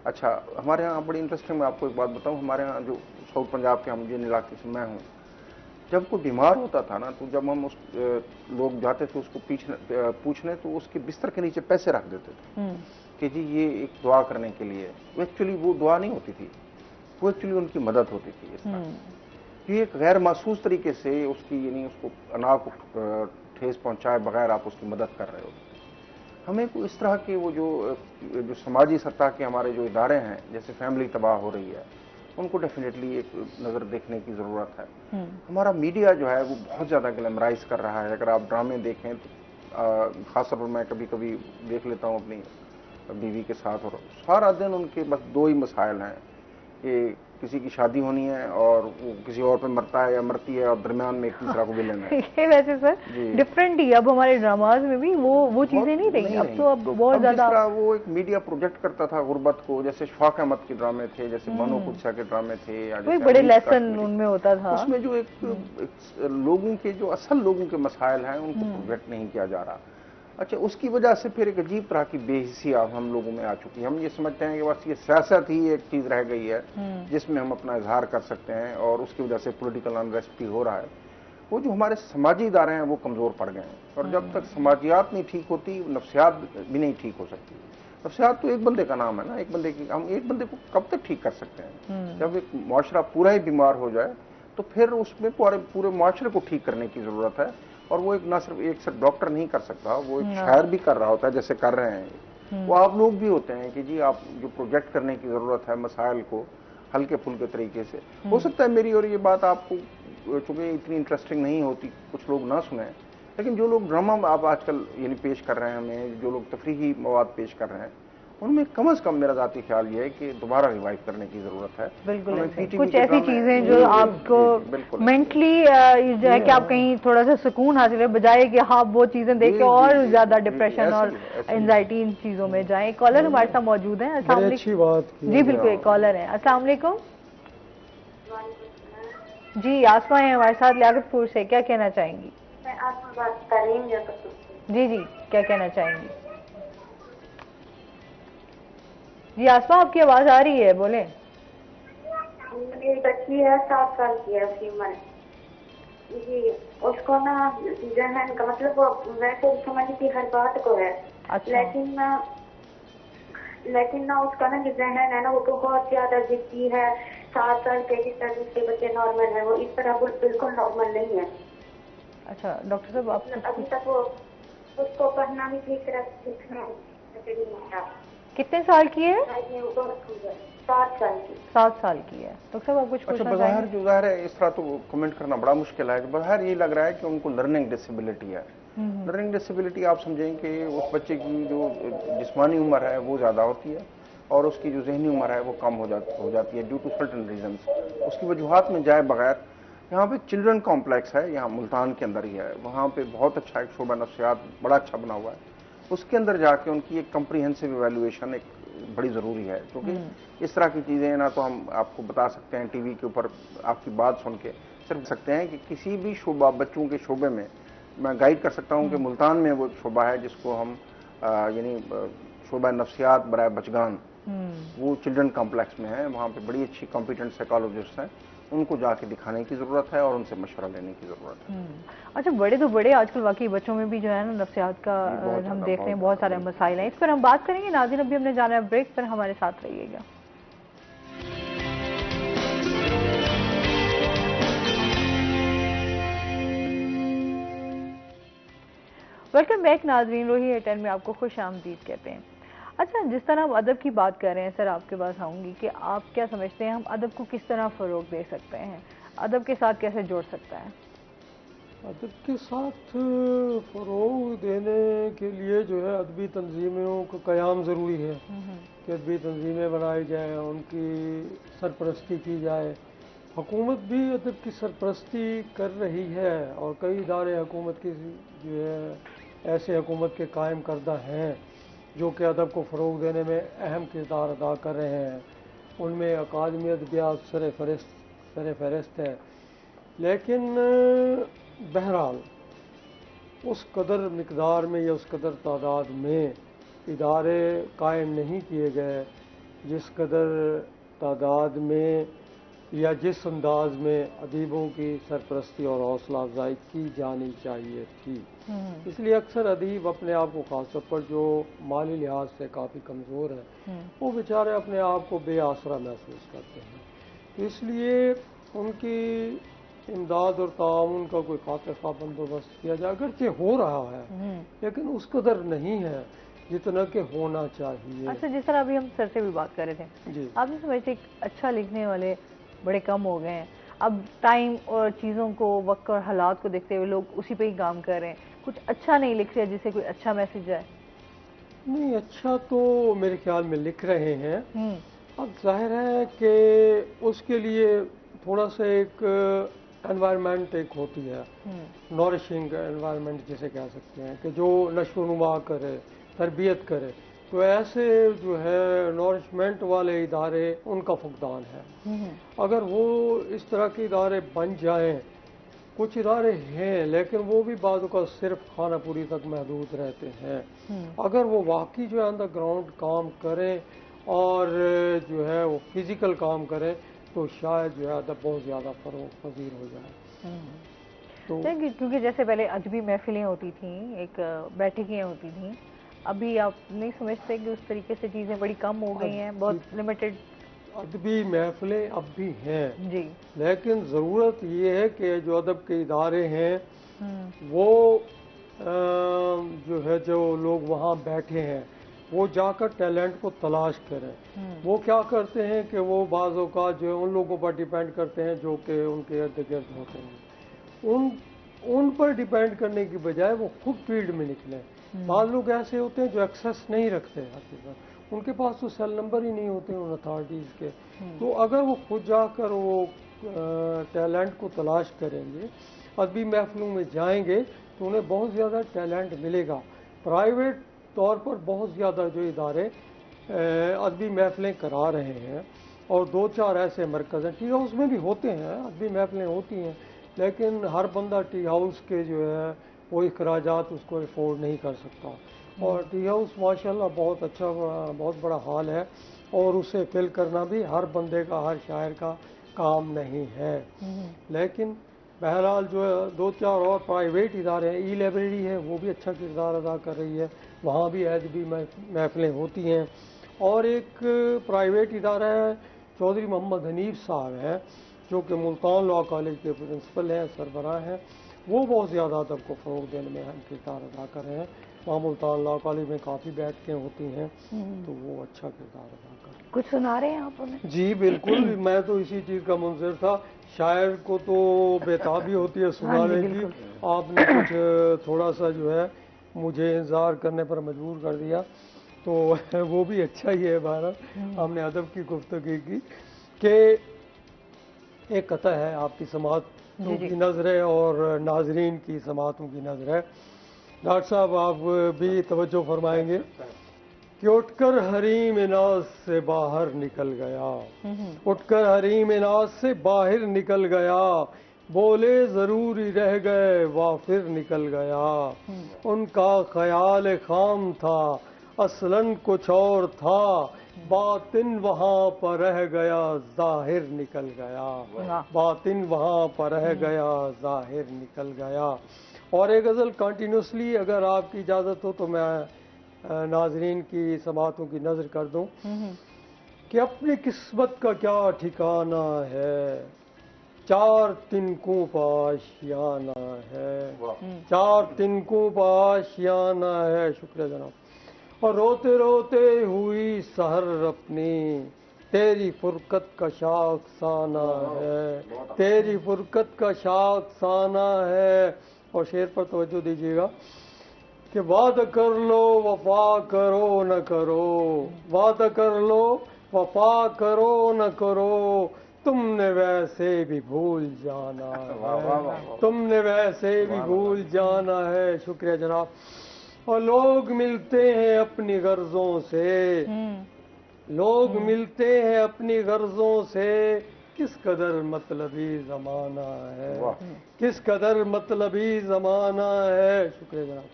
अच्छा, हमारे यहाँ बड़ी इंटरेस्टिंग, मैं आपको एक बात बताऊँ, हमारे यहाँ जो साउथ पंजाब के हम जिन इलाके से मैं हूँ, जब कोई बीमार होता था ना तो जब हम लोग जाते थे उसको पूछने तो उसके बिस्तर के नीचे पैसे रख देते थे कि जी ये एक दुआ करने के लिए। एक्चुअली वो दुआ नहीं होती थी, वो एक्चुअली उनकी मदद होती थी। इस तरह ये एक गैर महसूस तरीके से उसकी यानी उसको अनाज को ठेस पहुंचाए बगैर आप उसकी मदद कर रहे हो। हमें को इस तरह के वो जो समाजी सत्ता के हमारे जो इदारे हैं, जैसे फैमिली तबाह हो रही है, उनको डेफिनेटली एक नज़र देखने की ज़रूरत है। हमारा मीडिया जो है वो बहुत ज़्यादा ग्लैमराइज कर रहा है। अगर आप ड्रामे देखें तो खासतौर पर मैं कभी कभी देख लेता हूँ अपनी बीवी के साथ, और सारा दिन उनके बस 2 ही मसाइल हैं कि किसी की शादी होनी है और वो किसी और पे मरता है या मरती है, और दरमियान में एक तीसरा को विलेन है। ये वैसे सर डिफरेंट ही अब हमारे ड्रामाज में भी वो चीजें नहीं रही। अब तो अब बहुत ज्यादा वो एक मीडिया प्रोजेक्ट करता था गुर्बत को, जैसे शफाक अहमद के ड्रामे थे, जैसे मनो कुदसा के ड्रामे थे, या बड़े लेसन उनमें होता था। उसमें जो एक लोगों के जो असल लोगों के मसाइल हैं उनको प्रोजेक्ट नहीं किया जा रहा। अच्छा, उसकी वजह से फिर एक अजीब तरह की बेहिसी हम लोगों में आ चुकी है। हम ये समझते हैं कि बस ये सियासत ही एक चीज रह गई है जिसमें हम अपना इजहार कर सकते हैं, और उसकी वजह से पॉलिटिकल अनरेस्ट भी हो रहा है। वो जो हमारे समाजी इदारे हैं वो कमजोर पड़ गए हैं, और जब तक समाजियात नहीं ठीक होती नफ्सियात भी नहीं ठीक हो सकती। नफ्सियात तो एक बंदे का नाम है ना, एक बंदे की, हम एक बंदे को कब तक ठीक कर सकते हैं? जब एक मुआशरा पूरा ही बीमार हो जाए तो फिर उसमें पूरे मुआशरे को ठीक करने की जरूरत है। और वो एक ना सिर्फ डॉक्टर नहीं कर सकता, वो एक शायर भी कर रहा होता है जैसे कर रहे हैं। वो आप लोग भी होते हैं कि जी आप जो प्रोजेक्ट करने की जरूरत है मसाइल को हल्के फुल्के तरीके से। हो सकता है मेरी और ये बात आपको चूंकि इतनी इंटरेस्टिंग नहीं होती, कुछ लोग ना सुने, लेकिन जो लोग ड्रामा आप आजकल यानी पेश कर रहे हैं हमें, जो लोग तफरीही मवाद पेश कर रहे हैं, उनमें कम से कम मेरा जाती ख्याल ये है कि दोबारा रिवाइव करने की जरूरत है। बिल्कुल, कुछ ऐसी चीजें जो आपको मेंटली जो है कि आप कहीं थोड़ा सा सुकून हासिल है, बजाय कि आप वो चीजें देख के और ज्यादा डिप्रेशन और एंजाइटी इन चीजों में जाएं। कॉलर हमारे साथ मौजूद हैं। अस्सलाम वालेकुम। जी बिल्कुल, एक कॉलर है। अस्सलाम वालेकुम जी, आसमा है हमारे साथ लियाकतपुर से, क्या कहना चाहेंगी? मैं आपको बात तालीम या जी जी, क्या कहना चाहेंगी? जी आसमा, आपकी आवाज आ रही है, बोले। मेरी बच्ची है 7 साल की है, उसकी उम्र जी। उसको ना जहन का मतलब वो वैसे समझती हर बात को है। अच्छा। लेकिन ना उसका ना जो जहन है ना वो बहुत ज्यादा जिद्दी है। 7 साल के जिस तरह दूसरे बच्चे नॉर्मल है, वो इस तरह बिल्कुल नॉर्मल नहीं है। अच्छा डॉक्टर साहब, आप अभी तक वो उसको पढ़ना भी ठीक तरह सीखना कितने साल की है? 7 साल की। 7 साल की है। डॉक्टर साहब, आप कुछ पूछना बज़ाहिर चाहेंगे? जो ज़ाहिर है इस तरह तो कमेंट करना बड़ा मुश्किल है। बज़ाहिर ये लग रहा है कि उनको लर्निंग डिसेबिलिटी है। लर्निंग डिसेबिलिटी आप समझें कि उस बच्चे की जो जिस्मानी उम्र है वो ज़्यादा होती है और उसकी जो जहनी उम्र है वो कम हो जाती है ड्यू टू सर्टन रीजंस। उसकी वजूहात में जाए बगैर यहाँ पे एक चिल्ड्रन कॉम्प्लेक्स है, यहाँ मुल्तान के अंदर ही है, वहाँ पे बहुत अच्छा एक शोबा नफ्सियात बड़ा अच्छा बना हुआ है। उसके अंदर जाके उनकी एक कम्प्रीहेंसिव इवैल्यूएशन एक बड़ी ज़रूरी है, क्योंकि इस तरह की चीज़ें ना तो हम आपको बता सकते हैं टीवी के ऊपर आपकी बात सुन के, सिर्फ सकते हैं कि किसी भी शोबा बच्चों के शोबे में मैं गाइड कर सकता हूँ कि मुल्तान में वो शोबा है जिसको हम यानी शोबा नफ्सियात बराए बचगान, वो चिल्ड्रन कॉम्प्लेक्स में है। वहाँ पे बड़ी अच्छी कॉम्पिटेंट साइकोलॉजिस्ट हैं, उनको जाके दिखाने की ज़रूरत है और उनसे मशवरा लेने की ज़रूरत है। अच्छा, बड़े तो बड़े आजकल वाकई बच्चों में भी जो है ना नफ्सियात का हम देख रहे हैं बहुत सारे मसाइल हैं। इस पर हम बात करेंगे। नाज़रीन, अभी हमने जाना है ब्रेक पर, हमारे साथ रहिएगा। वेलकम बैक नाज़रीन, रोही एयरटेल में आपको खुश आमदीद कहते हैं। अच्छा, जिस तरह हम अदब की बात कर रहे हैं, सर आपके पास आऊँगी कि आप क्या समझते हैं हम अदब को किस तरह फ़रोग़ दे सकते हैं, अदब के साथ कैसे जोड़ सकता है? अदब के साथ फ़रोग़ देने के लिए जो है अदबी तंजीमों का क़याम ज़रूरी है कि अदबी तंजीमें बनाई जाएँ, उनकी सरपरस्ती की जाए। हुकूमत भी अदब की सरपरस्ती कर रही है और कई इदारे हुकूमत की जो है ऐसे हुकूमत के कायम करदा हैं जो कि अदब को फ़रोग़ देने में अहम किरदार अदा कर रहे हैं। उनमें अकादमी अदबियात सर फहरिस्त है। लेकिन बहरहाल उस कदर मिकदार में या उस कदर तादाद में इदारे कायम नहीं किए गए जिस कदर तादाद में या जिस अंदाज में अदीबों की सरपरस्ती और हौसला अफजाई की जानी चाहिए थी। इसलिए अक्सर अदीब अपने आप को, खासतौर पर जो माली लिहाज से काफ़ी कमज़ोर हैं, वो बेचारे अपने आप को बेआसरा महसूस करते हैं। तो इसलिए उनकी इमदाद और ताउन का कोई खातिर बंदोबस्त किया जाए। अगरचे हो रहा है लेकिन उस कदर नहीं है जितना कि होना चाहिए। अच्छा, जिस तरह अभी हम सर से भी बात कर रहे थे जी, आप नहीं समझते अच्छा लिखने वाले बड़े कम हो गए हैं? अब टाइम और चीज़ों को, वक्त और हालात को देखते हुए लोग उसी पे ही काम कर रहे हैं, कुछ अच्छा नहीं लिख रहे जिससे कोई अच्छा मैसेज आए। नहीं, अच्छा तो मेरे ख्याल में लिख रहे हैं। अब जाहिर है कि उसके लिए थोड़ा सा एक एनवायरनमेंट एक होती है, नॉरिशिंग एनवायरनमेंट जिसे कह सकते हैं, कि जो नशोनुमा करे, तरबियत करे। तो ऐसे जो है नॉरिशमेंट वाले इदारे उनका फुकदान है। अगर वो इस तरह के इदारे बन जाएं, कुछ इदारे हैं लेकिन वो भी बाज़ का सिर्फ खाना पूरी तक महदूद रहते हैं। अगर वो वाकई जो है अंडर ग्राउंड काम करें और जो है वो फिज़िकल काम करें तो शायद जो है अदब बहुत ज़्यादा फ़रोग़ पज़ीर हो जाए। तो क्योंकि जैसे पहले अदबी महफिलें होती थीं, एक बैठकें होती थीं, अभी आप नहीं समझते कि उस तरीके से चीज़ें बड़ी कम हो गई हैं, बहुत लिमिटेड? अदबी महफिलें अब भी हैं जी, लेकिन ज़रूरत ये है कि जो अदब के इदारे हैं वो जो है जो लोग वहाँ बैठे हैं वो जाकर टैलेंट को तलाश करें। वो क्या करते हैं कि वो बाज़ों का जो उन लोगों पर डिपेंड करते हैं जो कि उनके इर्द गिर्द होते हैं। उन पर डिपेंड करने की बजाय वो खुद फील्ड में निकलें। बाद लोग ऐसे होते हैं जो एक्सेस नहीं रखते हकीकत, उनके पास तो सेल नंबर ही नहीं होते उन अथॉरिटीज़ के। तो अगर वो खुद जाकर वो टैलेंट को तलाश करेंगे, अदबी महफिलों में जाएंगे तो उन्हें बहुत ज़्यादा टैलेंट मिलेगा। प्राइवेट तौर पर बहुत ज़्यादा जो इदारे अदबी महफिलें करा रहे हैं और 2-4 ऐसे मरकज़ हैं, ठीक है उसमें भी होते हैं, अदबी महफिलें होती हैं, लेकिन हर बंदा टी हाउस के जो है वो अखराजात उसको अफोर्ड नहीं कर सकता। और टी हाउस माशाल्लाह बहुत अच्छा, बहुत बड़ा हॉल है, और उसे फिल करना भी हर बंदे का, हर शायर का काम नहीं है। लेकिन बहरहाल जो है 2-4 और प्राइवेट इदारे हैं, ई लाइब्रेरी है, वो भी अच्छा किरदार अदा कर रही है, वहाँ भी अदबी महफिलें होती हैं। और एक प्राइवेट इदारा है, चौधरी मोहम्मद हनीफ साहब हैं, जो कि मुल्तान लॉ कॉलेज के प्रिंसिपल हैं, सरबराह हैं, वो बहुत ज़्यादा अदब को फ़रोग़ देने में अहम किरदार अदा कर रहे हैं। वहाँ मुल्तान लॉ कॉलेज में काफ़ी बैठकें होती हैं, तो वो अच्छा किरदार अदा कर रहे हैं। कुछ सुना रहे हैं आप हमें? जी बिल्कुल, मैं तो इसी चीज़ का मुंसिर था। शायर को तो बेताबी होती है सुनाने की, आपने कुछ थोड़ा सा जो है मुझे इंतज़ार करने पर मजबूर कर दिया, तो वो भी अच्छा ही है। भारत हमने अदब की गुफ्तगी की कि एक कथा है, आपकी समातों की नज़र है और नाजरीन की समातों की नज़र है। डॉक्टर साहब आप भी तवज्जो फरमाएंगे कि उठकर हरीम नाज से बाहर निकल गया, उठकर हरीम नाज से बाहर निकल गया, बोले जरूरी रह गए वाफिर निकल गया, उनका ख्याल खाम था असलन कुछ और था, बातिन वहाँ पर रह गया जाहिर निकल गया, बातिन वहाँ पर रह गया जाहिर निकल गया। और एक गज़ल कंटिन्यूसली अगर आपकी इजाज़त हो तो मैं नाजरीन की समातों की नज़र कर दूं कि अपनी किस्मत का क्या ठिकाना है, 4 तिनकों पर आशियाना है, 4 तिनकों पर आशियाना है। शुक्रिया जनाब। और रोते रोते हुई सहर अपनी, तेरी फुरकत का शाखसाना है, तेरी फुरकत का शाखसाना है। और शेर पर तवज्जो दीजिएगा कि वादा कर लो वफा करो न करो, वादा कर लो वफा करो न करो, तुमने वैसे भी भूल जाना है, तुमने वैसे भी भूल जाना है। शुक्रिया जनाब। और लोग मिलते हैं अपनी गर्जों से, लोग मिलते हैं अपनी गर्जों से, किस कदर मतलबी जमाना है, किस कदर मतलबी जमाना है। शुक्रिया जनाब।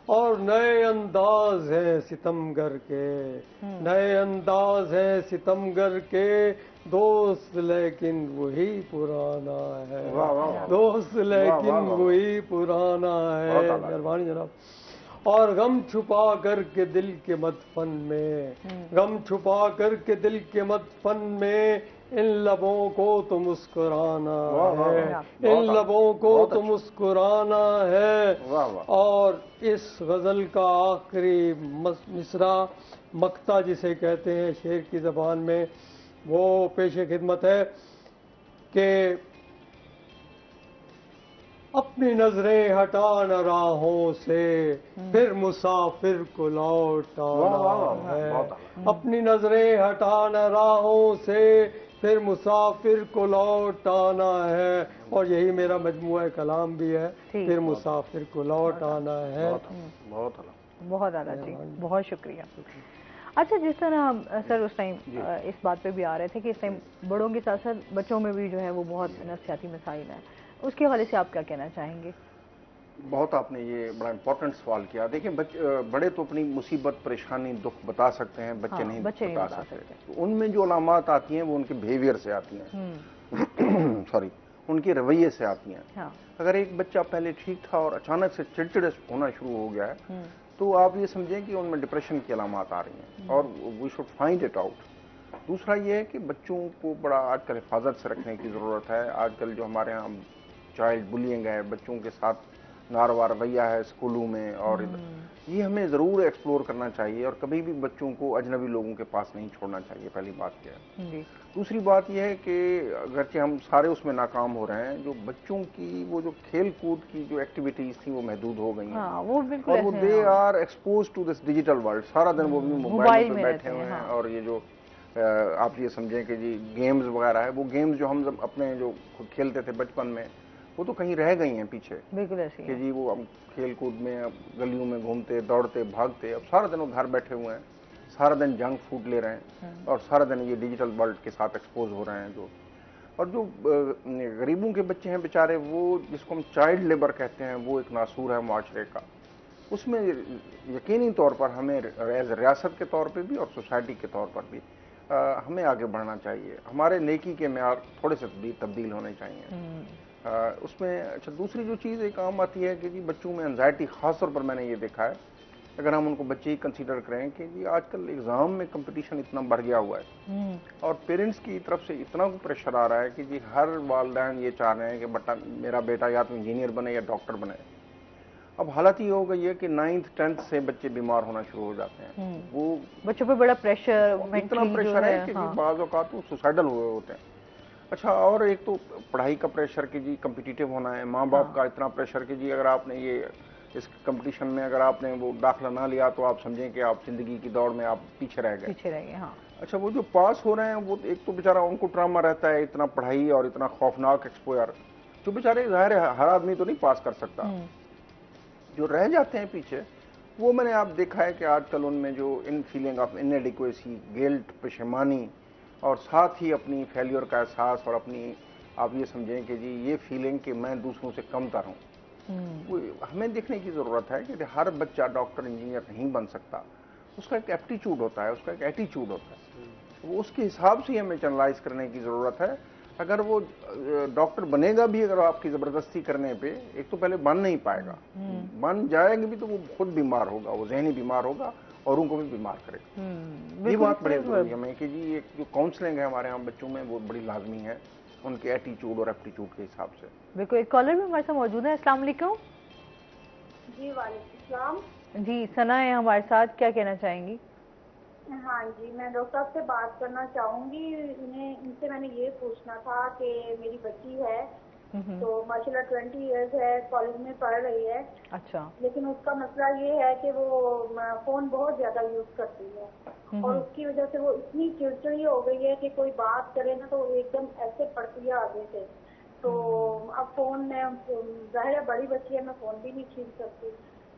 और नए अंदाज हैं सितमगर के, नए अंदाज हैं सितमगर के, दोस्त लेकिन वही पुराना है, दोस्त लेकिन वही पुराना है। मेहरबानी जनाब। और गम छुपा करके दिल के मदफन में, गम छुपा करके दिल के मदफन में, इन लबों को तो मुस्कुराना है, इन लबों को तो मुस्कुराना है। और इस गज़ल का आखिरी मिसरा मक्ता जिसे कहते हैं शेर की ज़बान में, वो पेशे खिदमत है कि अपनी नजरें हटा न राहों से, फिर मुसाफिर को लौट आना है, अपनी नजरें हटा न राहों से, फिर मुसाफिर को लौट आना है। और यही मेरा मजमुआ कलाम भी है, फिर मुसाफिर को लौट आना है। बहुत आला जी, बहुत शुक्रिया। अच्छा, जिस तरह हम सर उस टाइम इस बात पे भी आ रहे थे कि इस टाइम बड़ों के साथ साथ बच्चों में भी जो है वो बहुत नफसियाती मसाइल हैं, उसके हवाले से आप क्या कहना चाहेंगे? बहुत आपने ये बड़ा इम्पोर्टेंट सवाल किया। देखिए बड़े तो अपनी मुसीबत परेशानी दुख बता सकते हैं, बच्चे नहीं बता सकते। तो उनमें जो अलामात आती हैं वो उनके बिहेवियर से आती हैं, सॉरी उनके रवैये से आती हैं। अगर एक बच्चा पहले ठीक था और अचानक से चिड़चिड़े होना शुरू हो गया है, तो आप ये समझें कि उनमें डिप्रेशन की अलामात आ रही हैं और we should find it out. दूसरा ये है कि बच्चों को बड़ा आजकल हिफाजत से रखने की ज़रूरत है। आजकल जो हमारे यहाँ चाइल्ड बुलिंग है, बच्चों के साथ नारवा रवैया है स्कूलों में, और ये हमें ज़रूर एक्सप्लोर करना चाहिए और कभी भी बच्चों को अजनबी लोगों के पास नहीं छोड़ना चाहिए। पहली बात यह है। दूसरी बात यह है कि अगरचे हम सारे उसमें नाकाम हो रहे हैं, जो बच्चों की वो जो खेल कूद की जो एक्टिविटीज़ थी वो महदूद हो गई हैं, वो बिल्कुल, और वो they are expose to this digital world. सारा दिन वो भी मोबाइल में बैठे हुए हैं। और ये जो आप ये समझें कि जी गेम्स वगैरह है, वो गेम्स जो हम अपने जो खुद खेलते थे बचपन में, वो तो कहीं रह गई हैं पीछे। बिल्कुल ऐसी कि जी वो हम खेल कूद में अब गलियों में घूमते दौड़ते भागते, अब सारा दिन वो घर बैठे हुए हैं, सारा दिन जंक फूड ले रहे हैं और सारा दिन ये डिजिटल वर्ल्ड के साथ एक्सपोज हो रहे हैं। اور جو غریبوں کے بچے ہیں بیچارے، وہ جس کو ہم چائلڈ لیبر کہتے ہیں، وہ ایک ناسور ہے معاشرے کا. اس میں یقینی طور پر ہمیں ایز ریاست کے طور پہ بھی اور سوسائٹی کے طور پر بھی ہمیں آگے بڑھنا چاہیے. ہمارے نیکی کے معیار تھوڑے سے تبدیل ہونے چاہیے. اس میں اچھا دوسری جو چیز ایک عام آتی ہے کہ جی بچوں میں انزائٹی، خاص طور پر میں نے یہ دیکھا ہے، اگر ہم ان کو بچے ہی کنسیڈر کریں کہ جی آج کل ایگزام میں کمپٹیشن اتنا بڑھ گیا ہوا ہے اور پیرنٹس کی طرف سے اتنا پریشر آ رہا ہے کہ جی ہر والدین یہ چاہ رہے ہیں کہ میرا بیٹا یا تو انجینئر بنے یا ڈاکٹر بنے. اب حالت یہ ہو گئی ہے کہ 9th 10th سے بچے بیمار ہونا شروع ہو جاتے ہیں. وہ بچوں پہ بڑا پریشر، اتنا پریشر ہے کہ بعض اوقات وہ سوسائڈل ہوئے ہوتے ہیں. اچھا، اور ایک تو پڑھائی کا پریشر کہ جی کمپٹیٹیو ہونا ہے، ماں باپ کا اتنا پریشر کہ جی اگر آپ نے اس کمپٹیشن میں اگر آپ نے وہ داخلہ نہ لیا تو آپ سمجھیں کہ آپ زندگی کی دوڑ میں آپ پیچھے رہ گئے. ہاں. اچھا، وہ جو پاس ہو رہے ہیں وہ ایک تو بیچارہ ان کو ٹراما رہتا ہے، اتنا پڑھائی اور اتنا خوفناک ایکسپوئر، جو بیچارے ظاہر ہے ہر آدمی تو نہیں پاس کر سکتا. جو رہ جاتے ہیں پیچھے، وہ میں نے آپ دیکھا ہے کہ آج کل ان میں جو فیلنگ آف انیڈیکویسی، گلٹ، پشیمانی اور ساتھ ہی اپنی فیلیور کا احساس اور اپنی آپ یہ سمجھیں کہ جی یہ فیلنگ کہ میں دوسروں سے کم تر ہوں. ہمیں دیکھنے کی ضرورت ہے کہ ہر بچہ ڈاکٹر انجینئر نہیں بن سکتا. اس کا ایک ایپٹیچیوڈ ہوتا ہے، اس کا ایک ایٹیچیوڈ ہوتا ہے. وہ اس کے حساب سے ہمیں چینلائز کرنے کی ضرورت ہے. اگر وہ ڈاکٹر بنے گا بھی اگر آپ کی زبردستی کرنے پہ، ایک تو پہلے بن نہیں پائے گا، بن جائے گا بھی تو وہ خود بیمار ہوگا، وہ ذہنی بیمار ہوگا، اوروں کو بھی بیمار کرے گا. یہ بات بڑی ضروری ہے ہمیں کہ جی ایک جو کاؤنسلنگ ہے ہمارے یہاں بچوں میں وہ بڑی لازمی ہے ان کے ایٹیچیوڈ اور ایپٹیچیوڈ کے حساب سے. بالکل. ایک کالر بھی ہمارے ساتھ موجود ہے. السلام علیکم. جی وعلیکم السلام. جی ثنا ہے ہمارے ساتھ، کیا کہنا چاہیں گی؟ ہاں جی، میں ڈاکٹر صاحب سے بات کرنا چاہوں گی. ان سے میں نے یہ پوچھنا تھا کہ میری بچی ہے تو ماشاء اللہ 20 ایئرز ہے، کالج میں پڑھ رہی ہے. اچھا. لیکن اس کا مسئلہ یہ ہے کہ وہ فون بہت زیادہ یوز کرتی ہے اور اس کی وجہ سے وہ اتنی چڑچڑی ہو گئی ہے کہ کوئی بات کرے نا تو ایک دم ایسے پڑتی ہے آگے سے. تو اب فون میں ظاہر ہے بڑی بچی ہے، میں فون بھی نہیں چھین سکتی.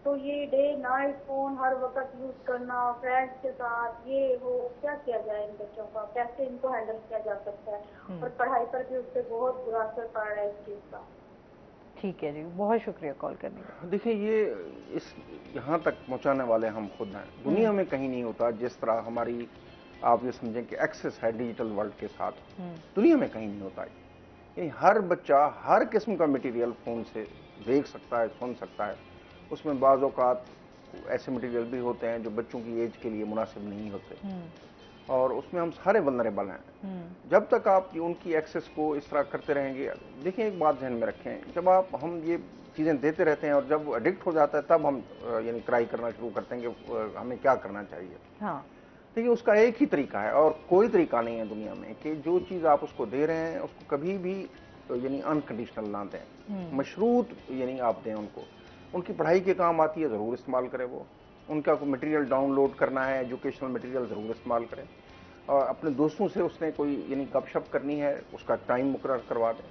تو یہ ڈے نائٹ فون ہر وقت یوز کرنا، فرینڈس کے ساتھ یہ وہ، کیا کیا جائے ان بچوں کا، کیسے ان کو ہینڈل کیا جا سکتا ہے؟ اور پڑھائی پر بھی اس سے بہت برا اثر پڑ رہا ہے اس چیز کا. ٹھیک ہے جی، بہت شکریہ کال کرنے کا. دیکھیں یہاں تک پہنچانے والے ہم خود ہیں. دنیا میں کہیں نہیں ہوتا جس طرح ہماری آپ یہ سمجھیں کہ ایکسس ہے ڈیجیٹل ورلڈ کے ساتھ، دنیا میں کہیں نہیں ہوتا. یعنی ہر بچہ ہر قسم کا مٹیریل فون سے دیکھ سکتا ہے، سن سکتا ہے. اس میں بعض اوقات ایسے مٹیریل بھی ہوتے ہیں جو بچوں کی ایج کے لیے مناسب نہیں ہوتے اور اس میں ہم سارے ولنریبل ہیں. جب تک آپ ان کی ایکسس کو اس طرح کرتے رہیں گے، دیکھیں ایک بات ذہن میں رکھیں، جب ہم یہ چیزیں دیتے رہتے ہیں اور جب وہ ایڈکٹ ہو جاتا ہے تب ہم یعنی ٹرائی کرنا شروع کرتے ہیں کہ ہمیں کیا کرنا چاہیے. دیکھیے اس کا ایک ہی طریقہ ہے اور کوئی طریقہ نہیں ہے دنیا میں کہ جو چیز آپ اس کو دے رہے ہیں اس کو کبھی بھی یعنی انکنڈیشنل نہ دیں، مشروط یعنی آپ دیں ان کو. ان کی پڑھائی کے کام آتی ہے ضرور استعمال کریں. وہ ان کا کوئی مٹیریل ڈاؤن لوڈ کرنا ہے، ایجوکیشنل مٹیریل ضرور استعمال کریں. اور اپنے دوستوں سے اس نے کوئی یعنی گپ شپ کرنی ہے اس کا ٹائم مقرر کروا دیں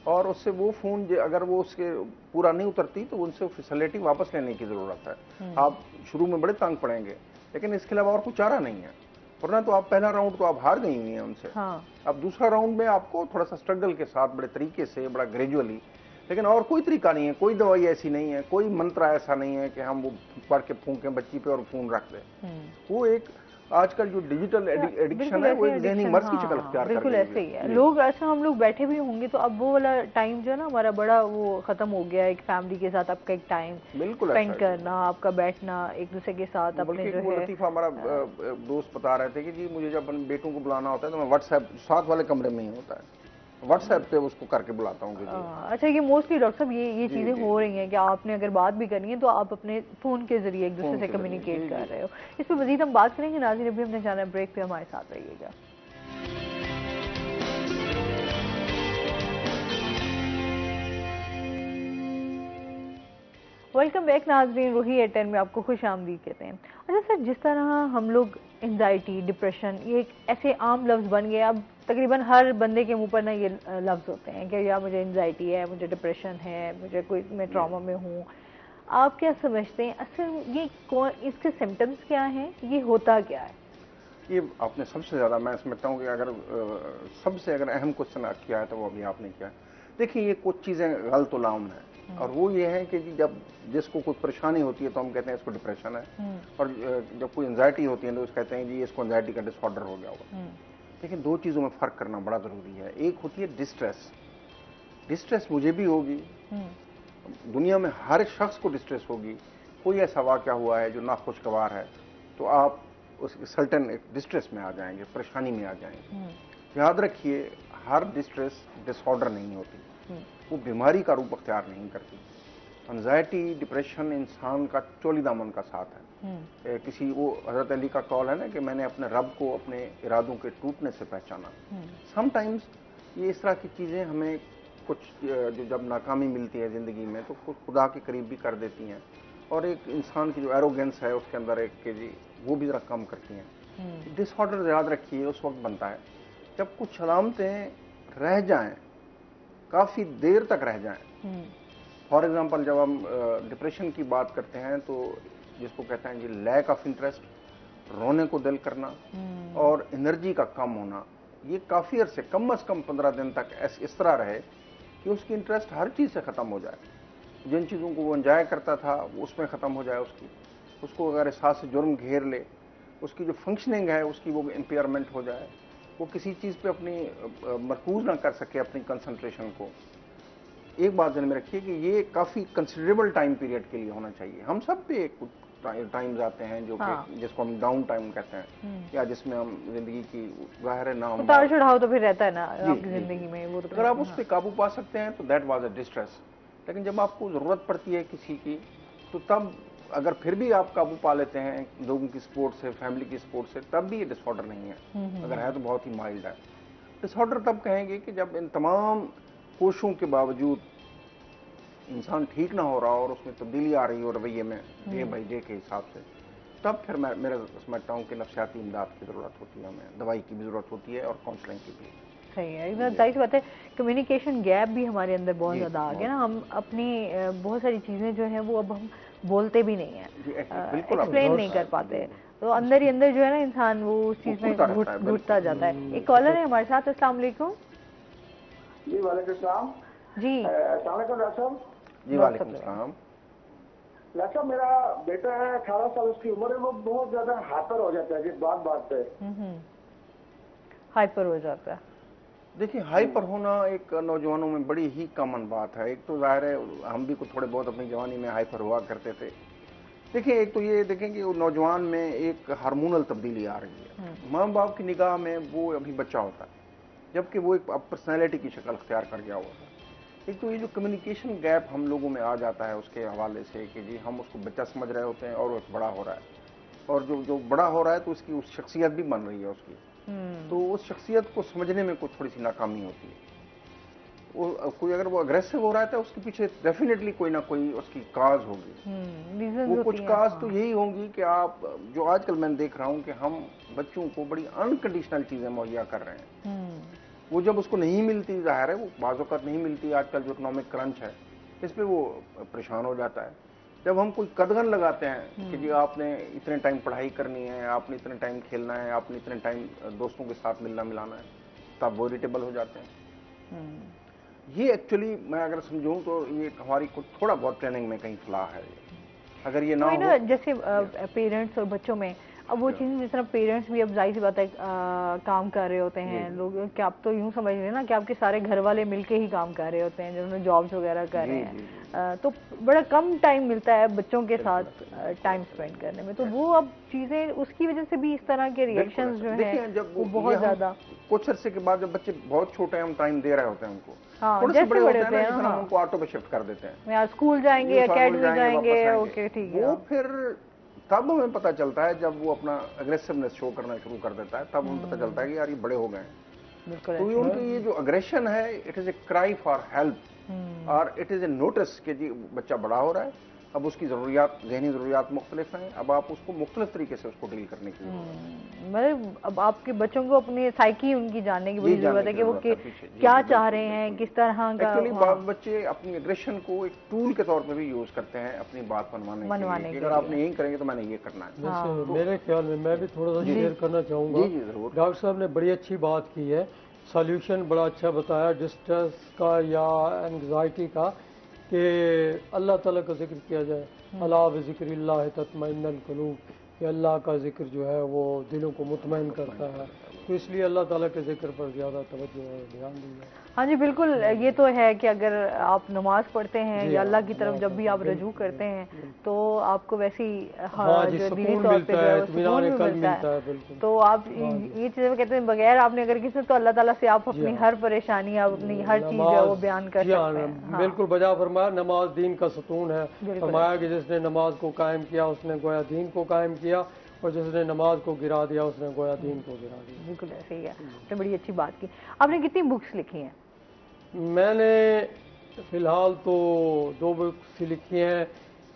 اور اس سے وہ فون اگر وہ اس کے پورا نہیں اترتی تو ان سے فیسلٹی واپس لینے کی ضرورت ہے. آپ شروع میں بڑے تنگ پڑیں گے لیکن اس کے علاوہ اور کوئی چارہ نہیں ہے، ورنہ تو آپ پہلا راؤنڈ تو آپ ہار گئی ہوئی ہیں ان سے. اب دوسرا راؤنڈ میں آپ کو تھوڑا سا اسٹرگل کے ساتھ بڑے طریقے سے بڑا گریجولی، لیکن اور کوئی طریقہ نہیں ہے، کوئی دوائی ایسی نہیں ہے، کوئی منترا ایسا نہیں ہے کہ ہم وہ پڑھ کے پھونکیں بچی پہ اور فون رکھ دیں. وہ ایک آج کل جو ڈیجیٹل ایڈکشن ہے وہ ایک ذہنی مرض کی شکل اختیار کر بالکل ایسے ہی ہے. لوگ اچھا ہم لوگ بیٹھے بھی ہوں گے تو اب وہ والا ٹائم جو ہے نا ہمارا بڑا وہ ختم ہو گیا ہے. ایک فیملی کے ساتھ آپ کا ایک ٹائم اسپینڈ کرنا، آپ کا بیٹھنا ایک دوسرے کے ساتھ اپنے جو ہے. لطیفہ ہمارا دوست بتا رہے تھے کہ جی مجھے جب اپنے بیٹوں کو بلانا ہوتا ہے تو میں واٹس ایپ ساتھ والے کمرے میں ہی ہوتا ہے، واٹس ایپ پہ اس کو کر کے بلاتا ہوں. اچھا یہ موسٹلی ڈاکٹر صاحب یہ چیزیں ہو رہی ہیں کہ آپ نے اگر بات بھی کرنی ہے تو آپ اپنے فون کے ذریعے ایک دوسرے سے کمیونیکیٹ کر رہے ہو. اس پہ مزید ہم بات کریں گے. ناظرین ابھی ہم نے جانا ہے بریک پہ، ہمارے ساتھ رہیے گا. ویلکم بیک ناظرین، روحی 810 میں آپ کو خوش آمدید کہتے ہیں. اچھا سر، جس طرح ہم لوگ انزائٹی، ڈپریشن یہ ایک ایسے عام لفظ بن گئے، اب تقریباً ہر بندے کے منہ پر نا یہ لفظ ہوتے ہیں کہ یا مجھے انزائٹی ہے، مجھے ڈپریشن ہے، مجھے کوئی میں ٹراما میں ہوں. آپ کیا سمجھتے ہیں اصل یہ اس کے سمٹمز کیا ہیں، یہ ہوتا کیا ہے؟ ये आपने सबसे ज़्यादा, मैं समझता हूँ कि अगर सबसे अगर अहम क्वेश्चन किया है तो वो अभी आपने किया। देखिए ये कुछ चीज़ें गलत उलाम है, और वो ये है कि जब जिसको कोई परेशानी होती है तो हम कहते हैं इसको डिप्रेशन है, और जब कोई एंजाइटी होती है तो उस कहते हैं जी इसको एंजाइटी का डिसऑर्डर हो गया होगा। लेकिन दो चीज़ों में फ़र्क करना बड़ा ज़रूरी है। एक होती है डिस्ट्रेस, डिस्ट्रेस मुझे भी होगी, दुनिया में हर शख्स को डिस्ट्रेस होगी। कोई ऐसा वाक़या हुआ है जो नाखुशगवार है तो आप उस सर्टेन डिस्ट्रेस में आ जाएंगे, परेशानी में आ जाएंगे। याद रखिए हर डिस्ट्रेस डिसऑर्डर नहीं होती, वो बीमारी का रूप अख्तियार नहीं करती। एंजाइटी डिप्रेशन इंसान का चोलिदा मन का साथ है। किसी वो हजरत अली का कौल है ना कि मैंने अपने रब को अपने इरादों के टूटने से पहचाना। समटाइम्स ये इस तरह की चीज़ें हमें कुछ जो जब नाकामी मिलती है ज़िंदगी में तो कुछ खुदा के करीब भी कर देती हैं, और एक इंसान की जो एरोगेंस है उसके अंदर एक के जी वो भी ज़रा कम करती हैं। डिसऑर्डर याद रखिए उस वक्त बनता है जब कुछ अलामतें रह जाएं, काफ़ी देर तक रह जाएं। फॉर एग्जांपल जब हम डिप्रेशन की बात करते हैं तो जिसको कहते हैं जी लैक ऑफ इंटरेस्ट, रोने को दिल करना और एनर्जी का कम होना, ये काफ़ी अरसे कम से कम 15 दिन तक इस तरह रहे कि उसकी इंटरेस्ट हर चीज़ से ख़त्म हो जाए। जिन चीज़ों को वो एंजॉय करता था उसमें ख़त्म हो जाए उसको अगर एहसास जुर्म घेर ले, उसकी जो फंक्शनिंग है उसकी वो इम्पेयरमेंट हो जाए, वो किसी चीज़ पे अपनी मरकूज ना कर सके अपनी कंसंट्रेशन को। एक बात ध्यान में रखिए कि ये काफ़ी कंसिडरेबल टाइम पीरियड के लिए होना चाहिए। हम सब पे कुछ टाइम्स आते हैं जो कि जिसको हम डाउन टाइम कहते हैं, या जिसमें हम जिंदगी की ज़ाहिर ना हम उतार चढ़ाव तो फिर रहता है ना आपकी जिंदगी में, वो तो अगर आप उस पर काबू पा सकते हैं तो दैट वाज अ डिस्ट्रेस। लेकिन जब आपको ज़रूरत पड़ती है किसी की तो तब अगर फिर भी आप काबू पा लेते हैं लोगों की सपोर्ट से, फैमिली की सपोर्ट से, तब भी ये डिसऑर्डर नहीं है। अगर है तो बहुत ही माइल्ड है। डिसऑर्डर तब कहेंगे कि जब इन तमाम कोशिशों के बावजूद इंसान ठीक ना हो रहा और उसमें तब्दीली आ रही हो रवैये में डे बाई डे के हिसाब से, तब फिर मैं मेरा समझता हूँ कि नफ्सियाती इमदाद की ज़रूरत होती है, हमें दवाई की भी ज़रूरत होती है और काउंसलिंग की भी। सही है, एकदम जाहिर सी बात है। कम्युनिकेशन गैप भी हमारे अंदर बहुत ज़्यादा आ गया ना, हम अपनी बहुत सारी चीज़ें जो हैं वो अब हम बोलते भी नहीं हैं, एक्सप्लेन नहीं कर पाते, तो अंदर ही अंदर जो है ना इंसान वो उस चीज़ में घुटता जाता है। एक कॉलर है हमारे साथ। अस्सलाम वालेकुम। जी वालेकुम सलाम। जी अस्सलाम वालेकुम डॉक्टर साहब। जी वालेकुम सलाम। डॉक्टर साहब मेरा बेटा है 18 साल उसकी उम्र है, वो बहुत ज्यादा हाइपर हो जाता है जिस बात पे हाइपर हो जाता है। देखिए हाइपर होना एक नौजवानों में बड़ी ही कॉमन बात है। एक तो जाहिर है हम भी कुछ थोड़े बहुत अपनी जवानी में हाइपर हुआ करते थे। देखिए एक तो ये देखें कि नौजवान में एक हार्मोनल तब्दीली आ रही है। माँ बाप की निगाह में वो अभी बच्चा होता है, जबकि वो एक पर्सनैलिटी की शक्ल अख्तियार कर गया होता है। एक तो ये जो कम्युनिकेशन गैप हम लोगों में आ जाता है उसके हवाले से कि जी हम उसको बच्चा समझ रहे होते हैं और वो बड़ा हो रहा है, और जो बड़ा हो रहा है तो उसकी उस शख्सियत भी बन रही है उसकी, तो उस शख्सियत को समझने में कुछ थोड़ी सी नाकामी होती है। कोई अगर वो अग्रेसिव हो रहा है तो उसके पीछे डेफिनेटली कोई ना कोई उसकी काज होगी। वो कुछ काज तो यही होंगी कि आप जो आजकल मैं देख रहा हूँ कि हम बच्चों को बड़ी अनकंडीशनल चीजें मुहैया कर रहे हैं। वो जब उसको नहीं मिलती, जाहिर है वो बाज़-औक़ात नहीं मिलती, आजकल जो इकोनॉमिक क्रंच है इस पे वो परेशान हो जाता है। जब हम कोई कदगन लगाते हैं कि जी आपने इतने टाइम पढ़ाई करनी है, आपने इतने टाइम खेलना है, आपने इतने टाइम दोस्तों के साथ मिलना मिलाना है, तब वो इरिटेबल हो जाते हैं। ये एक्चुअली मैं अगर समझूं तो ये हमारी कुछ थोड़ा बहुत ट्रेनिंग में कहीं फ्लॉ है। अगर ये ना हो जैसे पेरेंट्स और बच्चों में अब वो चीज़, जिस तरह पेरेंट्स भी अब जाहिर सी बात है काम कर रहे होते हैं लोग, कि आप तो यूँ समझ रहे ना कि आपके सारे घर वाले मिलके ही काम कर रहे होते हैं, जिन्होंने जॉब्स वगैरह कर रहे हैं, तो बड़ा कम टाइम मिलता है बच्चों के साथ टाइम स्पेंड करने में, तो वो अब चीज़ें उसकी वजह से भी इस तरह के रिएक्शंस जो हैं वो बहुत ज़्यादा। कुछ अरसे के बाद जब बच्चे बहुत छोटे हैं हम टाइम दे रहे होते हैं उनको, जैसे बड़े होते हैं हम उनको ऑटो पे शिफ्ट कर देते हैं, यार स्कूल जाएंगे, अकेडमी जाएंगे, ओके ठीक है। वो फिर तब हमें पता चलता है जब वो अपना अग्रेसिवनेस शो करना शुरू कर देता है, तब हमें पता चलता है कि यार ये बड़े हो गए हैं। तो उनकी ये जो अग्रेशन है it is a cry for help, और इट इज ए नोटिस कि जी बच्चा बड़ा हो रहा है, اب اس کی ضروریات، ذہنی ضروریات مختلف ہیں، اب آپ اس کو مختلف طریقے سے اس کو ڈیل کرنے کی مطلب اب آپ کے بچوں کو اپنی سائیکی ان کی جاننے کی بڑی ضرورت ہے کہ وہ کیا چاہ رہے ہیں، کس طرح کا. ایکچولی بعض بچے اپنی اگریشن کو ایک ٹول کے طور پہ بھی یوز کرتے ہیں اپنی بات منوانے کے لیے. اگر آپ نے یہی کریں گے تو میں نے یہ کرنا ہے. جیسے میرے خیال میں بھی تھوڑا سا شیئر کرنا چاہوں گا. جی ضرور. ڈاکٹر صاحب نے بڑی اچھی بات کی ہے، سالوشن بڑا اچھا بتایا ڈسٹریس کا یا انگزائٹی کا، کہ اللہ تعالیٰ کا ذکر کیا جائے. اللہ بذکر اللہ تطمئن القلوب، کہ اللہ کا ذکر جو ہے وہ دلوں کو مطمئن کرتا ہے، تو اس لیے اللہ تعالیٰ کے ذکر پر زیادہ توجہ اور دھیان دیا. ہاں جی بالکل، یہ تو ہے کہ اگر آپ نماز پڑھتے ہیں یا اللہ کی طرف جب بھی آپ رجوع کرتے ہیں تو آپ کو ویسی جو دینی طور پہ جو ہے سکون بھی ملتا ہے. تو آپ یہ چیزیں کہتے ہیں بغیر آپ نے اگر کسی تو اللہ تعالیٰ سے آپ اپنی ہر پریشانی، اپنی ہر چیز جو ہے وہ بیان کر سکتے ہیں. بالکل بجا فرمایا، نماز دین کا ستون ہے. فرمایا کہ جس نے نماز کو قائم کیا اس نے گویا دین کو قائم کیا، اور جس نے نماز کو گرا دیا اس نے گویا دین کو گرا دیا. بالکل ایسے ہی ہے. آپ نے بڑی اچھی بات کی. آپ نے کتنی بکس لکھی ہیں؟ میں نے فی الحال تو 2 بکس لکھی ہیں.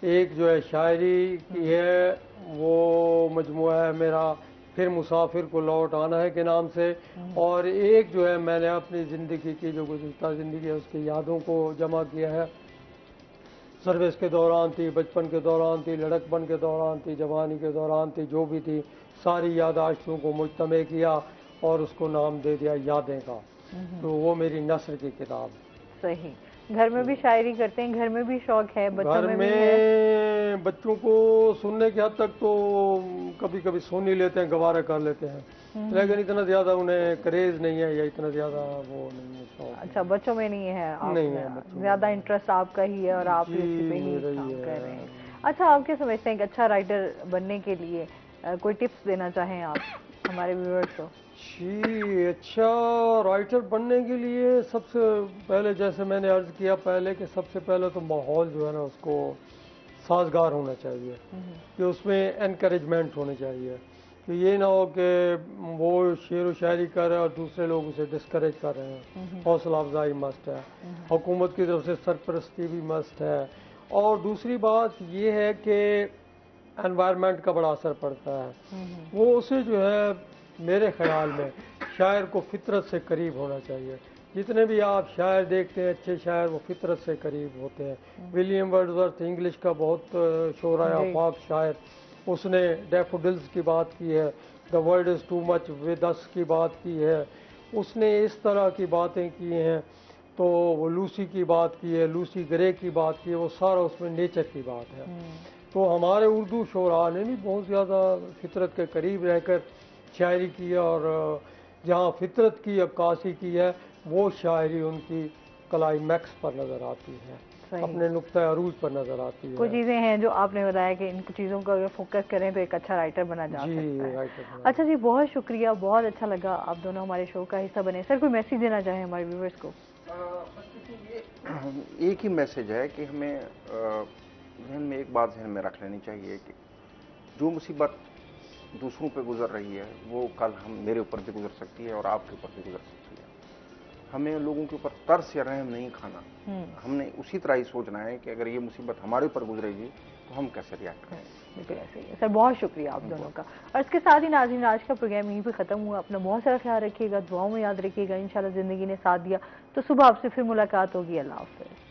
ایک جو ہے شاعری کی ہے، وہ مجموعہ ہے میرا پھر مسافر کو لوٹ آنا ہے کے نام سے، اور ایک جو ہے میں نے اپنی زندگی کی جو گزشتہ زندگی ہے اس کی یادوں کو جمع کیا ہے. سروس کے دوران تھی، بچپن کے دوران تھی، لڑکپن کے دوران تھی، جوانی کے دوران تھی، جو بھی تھی ساری یاداشتوں کو مجتمع کیا اور اس کو نام دے دیا یادیں کا. تو وہ میری نثر کی کتاب. صحیح. گھر میں بھی شاعری کرتے ہیں؟ گھر میں بھی شوق ہے بچوں گھر میں بچوں کو سننے کی حد تک تو کبھی کبھی سن ہی لیتے ہیں، گوارا کر لیتے ہیں، لیکن اتنا زیادہ انہیں کریز نہیں ہے یا اتنا زیادہ وہ نہیں ہے شوق. اچھا بچوں میں نہیں ہے؟ نہیں ہے، زیادہ انٹرسٹ آپ کا ہی ہے اور آپ اسی پہ ہی کام کر رہے ہیں. اچھا آپ کیا سمجھتے ہیں کہ اچھا رائٹر بننے کے لیے کوئی ٹپس دینا چاہیں آپ ہمارے ویورز کو؟ جی اچھا رائٹر بننے کے لیے سب سے پہلے، جیسے میں نے عرض کیا پہلے، کہ سب سے پہلے تو ماحول جو ہے نا اس کو سازگار ہونا چاہیے، کہ اس میں انکریجمنٹ ہونی چاہیے، کہ یہ نہ ہو کہ وہ شعر و شاعری کر رہے ہیں اور دوسرے لوگ اسے ڈسکریج کر رہے ہیں. حوصلہ افزائی مسٹ ہے، حکومت کی طرف سے سرپرستی بھی مسٹ ہے. اور دوسری بات یہ ہے کہ انوائرمنٹ کا بڑا اثر پڑتا ہے. وہ اسے جو ہے میرے خیال میں شاعر کو فطرت سے قریب ہونا چاہیے. جتنے بھی آپ شاعر دیکھتے ہیں اچھے شاعر وہ فطرت سے قریب ہوتے ہیں. ولیم ورڈزورتھ انگلش کا بہت شعراء آفاق شاعر، اس نے ڈیفوڈلز کی بات کی ہے، the world is too much with اس کی بات کی ہے. اس نے اس طرح کی باتیں کی ہیں. تو وہ لوسی کی بات کی ہے، لوسی گرے کی بات کی ہے، وہ سارا اس میں نیچر کی بات ہے. تو ہمارے اردو شعراء نے بھی بہت زیادہ فطرت کے قریب رہ کر شاعری کی ہے، اور جہاں فطرت کی عکاسی کی ہے وہ شاعری ان کی کلائمیکس پر نظر آتی ہے، اپنے نقطۂ عروج پر نظر آتی ہے. کوئی چیزیں ہیں جو آپ نے بتایا کہ ان چیزوں کا اگر فوکس کریں تو ایک اچھا رائٹر بنا جا سکتا ہے. اچھا جی بہت شکریہ، بہت اچھا لگا آپ دونوں ہمارے شو کا حصہ بنے. سر کوئی میسیج دینا چاہیں ہمارے ویورز کو؟ ایک ہی میسج ہے کہ ہمیں ذہن میں ایک بات ذہن میں رکھ لینی چاہیے کہ جو مصیبت دوسروں پہ گزر رہی ہے وہ کل میرے اوپر بھی گزر سکتی ہے اور آپ کے اوپر بھی گزر سکتی ہے. ہمیں لوگوں کے اوپر ترس یا رحم نہیں کھانا. ہم نے اسی طرح ہی سوچنا ہے کہ اگر یہ مصیبت ہمارے اوپر گزرے گی تو ہم کیسے ریئیکٹ کریں. بالکل ایسے ہی ہے سر. بہت شکریہ آپ دونوں کا. اور اس کے ساتھ ہی ناظرین آج کا پروگرام یہیں پہ ختم ہوا. اپنا بہت سارا خیال رکھیے گا، دعاؤں میں یاد رکھیے گا. انشاءاللہ زندگی نے ساتھ دیا تو صبح آپ سے پھر ملاقات ہوگی. اللہ حافظ.